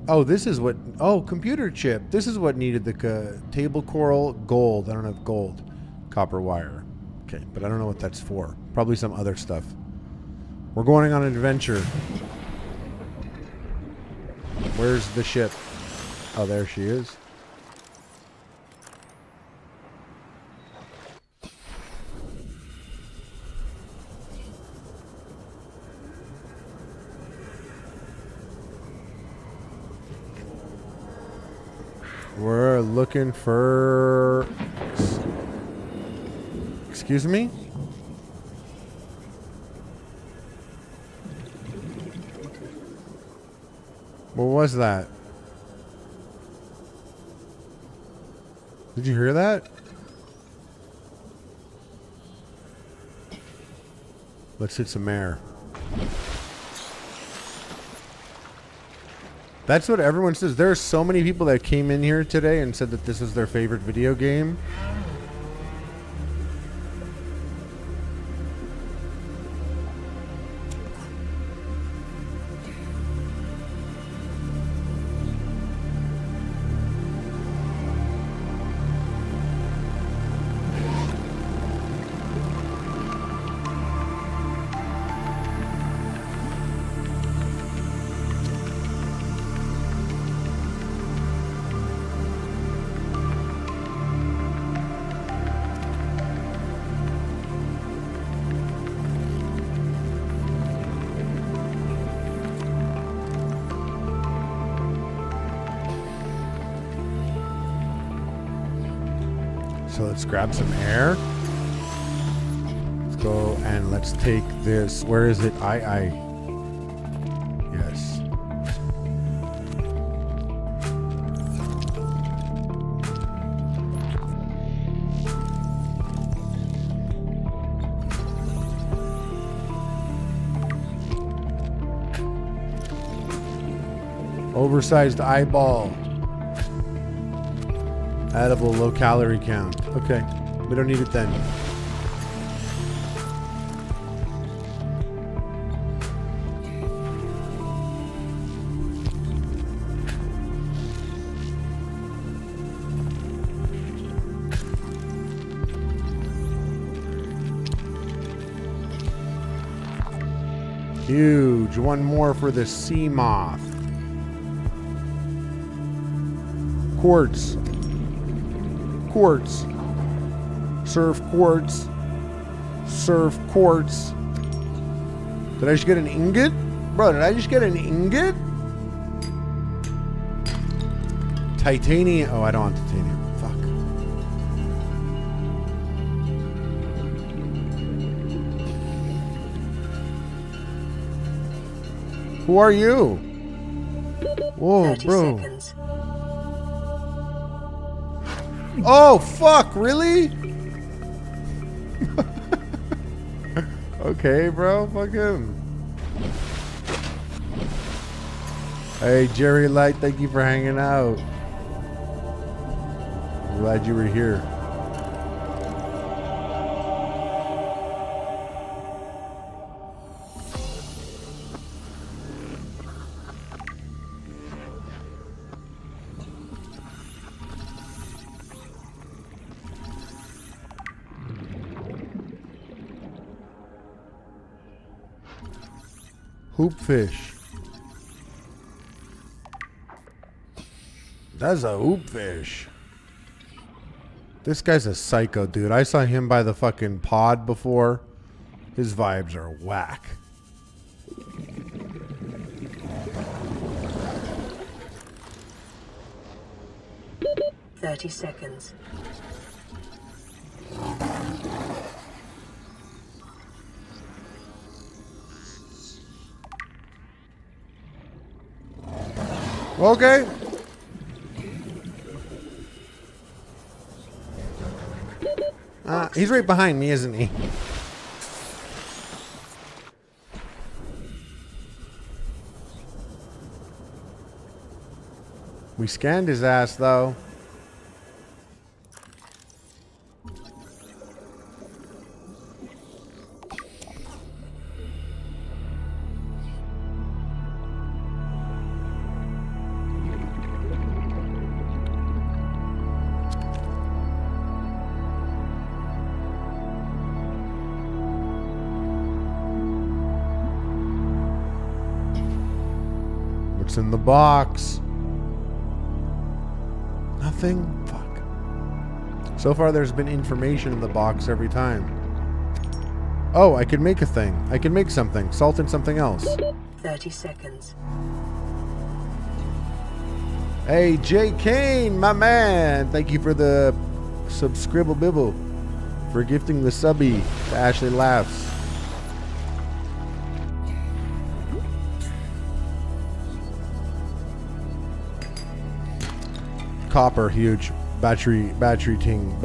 Oh, this is what... Oh, computer chip. This is what needed the table coral gold. I don't have gold. Copper wire. Okay, but I don't know what that's for. Probably some other stuff. We're going on an adventure. Where's the ship? Oh, there she is. We're looking for... Excuse me? What was that? Did you hear that? Let's hit some air. That's what everyone says. There are so many people that came in here today and said that this is their favorite video game. So let's grab some air. Let's go and let's take this. Where is it? Yes. Oversized eyeball. Edible, low calorie count. Okay, we don't need it then. Huge. One more for the sea moth. Quartz. Quartz. Serve quartz. Serve quartz. Did I just get an ingot? Bro, did I just get an ingot? Titanium. Oh, I don't want titanium. Fuck. Who are you? Whoa, 30 bro. seconds. Oh, fuck, really? Okay, bro, fuck him. Hey, Jerry Light, thank you for hanging out. I'm glad you were here. Hoopfish. That's a hoopfish. This guy's a psycho, dude. I saw him by the fucking pod before. His vibes are whack. "30 seconds. Okay. He's right behind me, isn't he? We scanned his ass, though. What's in the box? Nothing? Fuck. So far there's been information in the box every time. Oh, I can make a thing. I can make something. Salt and something else. 30 seconds. Hey, Jay Kane, my man. Thank you for the subscribble bibble. For gifting the subby to Ashley Laughs. Copper, huge. Battery ting.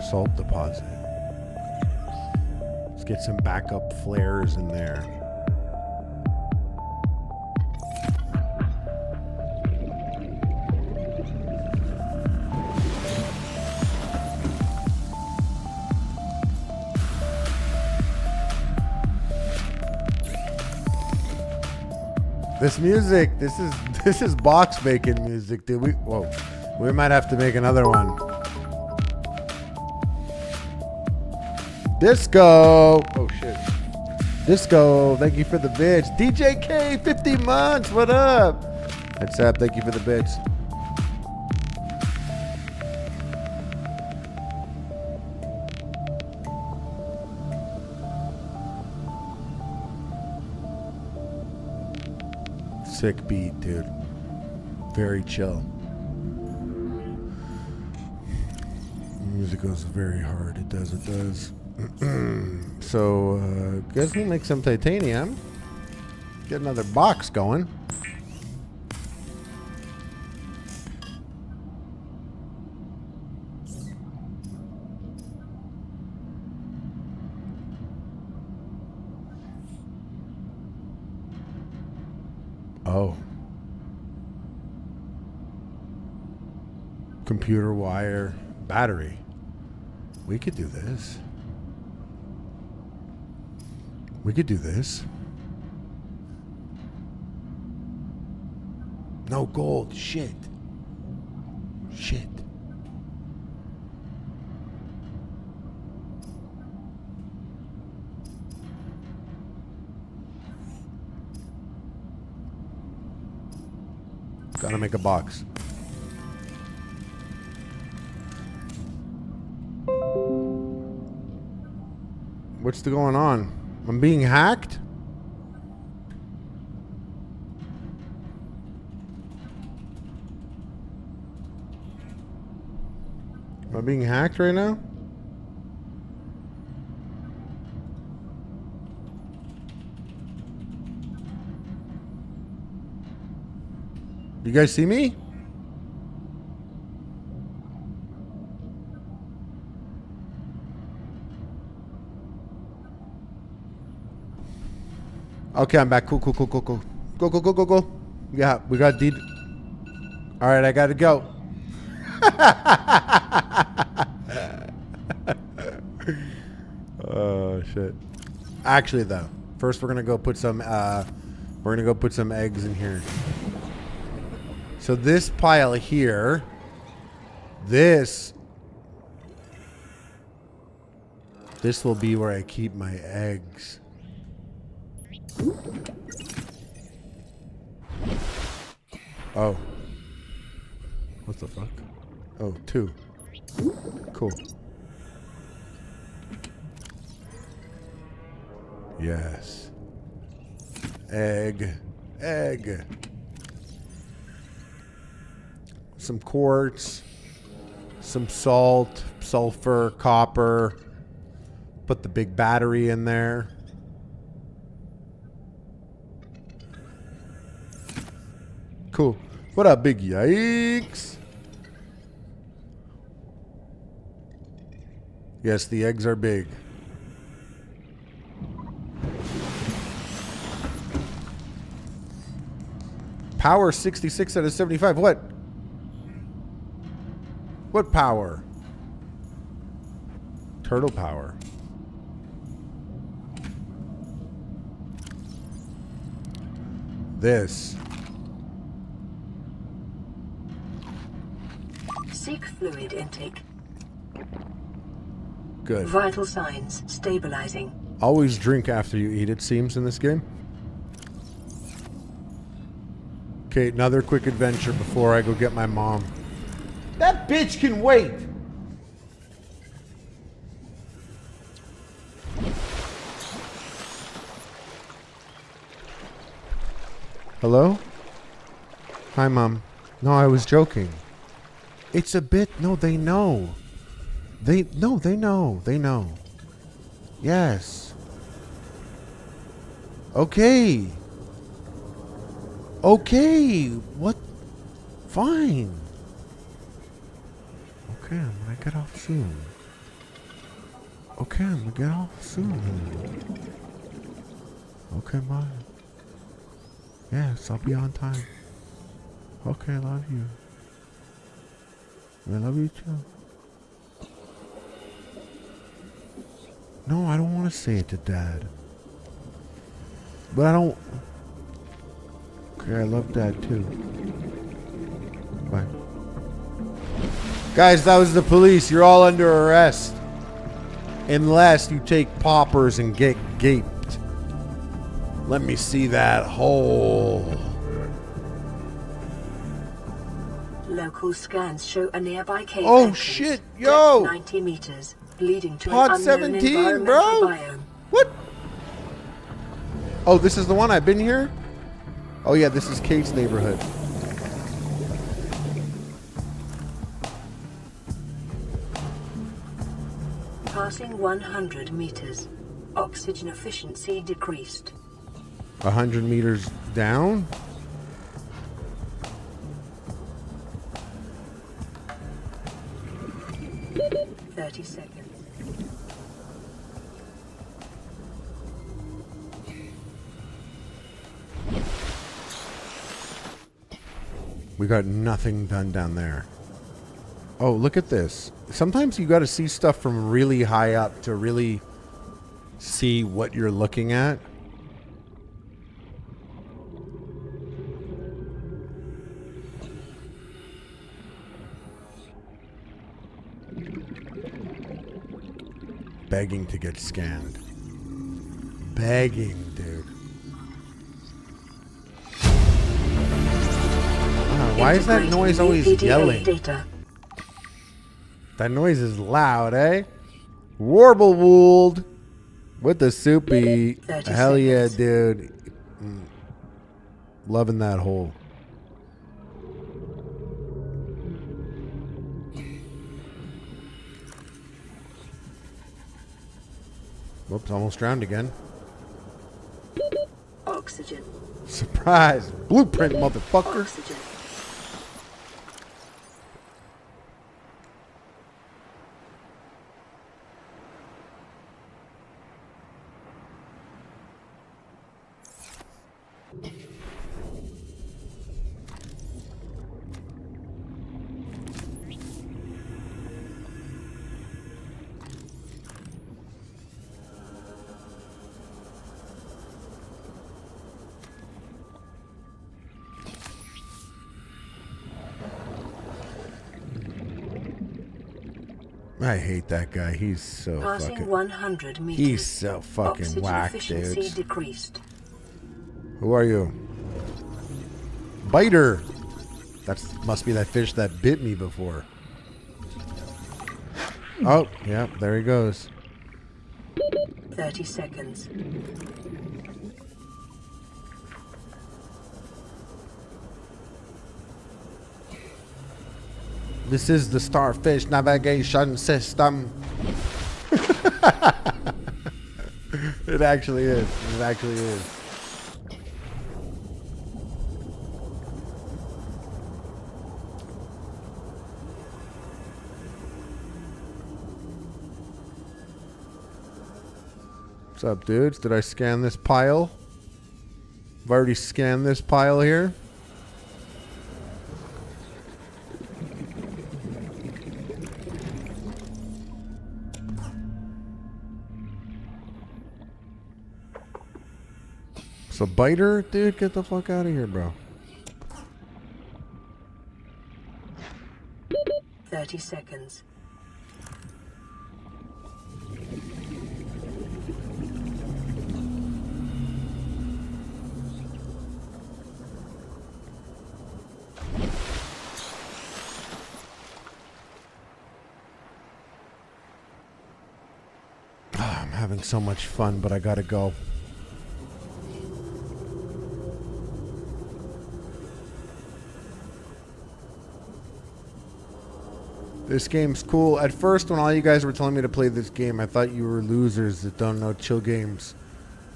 Salt deposit. Let's get some backup flares in there. This music, this is box making music, dude. We might have to make another one. Disco. Oh shit. Disco. Thank you for the bits. DJ K, 50 months. What up? What's up? Thank you for the bits. Sick beat, dude. Very chill. Music goes very hard. It does. So, guess we'll make some titanium. Get another box going. Oh. Computer wire, battery. We could do this. We could do this. No gold. Shit. Shit. Gotta make a box. What's going on? I'm being hacked? Am I being hacked right now? You guys see me? Okay, I'm back. Cool. Go. Yeah, we got D. All right, I gotta go. Oh shit. Actually, though, first we're gonna go put some. Eggs in here. So this pile here, this will be where I keep my eggs. Oh. What the fuck? Oh, 2. Cool. Yes. Egg. Some quartz. Some salt. Sulfur. Copper. Put the big battery in there. Cool. What up, big yikes? Yes, the eggs are big. Power 66 out of 75. What? What power? Turtle power. This. Seek fluid intake. Good. Vital signs stabilizing. Always drink after you eat, it seems, in this game. Okay, another quick adventure before I go get my mom. That bitch can wait! Hello? Hi, Mom. No, I was joking. It's a bit... No, they know. They know. They know. Yes. Okay. Okay. What? Fine. Okay, I'm gonna get off soon. Okay, I'm gonna get off soon. Okay, bye. Yes, I'll be on time. Okay, I love you. I love you too. No, I don't want to say it to Dad. But I don't... Okay, I love Dad too. Bye. Guys, that was the police. You're all under arrest. Unless you take poppers and get gaped. Let me see that hole. Local scans show a nearby cave. Oh entrance, shit, yo! depth 90 meters, leading to Pod an unknown 17, environmental bro? biome. What? Oh, this is the one? I've been here? Oh yeah, this is Kate's neighborhood. Passing 100 meters. Oxygen efficiency decreased. 100 meters down? .30 seconds. We got nothing done down there. Oh, look at this. Sometimes you got to see stuff from really high up to really see what you're looking at. Begging to get scanned. Begging, dude. Why is that noise always yelling? Data. That noise is loud, eh? Warblewold with the soupy. 30 Hell yeah, seconds. dude. Loving that hole. Whoops, almost drowned again. Oxygen. Surprise! Blueprint, motherfucker. Oxygen. I hate that guy. He's so Passing fucking... 100 meters. He's so fucking Oxygen whack, efficiency dude. decreased. Who are you? Biter. That must be that fish that bit me before. Oh, yeah, there he goes. 30 seconds. This is the Starfish Navigation System. It actually is. It actually is. What's up, dudes? Did I scan this pile? I've already scanned this pile here. It's a biter? Dude, get the fuck out of here, bro. 30 seconds. I'm having so much fun, but I gotta go. This game's cool. At first, when all you guys were telling me to play this game, I thought you were losers that don't know chill games.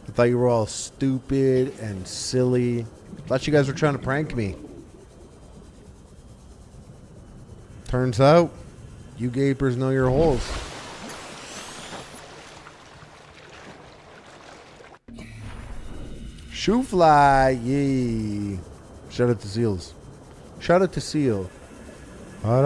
I thought you were all stupid and silly. I thought you guys were trying to prank me. Turns out, you gapers know your holes. Shoe fly, yay. Shout out to Seals. Shout out to Seal. Oh.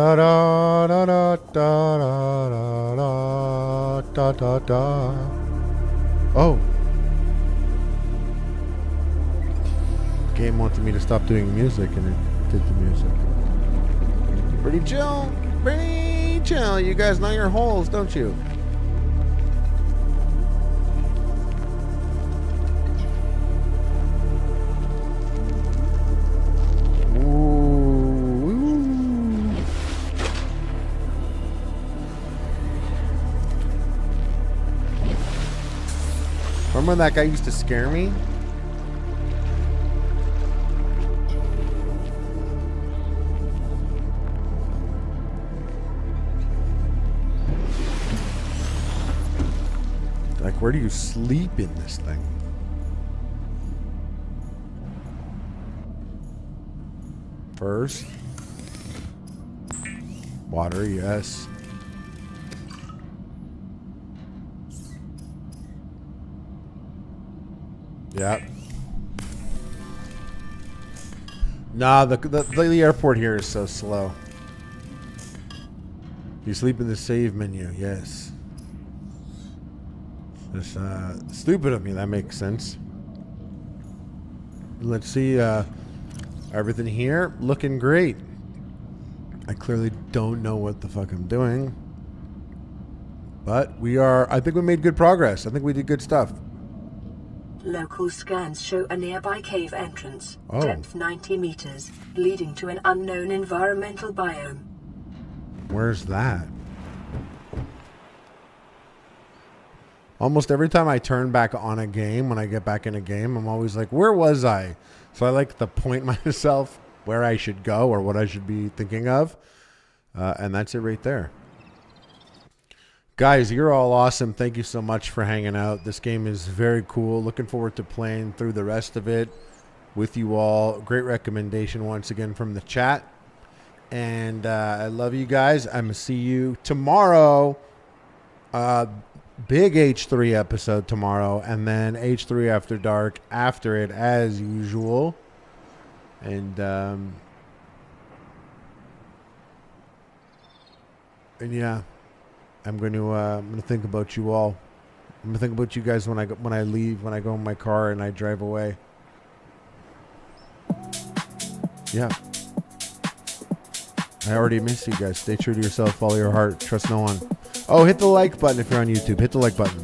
Game wanted me to stop doing music and it did the music. Pretty chill. Pretty chill. You guys know your holes, don't you? Remember when that guy used to scare me? Like, where do you sleep in this thing? First. Water, yes. Yeah. Nah, the airport here is so slow. You sleep in the save menu, yes. That's stupid of me. That makes sense. Let's see. Everything here looking great. I clearly don't know what the fuck I'm doing, but we are. I think we made good progress. I think we did good stuff. Local scans show a nearby cave entrance, Oh. depth 90 meters, leading to an unknown environmental biome. Where's that? Almost every time I turn back on a game, when I get back in a game, I'm always like, where was I? So I like to point myself where I should go or what I should be thinking of. And that's it right there. Guys, you're all awesome. Thank you so much for hanging out. This game is very cool. Looking forward to playing through the rest of it with you all. Great recommendation once again from the chat. And I love you guys. I'm going to see you tomorrow. Big H3 episode tomorrow. And then H3 After Dark after it as usual. And yeah. I'm going to think about you all. I'm going to think about you guys when I leave, when I go in my car and I drive away. Yeah. I already miss you guys. Stay true to yourself, follow your heart, trust no one. Oh, hit the like button if you're on YouTube. Hit the like button.